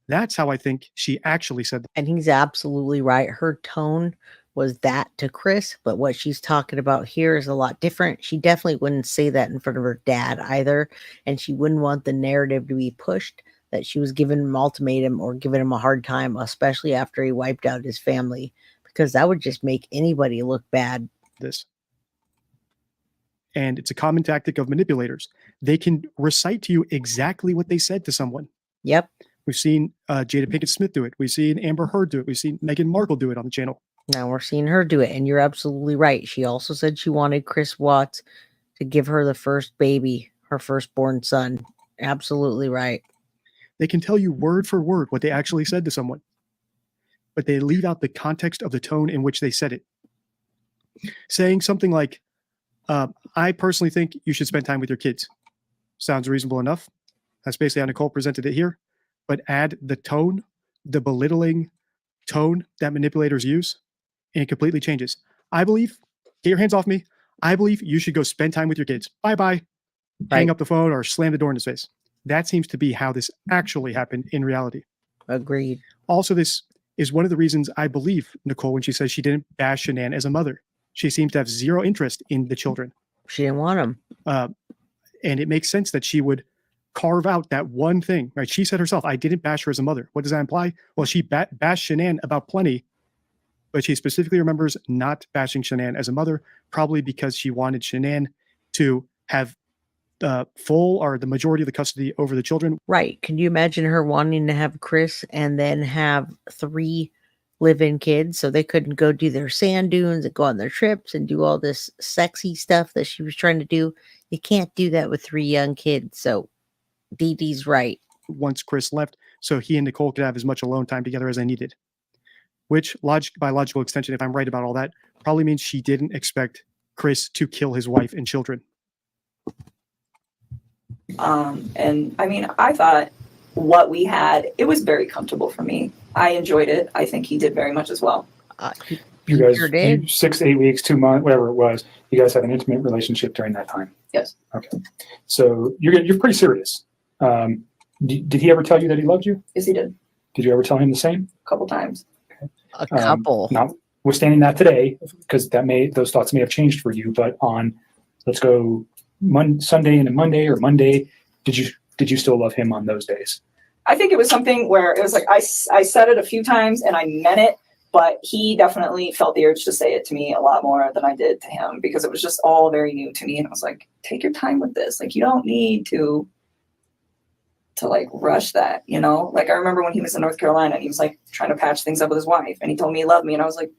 Speaker 16: That's how I think she actually said that.
Speaker 2: And he's absolutely right. Her tone was that to Chris, but what she's talking about here is a lot different. She definitely wouldn't say that in front of her dad either, and she wouldn't want the narrative to be pushed that she was giving him an ultimatum or giving him a hard time, especially after he wiped out his family, because that would just make anybody look bad.
Speaker 16: And it's a common tactic of manipulators. They can recite to you exactly what they said to someone.
Speaker 2: Yep.
Speaker 16: We've seen Jada Pinkett Smith do it. We've seen Amber Heard do it. We've seen Meghan Markle do it on the channel.
Speaker 2: Now we're seeing her do it, and you're absolutely right. She also said she wanted Chris Watts to give her the first baby, her firstborn son. Absolutely right.
Speaker 16: They can tell you word for word what they actually said to someone, but they leave out the context of the tone in which they said it. Saying something like, I personally think you should spend time with your kids. Sounds reasonable enough. That's basically how Nicole presented it here. But add the tone, the belittling tone that manipulators use, and it completely changes. I believe, get your hands off me. I believe you should go spend time with your kids. Bye-bye. Hang up the phone or slam the door in his face. That seems to be how this actually happened in reality.
Speaker 2: Agreed.
Speaker 16: Also, this is one of the reasons I believe Nicole when she says she didn't bash Shanann as a mother. She seems to have zero interest in the children.
Speaker 2: She didn't want them.
Speaker 16: And it makes sense that she would carve out that one thing, right? She said herself, I didn't bash her as a mother. What does that imply? Well, she bashed Shanann about plenty, but she specifically remembers not bashing Shanann as a mother, probably because she wanted Shanann to have full or the majority of the custody over the children.
Speaker 2: Right. Can you imagine her wanting to have Chris and then have 3 live-in kids so they couldn't go do their sand dunes and go on their trips and do all this sexy stuff that she was trying to do? You can't do that with 3 young kids. So Dee Dee's right.
Speaker 16: Once Chris left, so he and Nicole could have as much alone time together as they needed. Which, by logical extension, if I'm right about all that, probably means she didn't expect Chris to kill his wife and children.
Speaker 17: And I mean, I thought what we had, it was very comfortable for me. I enjoyed it. I think he did very much as well.
Speaker 14: You guys, 6 to 8 weeks, 2 months, whatever it was, you guys had an intimate relationship during that time.
Speaker 17: Yes.
Speaker 14: Okay. So you're pretty serious. Did he ever tell you that he loved you?
Speaker 17: Yes, he did.
Speaker 14: Did you ever tell him the same?
Speaker 17: A couple times.
Speaker 2: A couple.
Speaker 14: Notwithstanding that today, because those thoughts may have changed for you, but on, let's go Sunday and Monday or Monday, did you still love him on those days?
Speaker 17: I think it was something where it was like I said it a few times and I meant it, but he definitely felt the urge to say it to me a lot more than I did to him, because it was just all very new to me. And I was like, take your time with this. Like, you don't need to like rush that, you know? Like, I remember when he was in North Carolina and he was like trying to patch things up with his wife and he told me he loved me. And I was like,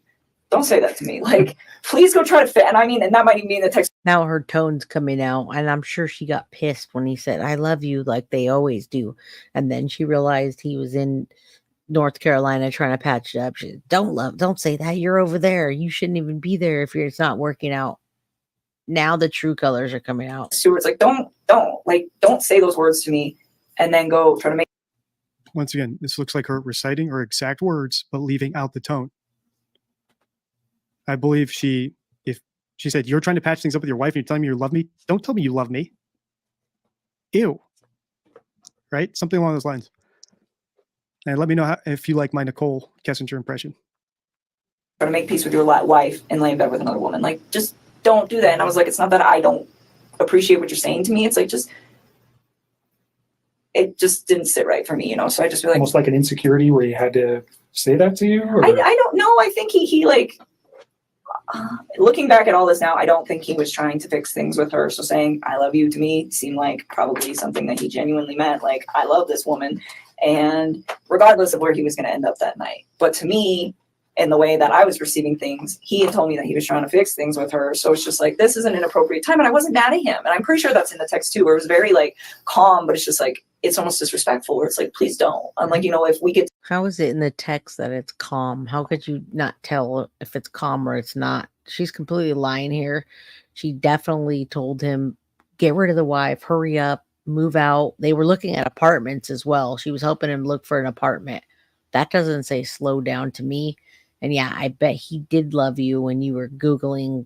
Speaker 17: don't say that to me. Like, please go try to fit. And I mean, and that might even be in the text.
Speaker 2: Now her tone's coming out, and I'm sure she got pissed when he said, I love you, like they always do. And then she realized he was in North Carolina trying to patch it up. She said, don't say that. You're over there. You shouldn't even be there if it's not working out. now the true colors are coming out.
Speaker 17: Stuart's like, don't say those words to me and then go try to make.
Speaker 16: Once again, this looks like her reciting her exact words, but leaving out the tone. I believe if she said, you're trying to patch things up with your wife and you're telling me you love me, don't tell me you love me. Ew. Right? Something along those lines. And let me know if you like my Nicole Kessinger impression.
Speaker 17: Try to make peace with your wife and lay in bed with another woman. Like, just don't do that. And I was like, it's not that I don't appreciate what you're saying to me. It's like, it just didn't sit right for me, So I just feel like
Speaker 14: almost like an insecurity where you had to say that to you. Or?
Speaker 17: I don't know. I think he like looking back at all this now, I don't think he was trying to fix things with her. So saying I love you to me seemed like probably something that he genuinely meant. Like, I love this woman, and regardless of where he was going to end up that night. But to me, in the way that I was receiving things, he had told me that he was trying to fix things with her. So it's just like, this is an inappropriate time. And I wasn't mad at him. And I'm pretty sure that's in the text too, where it was very like calm, but it's just like, it's almost disrespectful where it's like, please don't. I'm like, if we get.
Speaker 2: How is it in the text that it's calm? How could you not tell if it's calm or it's not? She's completely lying here. She definitely told him, get rid of the wife, hurry up, move out. They were looking at apartments as well. She was helping him look for an apartment. That doesn't say slow down to me. And yeah, I bet he did love you when you were Googling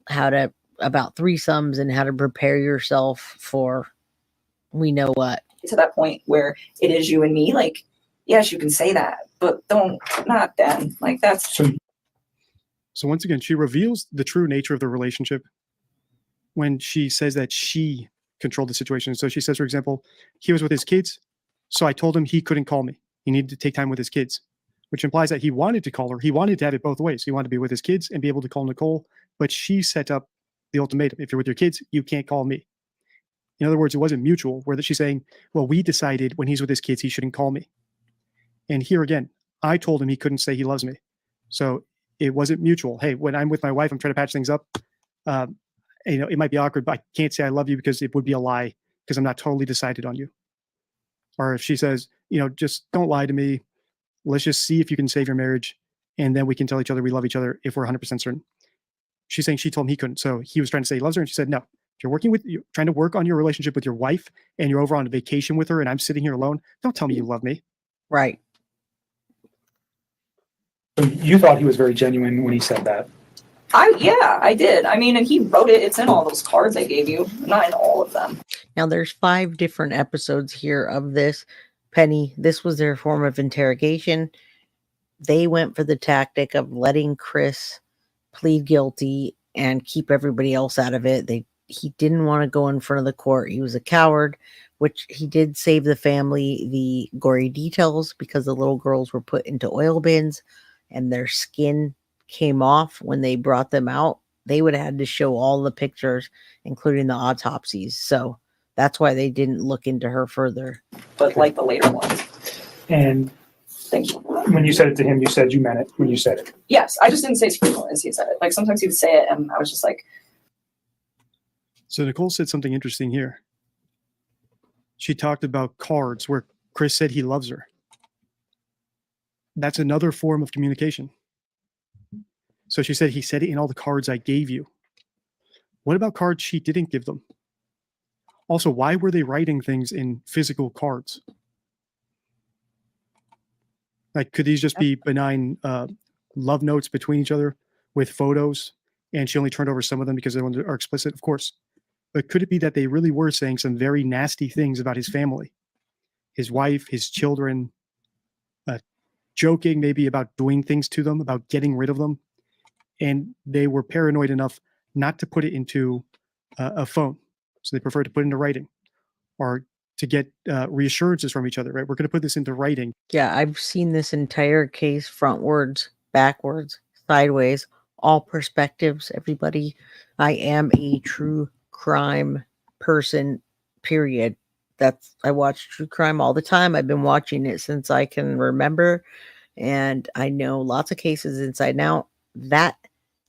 Speaker 2: about threesomes and how to prepare yourself for we know what.
Speaker 17: To that point where it is you and me, like, yes, you can say that, but not then. Like, that's.
Speaker 16: So once again, she reveals the true nature of the relationship when she says that she controlled the situation. So she says, for example, he was with his kids, so I told him he couldn't call me. He needed to take time with his kids, which implies that he wanted to call her. He wanted to have it both ways. He wanted to be with his kids and be able to call Nicole, but she set up the ultimatum. If you're with your kids, you can't call me. In other words, it wasn't mutual, where she's saying, well, we decided when he's with his kids, he shouldn't call me. And here again, I told him he couldn't say he loves me. So it wasn't mutual. Hey, when I'm with my wife, I'm trying to patch things up. It might be awkward, but I can't say I love you because it would be a lie because I'm not totally decided on you. Or if she says, just don't lie to me. Let's just see if you can save your marriage. And then we can tell each other we love each other if we're 100% certain. She's saying she told him he couldn't. So he was trying to say he loves her. And she said, no. You're trying to work on your relationship with your wife and you're over on a vacation with her and I'm sitting here alone, don't tell me you love me.
Speaker 2: Right.
Speaker 14: So you thought he was very genuine when he said that?
Speaker 17: I did. I mean, and he wrote it. It's in all those cards I gave you, not in all of them.
Speaker 2: Now there's 5 different episodes here of this. Penny, this was their form of interrogation. They went for the tactic of letting Chris plead guilty and keep everybody else out of it. He didn't want to go in front of the court. He was a coward, which he did save the family the gory details because the little girls were put into oil bins and their skin came off when they brought them out. They would have had to show all the pictures, including the autopsies. So that's why they didn't look into her further.
Speaker 17: But like the later ones.
Speaker 14: And
Speaker 17: thank you.
Speaker 14: When you said it to him, you said you meant it when you said it.
Speaker 17: Yes, I just didn't say as frequently as he said it. Like sometimes he would say it and I was just like.
Speaker 16: So Nicole said something interesting here. She talked about cards where Chris said he loves her. That's another form of communication. So she said, he said it in all the cards I gave you. What about cards she didn't give them? Also, why were they writing things in physical cards? Like, could these just be benign love notes between each other with photos? And she only turned over some of them because they are explicit, of course. But could it be that they really were saying some very nasty things about his family, his wife, his children, joking maybe about doing things to them, about getting rid of them? And they were paranoid enough not to put it into a phone. So they preferred to put it into writing or to get reassurances from each other, right? We're going to put this into writing.
Speaker 2: Yeah, I've seen this entire case frontwards, backwards, sideways, all perspectives, everybody. I am a true crime person, period. I watch true crime all the time. I've been watching it since I can remember. And I know lots of cases inside and out. That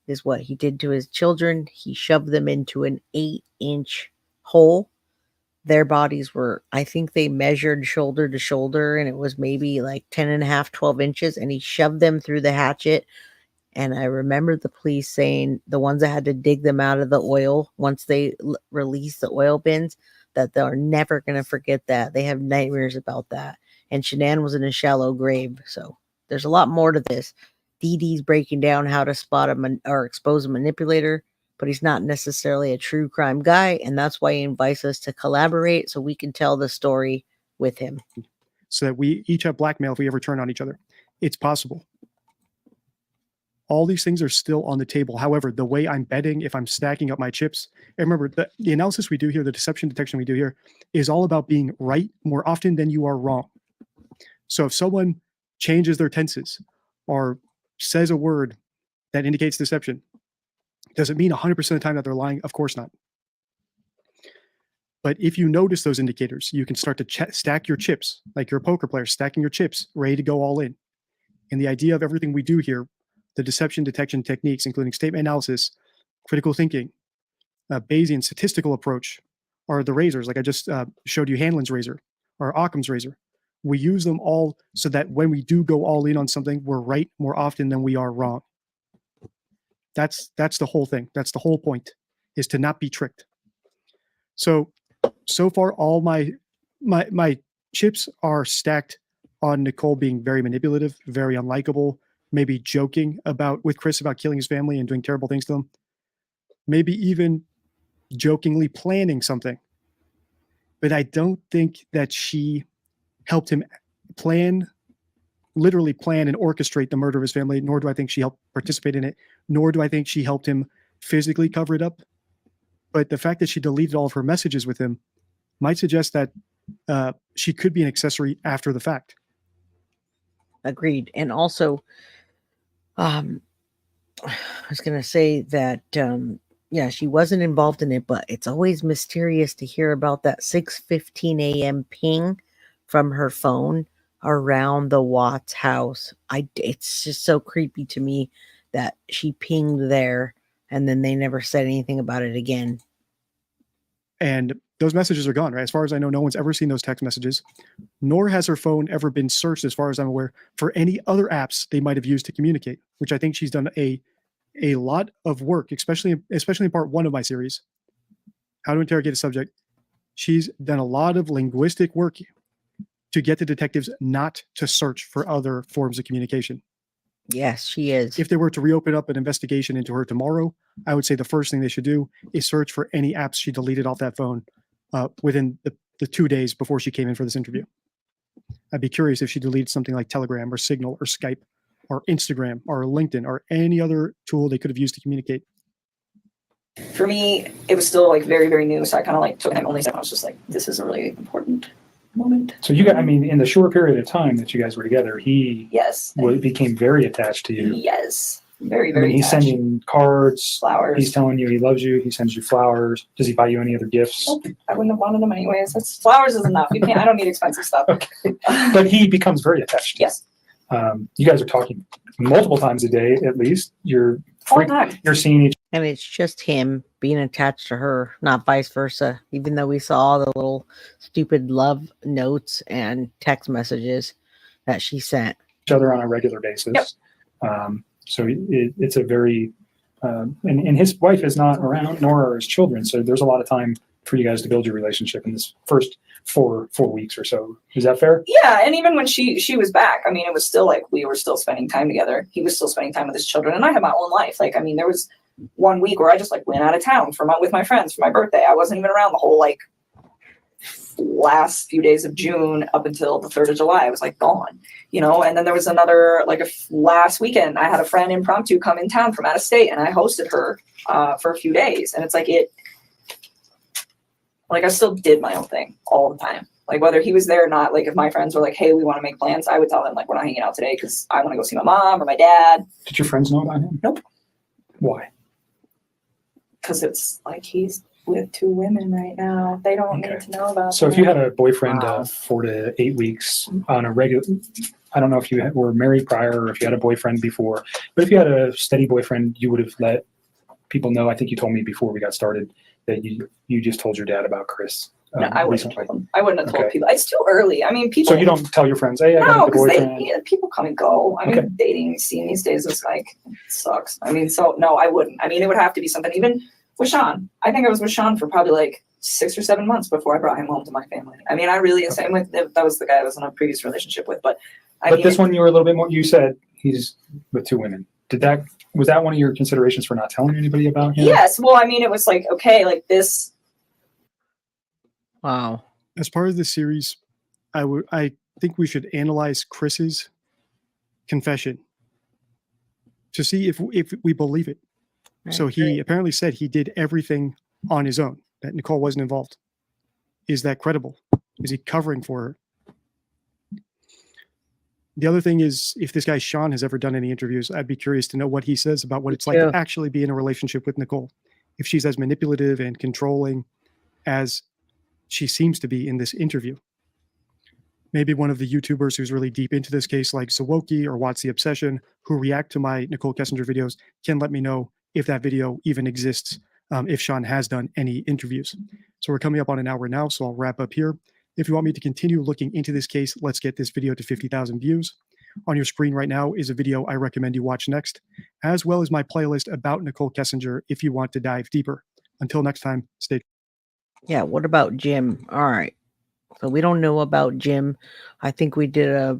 Speaker 2: is what he did to his children. He shoved them into an 8-inch hole. Their bodies were, I think they measured shoulder to shoulder, and it was maybe like 10 and a half, 12 inches. And he shoved them through the hatchet And I remember the police saying the ones that had to dig them out of the oil once they released the oil bins, that they're never going to forget that. They have nightmares about that. And Shanann was in a shallow grave. So there's a lot more to this. Dee Dee's breaking down how to spot or expose a manipulator, but he's not necessarily a true crime guy. And that's why he invites us to collaborate so we can tell the story with him.
Speaker 16: So that we each have blackmail if we ever turn on each other. It's possible. All these things are still on the table. However, the way I'm betting, if I'm stacking up my chips, and remember, the analysis we do here, the deception detection we do here, is all about being right more often than you are wrong. So if someone changes their tenses or says a word that indicates deception, does it mean 100% of the time that they're lying? Of course not. But if you notice those indicators, you can start to stack your chips, like you're a poker player, stacking your chips, ready to go all in. And the idea of everything we do here, the deception detection techniques, including statement analysis, critical thinking, Bayesian statistical approach, or the razors, like I just showed you Hanlon's razor, or Occam's razor. We use them all so that when we do go all in on something, we're right more often than we are wrong. That's the whole thing. That's the whole point, is to not be tricked. So far, all my chips are stacked on Nicole being very manipulative, very unlikable, maybe joking with Chris about killing his family and doing terrible things to them. Maybe even jokingly planning something. But I don't think that she helped him literally plan and orchestrate the murder of his family, nor do I think she helped participate in it, nor do I think she helped him physically cover it up. But the fact that she deleted all of her messages with him might suggest that she could be an accessory after the fact.
Speaker 2: Agreed. And also, I was going to say that, yeah, she wasn't involved in it, but it's always mysterious to hear about that 6:15 a.m. ping from her phone around the Watts house. It's just so creepy to me that she pinged there and then they never said anything about it again.
Speaker 16: And those messages are gone, right? As far as I know, no one's ever seen those text messages, nor has her phone ever been searched, as far as I'm aware, for any other apps they might have used to communicate, which I think she's done a lot of work, especially in part 1 of my series, How to Interrogate a Subject. She's done a lot of linguistic work to get the detectives not to search for other forms of communication.
Speaker 2: Yes, she is.
Speaker 16: If they were to reopen up an investigation into her tomorrow, I would say the first thing they should do is search for any apps she deleted off that phone within the 2 days before she came in for this interview. I'd be curious if she deleted something like Telegram or Signal or Skype or Instagram or LinkedIn or any other tool they could have used to communicate.
Speaker 17: For me, it was still like very, very new. So I kind of like took time only. I was just like, this is a really important moment.
Speaker 14: So you got, I mean, in the short period of time that you guys were together, he became very attached to you.
Speaker 17: Yes. Very,
Speaker 14: I
Speaker 17: very
Speaker 14: mean, he's
Speaker 17: attached.
Speaker 14: sending cards,
Speaker 17: flowers.
Speaker 14: He's telling you he loves you. He sends you flowers. Does he buy you any other gifts?
Speaker 17: Nope, I wouldn't have wanted them anyways. Flowers is enough. I don't need expensive stuff.
Speaker 14: But he becomes very attached.
Speaker 17: Yes.
Speaker 14: You guys are talking multiple times a day, at least. You're seeing each.
Speaker 2: And it's just him being attached to her, not vice versa. Even though we saw all the little stupid love notes and text messages that she sent
Speaker 14: each other on a regular basis. Yep. So it's a very, and his wife is not around, nor are his children. So there's a lot of time for you guys to build your relationship in this first four weeks or so. Is that fair?
Speaker 17: Yeah, and even when she was back, I mean, it was still like we were still spending time together. He was still spending time with his children, and I had my own life. Like, I mean, there was 1 week where I just like went out of town with my friends for my birthday. I wasn't even around the whole like last few days of June up until the 3rd of July. I was like gone, and then there was another like last weekend I had a friend impromptu come in town from out of state, and I hosted her for a few days, and it's like I still did my own thing all the time. Like whether he was there or not, like if my friends were like, hey, we want to make plans, I would tell them like, we're not hanging out today because I want to go see my mom or my dad.
Speaker 14: Did your friends know about him?
Speaker 17: Nope.
Speaker 14: Why?
Speaker 17: Because it's like he's with 2 women right now. They don't need to know about
Speaker 14: So if you had a boyfriend 4 to 8 weeks on a regular, I don't know if you were married prior or if you had a boyfriend before, but if you had a steady boyfriend, you would have let people know. I think you told me before we got started that you just told your dad about Chris.
Speaker 17: No, I wouldn't
Speaker 14: recently?
Speaker 17: have told them. I wouldn't have told
Speaker 14: Okay.
Speaker 17: people. It's too early. I mean, people.
Speaker 14: So you don't tell your friends, hey, I got
Speaker 17: No,
Speaker 14: a new
Speaker 17: because
Speaker 14: boyfriend.
Speaker 17: people come and go. I mean,
Speaker 14: Okay.
Speaker 17: dating scene these days is like, it sucks. I mean, so no, I wouldn't. I mean, it would have to be something. Even with Sean, I think I was with Sean for probably like 6 or 7 months before I brought him home to my family. I mean, I really, same with, that was the guy I was in a previous relationship with. But I mean,
Speaker 14: This one, you were a little bit more, you said he's with 2 women. Was that one of your considerations for not telling anybody about him?
Speaker 17: yes. Well, I mean, it was like, okay, like this.
Speaker 2: Wow.
Speaker 16: As part of the series, I think we should analyze Chris's confession to see if we believe it. So he apparently said he did everything on his own, that Nicole wasn't involved. Is that credible? Is he covering for her? The other thing is, if this guy Sean has ever done any interviews, I'd be curious to know what he says about what it's like to actually be in a relationship with Nicole. If she's as manipulative and controlling as she seems to be in this interview. Maybe one of the YouTubers who's really deep into this case, like Zawoki or Watts the Obsession, who react to my Nicole Kessinger videos, can let me know if that video even exists, if Sean has done any interviews. So we're coming up on an hour now, so I'll wrap up here. If you want me to continue looking into this case, let's get this video to 50,000 views. On your screen right now is a video I recommend you watch next, as well as my playlist about Nicole Kessinger if you want to dive deeper. Until next time, stay tuned.
Speaker 2: Yeah, what about Jim? All right. So we don't know about Jim. I think we did a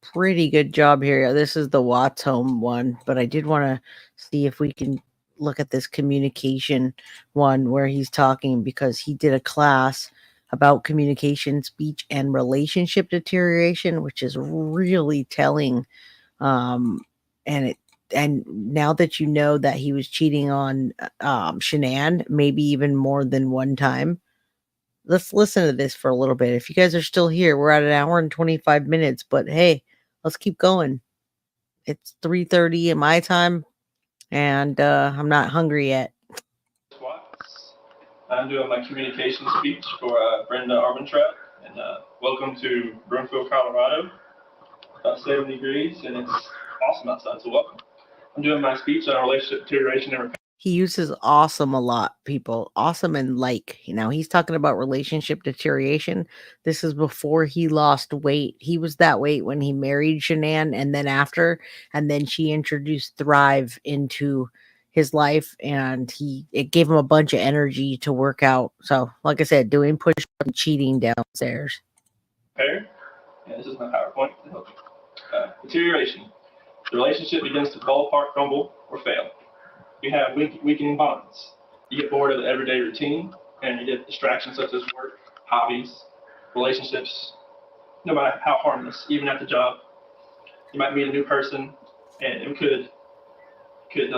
Speaker 2: pretty good job here. This is the Watts home one, but I did want to see if we can look at this communication one where he's talking, because he did a class about communication, speech, and relationship deterioration, which is really telling. And now that you know that he was cheating on Shanann, maybe even more than one time, let's listen to this for a little bit. If you guys are still here, we're at an hour and 25 minutes, but hey, let's keep going. It's 3:30 in my time, and I'm not hungry yet.
Speaker 18: I'm doing my communication speech for Brenda Armentrout, and welcome to Broomfield, Colorado. About 70 degrees, and it's awesome outside, so welcome. I'm doing my speech on relationship deterioration and
Speaker 2: He uses awesome a lot, people. Awesome and like. He's talking about relationship deterioration. This is before he lost weight. He was that weight when he married Shanann, and then after, and then she introduced Thrive into his life, and it gave him a bunch of energy to work out. So, like I said, doing push and cheating downstairs.
Speaker 18: repair. And this is my PowerPoint to help you. Deterioration. The relationship begins to fall apart, crumble, or fail. You have weakening bonds. You get bored of the everyday routine, and you get distractions such as work, hobbies, relationships, no matter how harmless, even at the job. You might meet a new person, and it could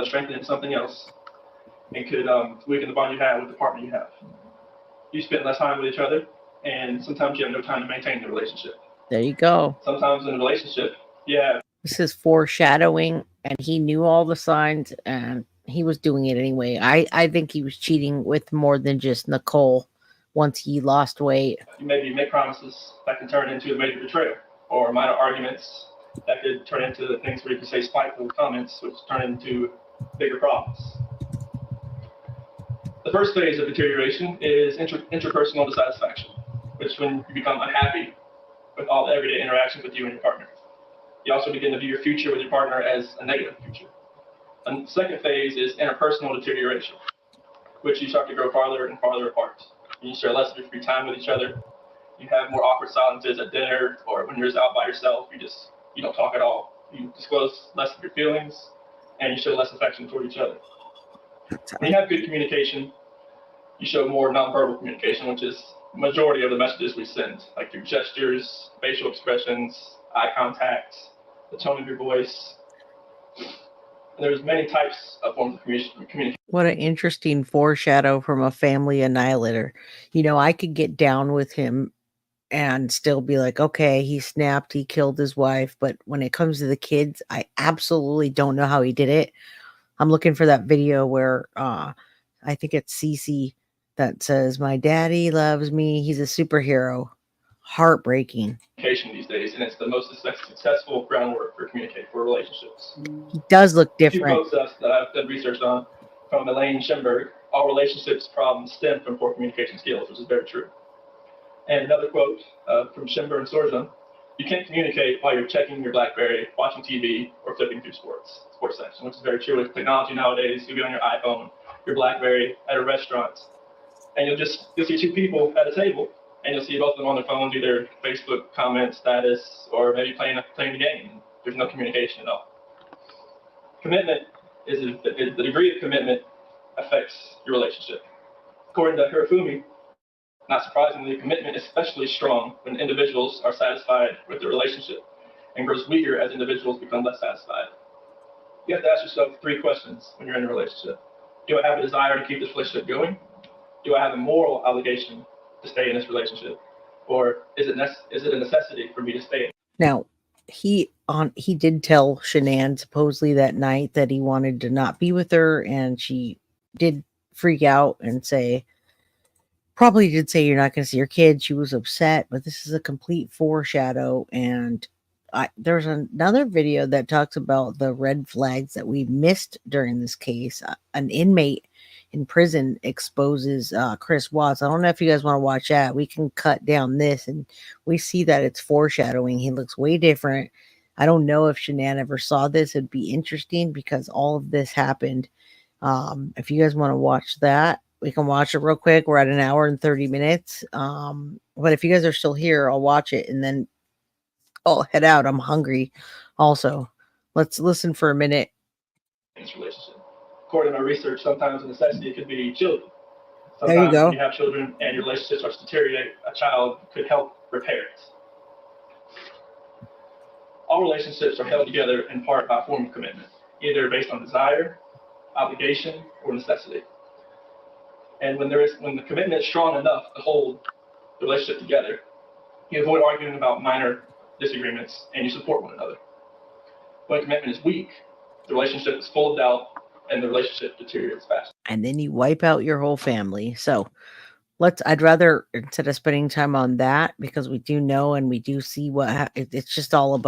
Speaker 18: strengthen into something else. It could weaken the bond you have with the partner you have. You spend less time with each other, and sometimes you have no time to maintain the relationship.
Speaker 2: There you go.
Speaker 18: Sometimes in a relationship,
Speaker 2: This is foreshadowing, and he knew all the signs, and he was doing it anyway. I think he was cheating with more than just Nicole once he lost weight.
Speaker 18: you maybe make promises that can turn into a major betrayal, or minor arguments that could turn into the things where you can say spiteful comments, which turn into bigger problems. The first phase of deterioration is interpersonal dissatisfaction, which is when you become unhappy with all the everyday interactions with you and your partner. You also begin to view your future with your partner as a negative future. And the second phase is interpersonal deterioration, which you start to grow farther and farther apart. You share less of your free time with each other. You have more awkward silences at dinner, or when you're just out by yourself, you don't talk at all. You disclose less of your feelings, and you show less affection toward each other. When you have good communication, you show more nonverbal communication, which is the majority of the messages we send, like through gestures, facial expressions, eye contact, the tone of your voice. And there's many types of forms of communication.
Speaker 2: What an interesting foreshadow from a family annihilator. I could get down with him and still be like, okay, he snapped, he killed his wife. But when it comes to the kids, I absolutely don't know how he did it. I'm looking for that video where I think it's Cece that says, my daddy loves me. He's a superhero. Heartbreaking.
Speaker 18: Communication these days, and it's the most successful groundwork for relationships.
Speaker 2: He does look different.
Speaker 18: Two quotes that I've done research on from Elaine Schemberg: all relationships problems stem from poor communication skills, which is very true. And another quote from Schimber and Sorjan: "You can't communicate while you're checking your BlackBerry, watching TV, or flipping through sports section," which is very true with technology nowadays. You'll be on your iPhone, your BlackBerry, at a restaurant, and you'll see two people at a table, and you'll see both of them on their phones, either Facebook comment status or maybe playing the game. There's no communication at all. Commitment is the degree of commitment affects your relationship. According to Hirofumi, not surprisingly, commitment is especially strong when individuals are satisfied with the relationship and grows weaker as individuals become less satisfied. You have to ask yourself 3 questions when you're in a relationship. Do I have a desire to keep this relationship going? Do I have a moral obligation to stay in this relationship? Or is it a necessity for me to stay in?
Speaker 2: Now, he did tell Shanann supposedly that night that he wanted to not be with her, and she did freak out and probably did say you're not going to see your kids. She was upset, but this is a complete foreshadow. And there's another video that talks about the red flags that we missed during this case. An inmate in prison exposes Chris Watts. I don't know if you guys want to watch that. We can cut down this, and we see that it's foreshadowing. He looks way different. I don't know if Shanann ever saw this. It'd be interesting because all of this happened. If you guys want to watch that, we can watch it real quick. We're at an hour and 30 minutes. But if you guys are still here, I'll watch it and then I'll head out. I'm hungry also. Let's listen for a minute.
Speaker 18: This relationship. According to my research, sometimes a necessity could be children.
Speaker 2: There you
Speaker 18: Sometimes
Speaker 2: go.
Speaker 18: when you have children and your relationship starts to deteriorate, a child could help repair it. All relationships are held together in part by a form of commitment, either based on desire, obligation, or necessity. And when the commitment is strong enough to hold the relationship together, you avoid arguing about minor disagreements and you support one another. When commitment is weak, the relationship is full of doubt and the relationship deteriorates fast.
Speaker 2: And then you wipe out your whole family. So I'd rather, instead of spending time on that, because we do know and we do see it's just all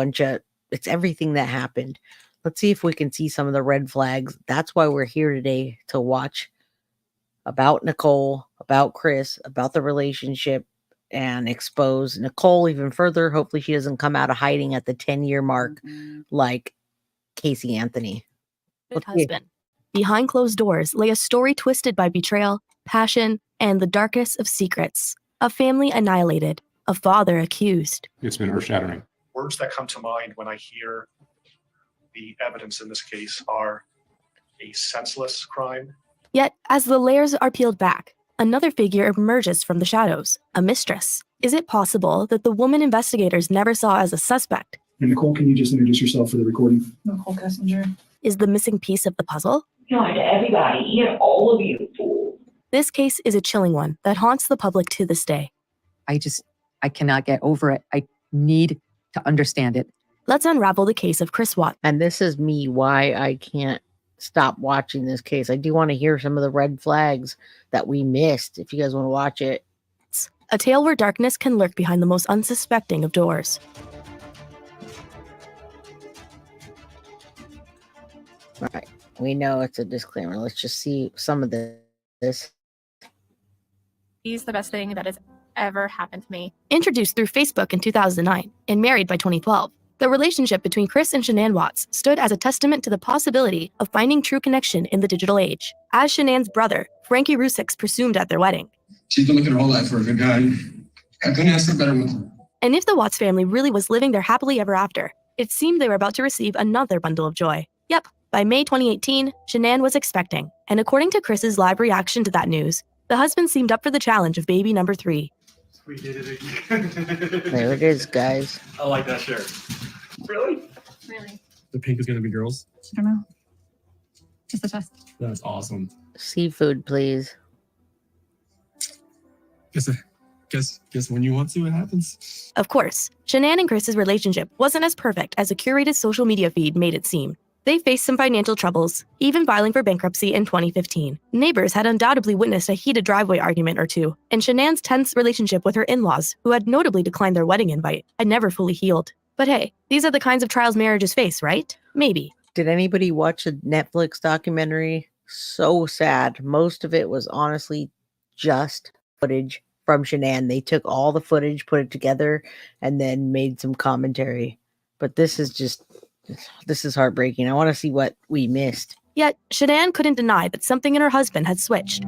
Speaker 2: it's everything that happened. Let's see if we can see some of the red flags. That's why we're here today, to watch about Nicole, about Chris, about the relationship, and expose Nicole even further. Hopefully she doesn't come out of hiding at the 10-year mark like Casey Anthony.
Speaker 19: Husband. Behind closed doors lay a story twisted by betrayal, passion, and the darkest of secrets. A family annihilated, a father accused.
Speaker 20: It's been earth-shattering.
Speaker 21: Words that come to mind when I hear the evidence in this case are a senseless crime.
Speaker 19: Yet, as the layers are peeled back, another figure emerges from the shadows, a mistress. Is it possible that the woman investigators never saw as a suspect
Speaker 14: And Nicole, can you just introduce yourself for the recording?
Speaker 22: NICHOL KESSINGER.
Speaker 19: is the missing piece of the puzzle?
Speaker 22: God, everybody, even all of you fools.
Speaker 19: This case is a chilling one that haunts the public to this day.
Speaker 23: I cannot get over it. I need to understand it.
Speaker 19: Let's unravel the case of Chris Watts.
Speaker 2: And this is me, why I can't stop watching this case. I do want to hear some of the red flags that we missed, if you guys want to watch it.
Speaker 19: A tale where darkness can lurk behind the most unsuspecting of doors.
Speaker 2: All right. We know it's a disclaimer. Let's just see some of this.
Speaker 12: He's the best thing that has ever happened to me.
Speaker 19: Introduced through Facebook in 2009 and married by 2012, the relationship between Chris and Shanann Watts stood as a testament to the possibility of finding true connection in the digital age. As Shanann's brother, Frankie Rusix, presumed at their wedding.
Speaker 24: She's been looking her whole life for a good guy. I couldn't ask for better with her.
Speaker 19: And if the Watts family really was living their happily ever after, it seemed they were about to receive another bundle of joy. Yep, by May 2018, Shanann was expecting. And according to Chris's live reaction to that news, the husband seemed up for the challenge of baby number 3.
Speaker 13: We did it again.
Speaker 2: There it is, guys.
Speaker 13: I like that shirt. Really?
Speaker 12: Really?
Speaker 20: The pink is going to be girls.
Speaker 22: I don't know. Just a test.
Speaker 20: That's awesome.
Speaker 2: Seafood, please.
Speaker 20: Guess when you want to, it happens.
Speaker 19: Of course, Shanann and Chris's relationship wasn't as perfect as a curated social media feed made it seem. They faced some financial troubles, even filing for bankruptcy in 2015. Neighbors had undoubtedly witnessed a heated driveway argument or two, and Shanann's tense relationship with her in-laws, who had notably declined their wedding invite, had never fully healed. But hey, these are the kinds of trials marriages face, right? Maybe.
Speaker 2: Did anybody watch the Netflix documentary? So sad. Most of it was honestly just footage from Shanann. They took all the footage, put it together, and then made some commentary. But this is heartbreaking. I want to see what we missed.
Speaker 19: Yet, Shanann couldn't deny that something in her husband had switched.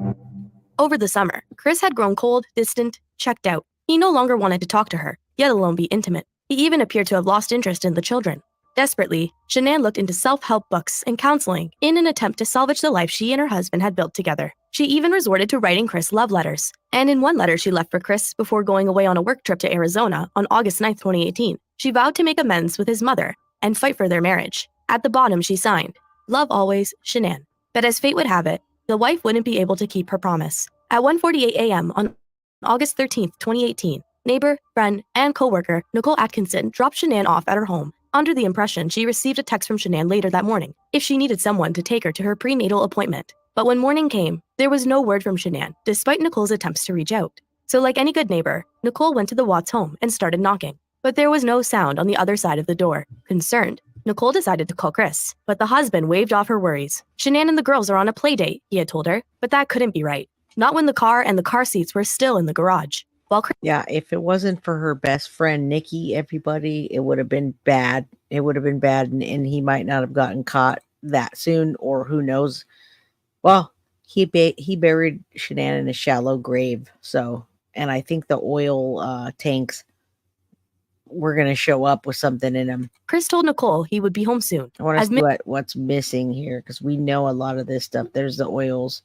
Speaker 19: Over the summer, Chris had grown cold, distant, checked out. He no longer wanted to talk to her, yet alone be intimate. He even appeared to have lost interest in the children. Desperately, Shanann looked into self-help books and counseling in an attempt to salvage the life she and her husband had built together. She even resorted to writing Chris love letters. And in one letter she left for Chris before going away on a work trip to Arizona on August 9, 2018, she vowed to make amends with his mother and fight for their marriage. At the bottom she signed, "Love always, Shanann." But as fate would have it, the wife wouldn't be able to keep her promise. At 1:48 a.m. on August 13, 2018, neighbor, friend, and coworker Nicole Atkinson dropped Shanann off at her home, under the impression she received a text from Shanann later that morning if she needed someone to take her to her prenatal appointment. But when morning came, there was no word from Shanann, despite Nicole's attempts to reach out. So like any good neighbor, Nicole went to the Watts home and started knocking. But there was no sound on the other side of the door. Concerned, Nicole decided to call Chris, but the husband waved off her worries. Shanann and the girls are on a play date, he had told her, but that couldn't be right. Not when the car and the car seats were still in the garage.
Speaker 2: Yeah, if it wasn't for her best friend, Nikki, everybody, it would have been bad. It would have been bad, and he might not have gotten caught that soon, or who knows. Well, he buried Shanann in a shallow grave, so, and I think the oil tanks were going to show up with something in them.
Speaker 19: Chris told Nicole he would be home soon.
Speaker 2: I want to see what's missing here, because we know a lot of this stuff. There's the oils.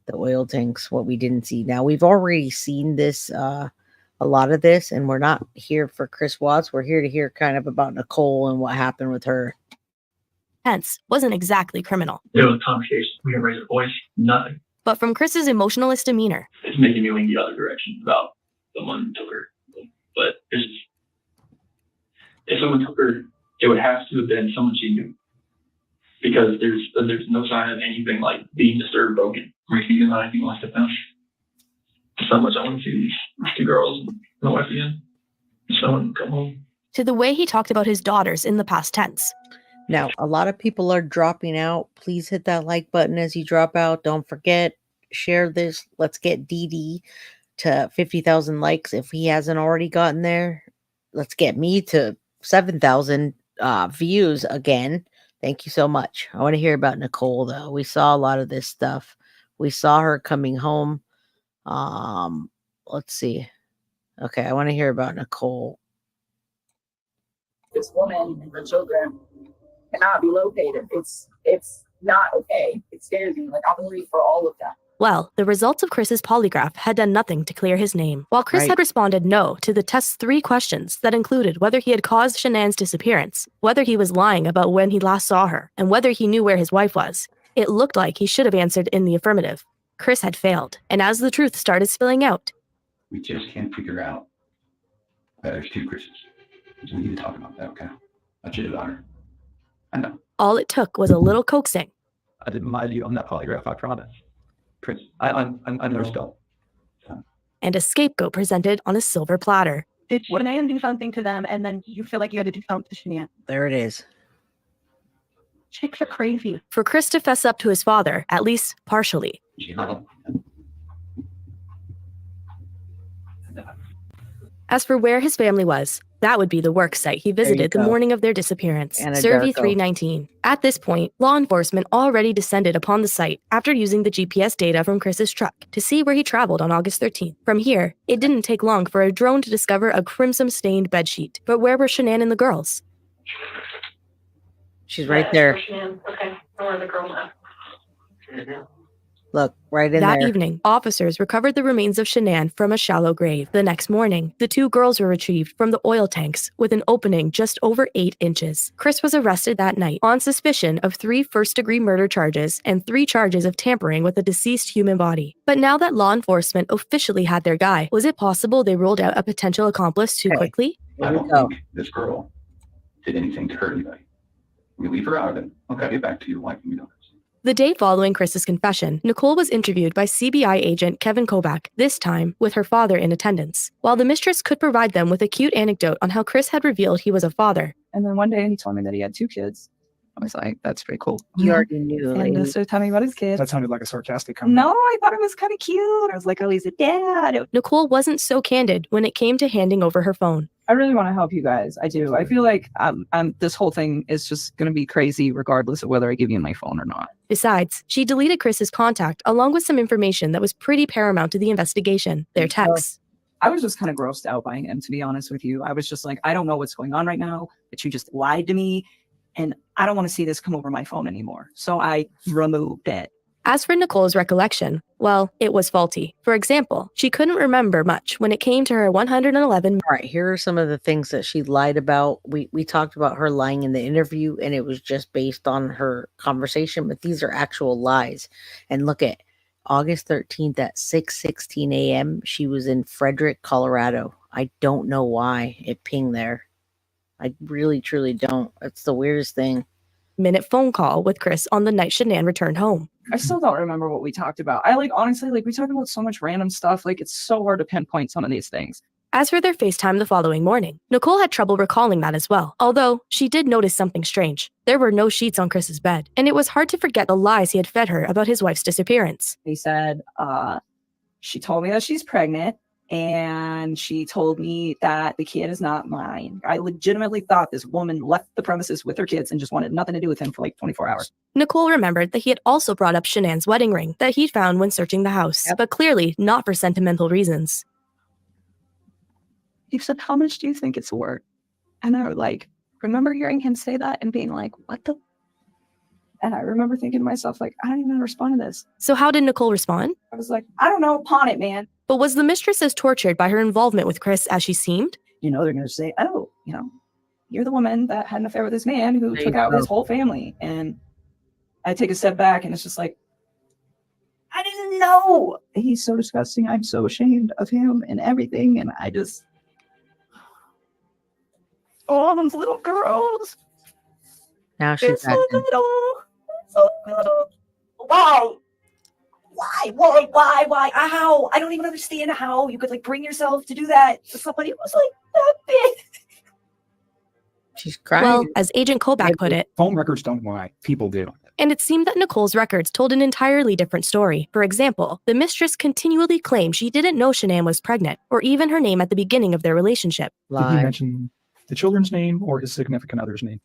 Speaker 2: The oil tanks, what we didn't see. Now, we've already seen this, a lot of this, and we're not here for Chris Watts. We're here to hear kind of about Nicole and what happened with her.
Speaker 19: Hence, wasn't exactly criminal.
Speaker 1: There was a conversation. We didn't raise a voice. Nothing.
Speaker 19: But from Chris's emotionless demeanor,
Speaker 1: it's making me lean the other direction about someone took her. But if someone took her, it would have to have been someone she knew. Because there's no sign of anything like being disturbed, broken, or anything like that. So much I want to see these two girls and my wife again. Someone come home.
Speaker 19: To the way he talked about his daughters in the past tense.
Speaker 2: Now, a lot of people are dropping out. Please hit that like button as you drop out. Don't forget, share this. Let's get DD to 50,000 likes if he hasn't already gotten there. Let's get me to 7,000 views again. Thank you so much. I want to hear about Nicole, though. We saw a lot of this stuff. We saw her coming home. Let's see. Okay, I want to hear about Nicole.
Speaker 17: This woman and her children cannot be located. It's not okay. It scares me. Like, I'll believe for all of them.
Speaker 19: Well, the results of Chris's polygraph had done nothing to clear his name. While Chris had responded no to the test's 3 questions that included whether he had caused Shanann's disappearance, whether he was lying about when he last saw her, and whether he knew where his wife was, it looked like he should have answered in the affirmative. Chris had failed, and as the truth started spilling out,
Speaker 3: we just can't figure out that there's 2 Chris's. We need to talk about that, okay? That's your daughter. I know.
Speaker 19: All it took was a little coaxing.
Speaker 3: I didn't lie to you on that polygraph, I promise. Chris, I never stop.
Speaker 19: And a scapegoat presented on a silver platter.
Speaker 4: Did Shanann do something to them, and then you feel like you had to do something to Shanann?
Speaker 2: There it is.
Speaker 4: Chicks are crazy.
Speaker 19: For Chris to fess up to his father, at least partially. As for where his family was, that would be the work site he visited the morning of their disappearance, Survey 319. At this point, law enforcement already descended upon the site after using the GPS data from Chris's truck to see where he traveled on August 13th. From here, it didn't take long for a drone to discover a crimson-stained bedsheet. But where were Shanann and the girls?
Speaker 2: She's right there.
Speaker 8: Okay, where are the girls at?
Speaker 2: Look, right in there.
Speaker 19: That evening, officers recovered the remains of Shanann from a shallow grave. The next morning, the 2 girls were retrieved from the oil tanks with an opening just over 8 inches. Chris was arrested that night on suspicion of 3 first-degree murder charges and 3 charges of tampering with a deceased human body. But now that law enforcement officially had their guy, was it possible they ruled out a potential accomplice too quickly?
Speaker 3: I don't think this girl did anything to hurt anybody. We leave her out of it. Okay, get back to your wife and we know.
Speaker 19: The day following Chris's confession, Nicole was interviewed by CBI agent Kevin Kobach, this time with her father in attendance. While the mistress could provide them with a cute anecdote on how Chris had revealed he was a father.
Speaker 4: And then one day he told me that he had 2 kids.
Speaker 5: I was like, that's pretty cool.
Speaker 2: You already knew.
Speaker 5: And
Speaker 2: lady.
Speaker 5: started telling me about his kid.
Speaker 14: That sounded like a sarcastic comment.
Speaker 5: No, I thought it was kind of cute. I was like, oh, he's a dad.
Speaker 19: Nicole wasn't so candid when it came to handing over her phone.
Speaker 5: I really want to help you guys. I do. I feel like this whole thing is just going to be crazy regardless of whether I give you my phone or not.
Speaker 19: Besides, she deleted Chris's contact along with some information that was pretty paramount to the investigation, their texts.
Speaker 5: I was just kind of grossed out by him, to be honest with you. I was just like, I don't know what's going on right now, but you just lied to me, and I don't want to see this come over my phone anymore. So I removed it.
Speaker 19: As for Nicole's recollection, well, it was faulty. For example, she couldn't remember much when it came to her 111.
Speaker 2: All right, here are some of the things that she lied about. We talked about her lying in the interview, and it was just based on her conversation, but these are actual lies. And look at August 13th at 6:16 a.m. She was in Frederick, Colorado. I don't know why it pinged there. I really, truly don't. It's the weirdest thing.
Speaker 19: Minute phone call with Chris on the night Shanann returned home.
Speaker 5: I still don't remember what we talked about. Honestly, we talked about so much random stuff. It's so hard to pinpoint some of these things.
Speaker 19: As for their FaceTime the following morning, Nicole had trouble recalling that as well, although she did notice something strange. There were no sheets on Chris's bed, and it was hard to forget the lies he had fed her about his wife's disappearance.
Speaker 5: He said, she told me that she's pregnant, and she told me that the kid is not mine. I legitimately thought this woman left the premises with her kids and just wanted nothing to do with him for 24 hours.
Speaker 19: Nicole remembered that he had also brought up Shanann's wedding ring that he'd found when searching the house, but clearly not for sentimental reasons.
Speaker 5: He said, how much do you think it's worth? And I remember hearing him say that and being like, what the? And I remember thinking to myself, I don't even respond to this.
Speaker 19: So how did Nicole respond?
Speaker 5: I was like, I don't know, pawn it, man.
Speaker 19: But was the mistress as tortured by her involvement with Chris as she seemed?
Speaker 5: They're going to say, oh, you're the woman that had an affair with this man who took out his whole family. And I take a step back and it's just like, I didn't know. He's so disgusting. I'm so ashamed of him and everything. And I just, oh, those little girls.
Speaker 2: Now she's
Speaker 5: so little. So little. Wow. Why? How? I don't even understand how you could bring yourself to do that to somebody who was that big.
Speaker 2: She's crying.
Speaker 19: Well, as Agent Kobach put it,
Speaker 14: phone records don't lie. People do.
Speaker 19: And it seemed that Nicole's records told an entirely different story. For example, the mistress continually claimed she didn't know Shanann was pregnant, or even her name at the beginning of their relationship.
Speaker 14: Did he mention the children's name or his significant other's name?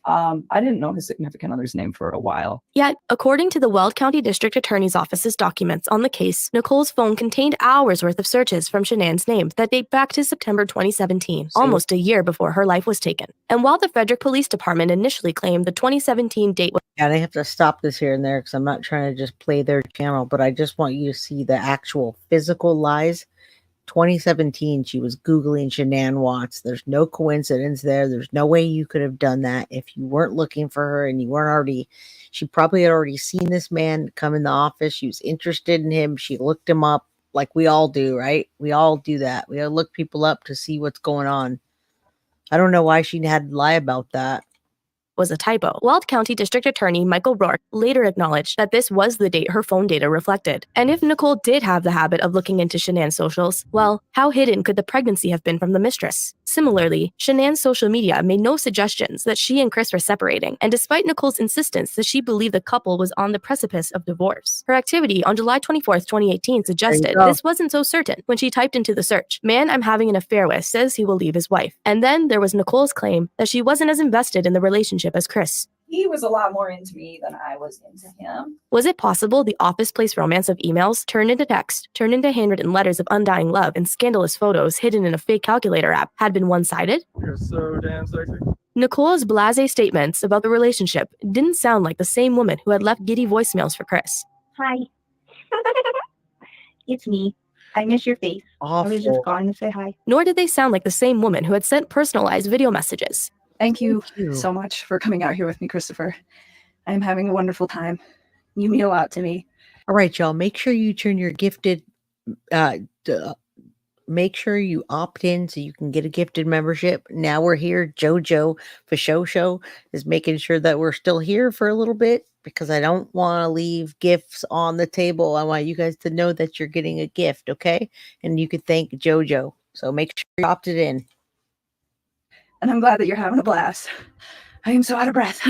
Speaker 5: I didn't know his significant other's name for a while.
Speaker 19: Yet, according to the Weld County District Attorney's Office's documents on the case, Nicole's phone contained hours worth of searches from Shanann's name that date back to September 2017, almost a year before her life was taken. And while the Frederick Police Department initially claimed the 2017 date was...
Speaker 2: Yeah, they have to stop this here and there because I'm not trying to just play their channel, but I just want you to see the actual physical lies. 2017, she was Googling Shanann Watts. There's no coincidence there. There's no way you could have done that if you weren't looking for her and you weren't already, she probably had already seen this man come in the office. She was interested in him. She looked him up like we all do, right? We all do that. We all look people up to see what's going on. I don't know why she had to lie about that.
Speaker 19: Was a typo. Weld County District Attorney Michael Rourke later acknowledged that this was the date her phone data reflected. And if Nicole did have the habit of looking into Shanann's socials, well, how hidden could the pregnancy have been from the mistress? Similarly, Shanann's social media made no suggestions that she and Chris were separating, and despite Nicole's insistence that she believed the couple was on the precipice of divorce, her activity on July 24th, 2018 suggested this wasn't so certain when she typed into the search, "Man I'm having an affair with says he will leave his wife." And then there was Nicole's claim that she wasn't as invested in the relationship as Chris.
Speaker 17: He was a lot more into me than I was into him.
Speaker 19: Was it possible the office place romance of emails turned into text, turned into handwritten letters of undying love, and scandalous photos hidden in a fake calculator app had been one-sided?
Speaker 18: You're so damn sexy.
Speaker 19: Nicole's blasé statements about the relationship didn't sound like the same woman who had left giddy voicemails for Chris.
Speaker 22: Hi. It's me. I miss your face. I was just calling to say hi.
Speaker 19: Nor did they sound like the same woman who had sent personalized video messages.
Speaker 5: Thank you so much for coming out here with me, Christopher. I'm having a wonderful time. You mean a lot to me.
Speaker 2: All right, y'all. Make sure you turn your gifted, make sure you opt in so you can get a gifted membership. Now we're here. JoJo for Show is making sure that we're still here for a little bit because I don't want to leave gifts on the table. I want you guys to know that you're getting a gift, okay? And you could thank JoJo. So make sure you opted in.
Speaker 5: And I'm glad that you're having a blast. I am so out of breath.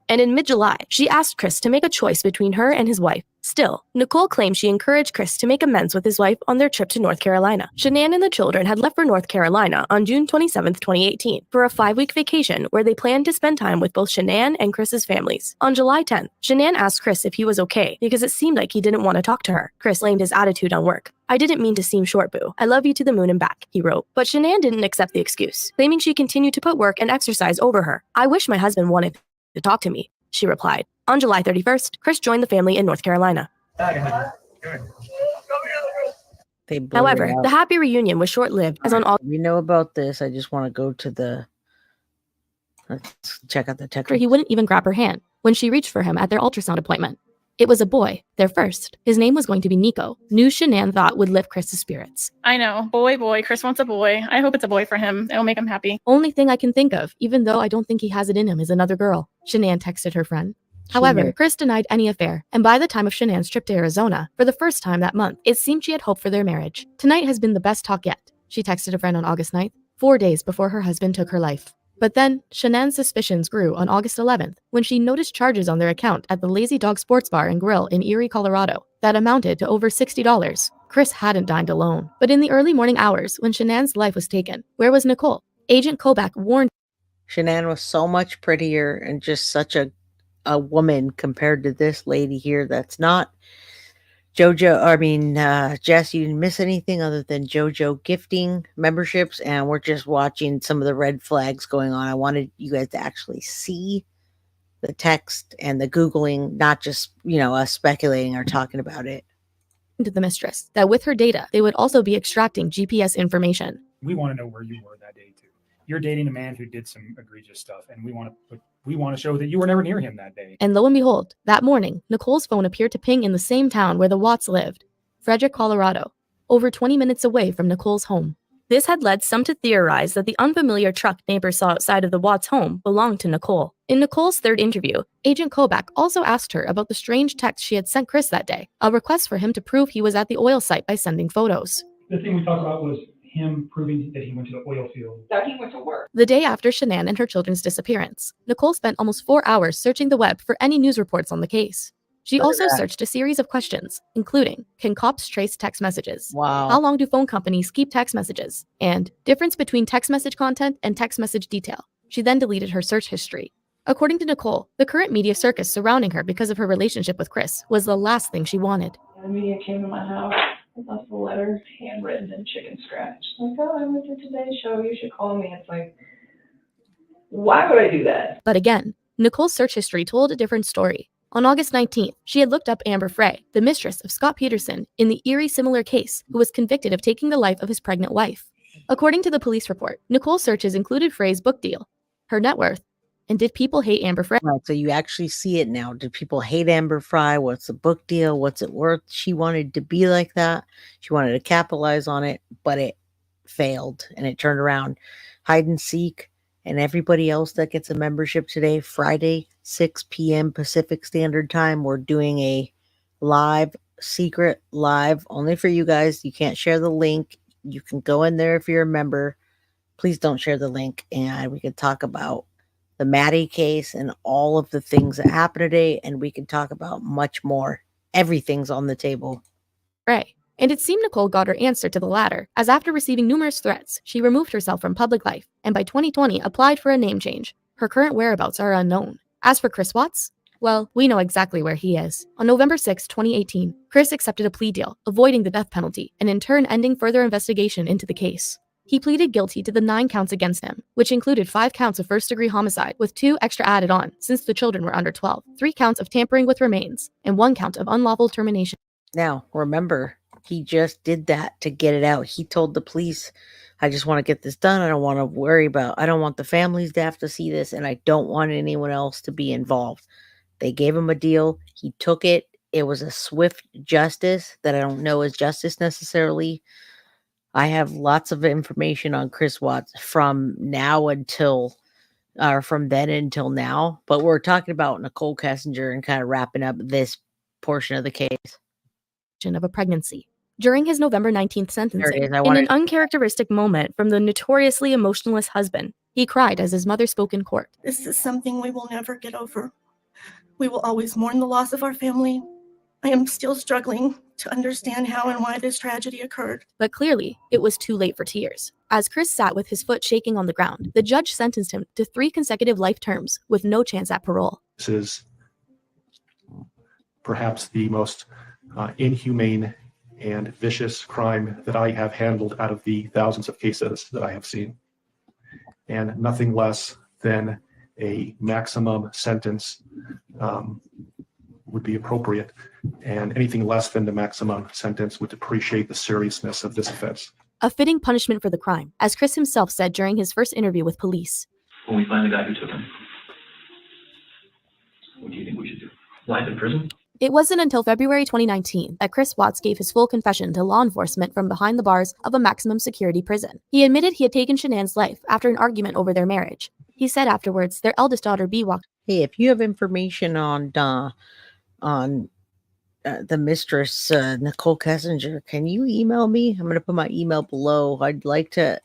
Speaker 19: And in mid-July, she asked Chris to make a choice between her and his wife. Still, Nicole claimed she encouraged Chris to make amends with his wife on their trip to North Carolina. Shanann and the children had left for North Carolina on June 27, 2018, for a 5-week vacation where they planned to spend time with both Shanann and Chris's families. On July 10th, Shanann asked Chris if he was okay because it seemed like he didn't want to talk to her. Chris blamed his attitude on work. "I didn't mean to seem short, boo. I love you to the moon and back," he wrote. But Shanann didn't accept the excuse, claiming she continued to put work and exercise over her. "I wish my husband wanted to talk to me," she replied. On July 31st, Chris joined the family in North Carolina. However, the happy reunion was short-lived as on
Speaker 2: We know about this. I just want to go to the. Let's check out the text.
Speaker 19: He wouldn't even grab her hand when she reached for him at their ultrasound appointment. It was a boy, their first. His name was going to be Nico. News Shanann thought would lift Chris's spirits.
Speaker 12: I know. Boy. Chris wants a boy. I hope it's a boy for him. It'll make him happy.
Speaker 19: Only thing I can think of, even though I don't think he has it in him, is another girl, Shanann texted her friend. However, Chris denied any affair, and by the time of Shanann's trip to Arizona, for the first time that month, it seemed she had hope for their marriage. "Tonight has been the best talk yet," she texted a friend on August 9th, 4 days before her husband took her life. But then, Shanann's suspicions grew on August 11th when she noticed charges on their account at the Lazy Dog Sports Bar and Grill in Erie, Colorado, that amounted to over $60. Chris hadn't dined alone. But in the early morning hours, when Shanann's life was taken, where was Nicole? Agent Kobach warned
Speaker 2: Shanann was so much prettier and just such a woman compared to this lady here that's not JoJo. Jess, you didn't miss anything other than JoJo gifting memberships, and we're just watching some of the red flags going on. I wanted you guys to actually see the text and the Googling, not just, us speculating or talking about it.
Speaker 19: to the mistress that with her data, they would also be extracting GPS information.
Speaker 14: We want to know where you were that day too. You're dating a man who did some egregious stuff, and we want to show that you were never near him that day.
Speaker 19: And lo and behold, that morning, Nicole's phone appeared to ping in the same town where the Watts lived, Frederick, Colorado, over 20 minutes away from Nicole's home. This had led some to theorize that the unfamiliar truck neighbors saw outside of the Watts home belonged to Nicole. In Nicole's third interview, Agent Kobach also asked her about the strange text she had sent Chris that day, a request for him to prove he was at the oil site by sending photos.
Speaker 14: The thing we talked about was him proving that he went to the oil field.
Speaker 17: That he went to work.
Speaker 19: The day after Shanann and her children's disappearance, Nicole spent almost 4 hours searching the web for any news reports on the case. She also searched a series of questions, including, can cops trace text messages?
Speaker 2: Wow.
Speaker 19: How long do phone companies keep text messages? And difference between text message content and text message detail. She then deleted her search history. According to Nicole, the current media circus surrounding her because of her relationship with Chris was the last thing she wanted.
Speaker 5: The media came to my house and left a letter, handwritten and chicken scratch. Like, oh, I went to today's show, you should call me. It's like, why would I do that?
Speaker 19: But again, Nicole's search history told a different story. On August 19th, she had looked up Amber Frey, the mistress of Scott Peterson, in the eerie similar case, who was convicted of taking the life of his pregnant wife. According to the police report, Nicole's searches included Frey's book deal, her net worth, and did people hate Amber Frey?
Speaker 2: Right, so you actually see it now. Did people hate Amber Frey? What's the book deal? What's it worth? She wanted to be like that. She wanted to capitalize on it, but it failed and it turned around. Hide and Seek and everybody else that gets a membership today, Friday, 6 p.m. Pacific Standard Time, we're doing a secret live only for you guys. You can't share the link. You can go in there if you're a member. Please don't share the link, and we can talk about the Maddie case and all of the things that happened today, and we can talk about much more. Everything's on the table.
Speaker 19: Frey. And it seemed Nicole got her answer to the latter, as after receiving numerous threats, she removed herself from public life, and by 2020 applied for a name change. Her current whereabouts are unknown. As for Chris Watts, well, we know exactly where he is. On November 6, 2018, Chris accepted a plea deal, avoiding the death penalty, and in turn ending further investigation into the case. He pleaded guilty to the 9 counts against him, which included 5 counts of first-degree homicide, with 2 extra added on, since the children were under 12, 3 counts of tampering with remains, and 1 count of unlawful termination.
Speaker 2: Now, remember, he just did that to get it out. He told the police, I just want to get this done. I don't want the families to have to see this, and I don't want anyone else to be involved. They gave him a deal. He took it. It was a swift justice that I don't know is justice necessarily. I have lots of information on Chris Watts from then until now, but we're talking about Nicole Kessinger and kind of wrapping up this portion of the case.
Speaker 19: Of a pregnancy. During his November 19th sentencing, in an uncharacteristic moment from the notoriously emotionless husband, he cried as his mother spoke in court.
Speaker 8: This is something we will never get over. We will always mourn the loss of our family. I am still struggling to understand how and why this tragedy occurred.
Speaker 19: But clearly, it was too late for tears. As Chris sat with his foot shaking on the ground, the judge sentenced him to 3 consecutive life terms with no chance at parole.
Speaker 21: This is perhaps the most inhumane and vicious crime that I have handled out of the thousands of cases that I have seen. And nothing less than a maximum sentence would be appropriate. And anything less than the maximum sentence would depreciate the seriousness of this offense.
Speaker 19: A fitting punishment for the crime, as Chris himself said during his first interview with police.
Speaker 1: When we find the guy who took him, what do you think we should do? Life in prison?
Speaker 19: It wasn't until February 2019 that Chris Watts gave his full confession to law enforcement from behind the bars of a maximum security prison. He admitted he had taken Shanann's life after an argument over their marriage. He said afterwards their eldest daughter, B, walked.
Speaker 2: Hey, if you have information on the mistress, Nicole Kessinger, can you email me? I'm going to put my email below. I'd like to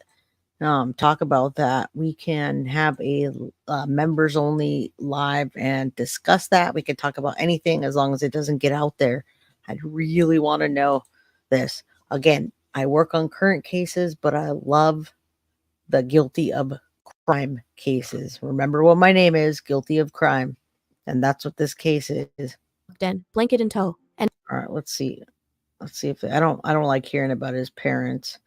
Speaker 2: talk about that. We can have a members only live and discuss that. We can talk about anything as long as it doesn't get out there. I'd really want to know this. Again, I work on current cases, but I love the guilty of crime cases. Remember what my name is, guilty of crime. And that's what this case is.
Speaker 19: In, blanket in tow. And
Speaker 2: all right, let's see. Let's see if I don't like hearing about his parents.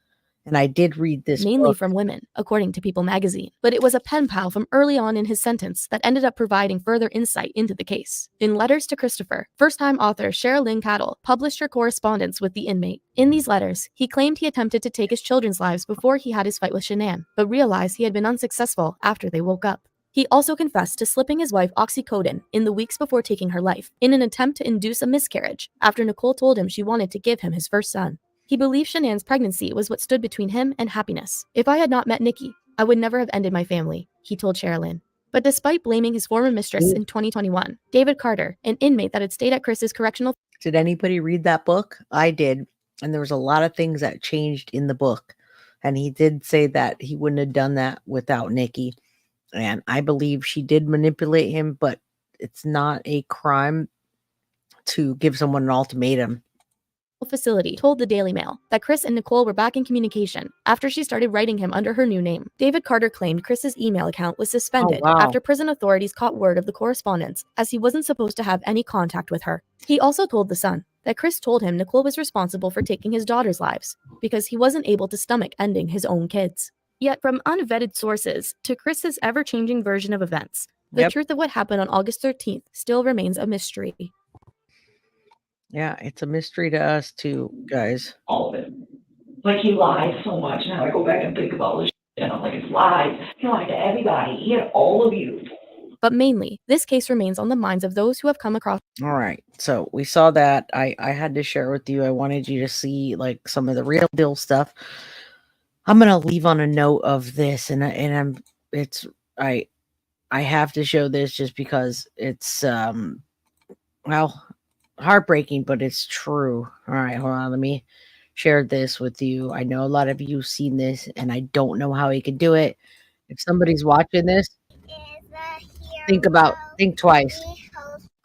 Speaker 2: And I did read this
Speaker 19: mainly
Speaker 2: book.
Speaker 19: from women, according to People magazine. But it was a pen pal from early on in his sentence that ended up providing further insight into the case. In Letters to Christopher, first-time author Sherilyn Cattle published her correspondence with the inmate. In these letters, he claimed he attempted to take his children's lives before he had his fight with Shanann, but realized he had been unsuccessful after they woke up. He also confessed to slipping his wife oxycodone in the weeks before taking her life, in an attempt to induce a miscarriage, after Nicole told him she wanted to give him his first son. He believed Shanann's pregnancy was what stood between him and happiness. If I had not met Nikki, I would never have ended my family, he told Sherilyn. But despite blaming his former mistress in 2021, David Carter, an inmate that had stayed at Chris's correctional...
Speaker 2: Did anybody read that book? I did. And there was a lot of things that changed in the book. And he did say that he wouldn't have done that without Nikki. And I believe she did manipulate him, but it's not a crime to give someone an ultimatum.
Speaker 19: Facility told the Daily Mail that Chris and Nicole were back in communication after she started writing him under her new name. David Carter claimed Chris's email account was suspended after prison authorities caught word of the correspondence, as he wasn't supposed to have any contact with her. He also told The Sun that Chris told him Nicole was responsible for taking his daughter's lives because he wasn't able to stomach ending his own kids. Yet from unvetted sources to Chris's ever-changing version of events, the truth of what happened on August 13th still remains a mystery.
Speaker 2: Yeah, it's a mystery to us too, guys.
Speaker 6: All of it. Like, he lied so much. Now I go back and think about this shit, and I'm like, it's lies. He lied to everybody. He had all of you.
Speaker 19: But mainly, this case remains on the minds of those who have come across.
Speaker 2: All right, so we saw that. I had to share with you. I wanted you to see like some of the real deal stuff. I'm gonna leave on a note of this, and I have to show this just because it's well, heartbreaking, but it's true. All right, hold on. Let me share this with you. I know a lot of you seen this, and I don't know how he could do it. If somebody's watching this, think twice.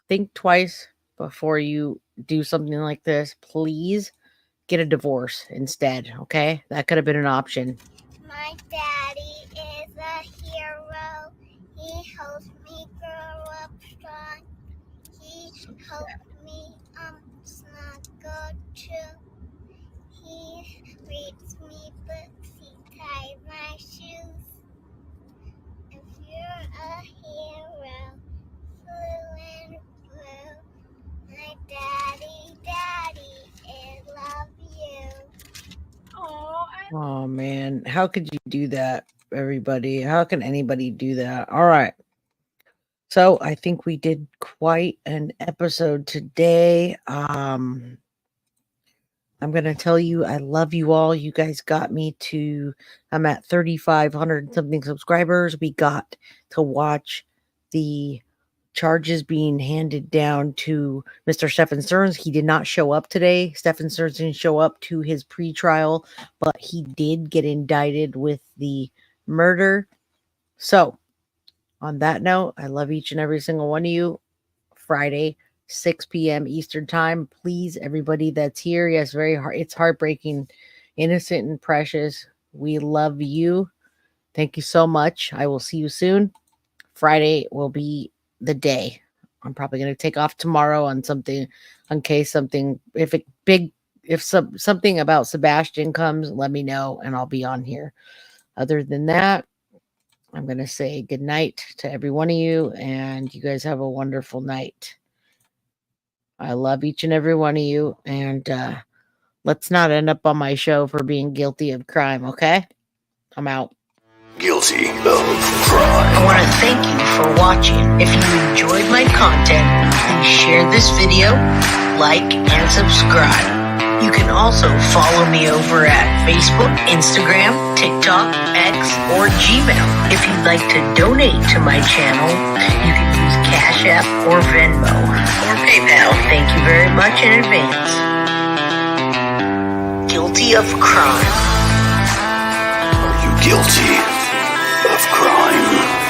Speaker 2: Think twice before you do something like this. Please get a divorce instead, okay? That could have been an option.
Speaker 7: My daddy is a hero. He helps me grow up strong. He helped me snuggle too. He reads me books. He ties my shoes. If you're a hero, blue and blue, my daddy, I love you.
Speaker 2: Oh man, how could you do that, everybody? How can anybody do that? All right. So I think we did quite an episode today. I'm going to tell you, I love you all. You guys got me to, I'm at 3,500 something subscribers. We got to watch the charges being handed down to Mr. Stephen Stearns. He did not show up today. Stephen Stearns didn't show up to his pretrial, but he did get indicted with the murder. So on that note, I love each and every single one of you. Friday, 6 p.m. Eastern time. Please, everybody that's here. Yes, very hard. It's heartbreaking, innocent and precious. We love you. Thank you so much. I will see you soon. Friday will be the day. I'm probably going to take off tomorrow on something, in case something, if something about Sebastian comes, let me know and I'll be on here. Other than that, I'm going to say good night to every one of you, and you guys have a wonderful night. I love each and every one of you, and let's not end up on my show for being guilty of crime, okay? I'm out.
Speaker 9: Guilty of crime.
Speaker 2: I want to thank you for watching. If you enjoyed my content, please share this video, like, and subscribe. You can also follow me over at Facebook, Instagram, TikTok, X, or Gmail. If you'd like to donate to my channel, you can use Cash App or Venmo or PayPal. Thank you very much in advance. Guilty of crime.
Speaker 9: Are you guilty of crime?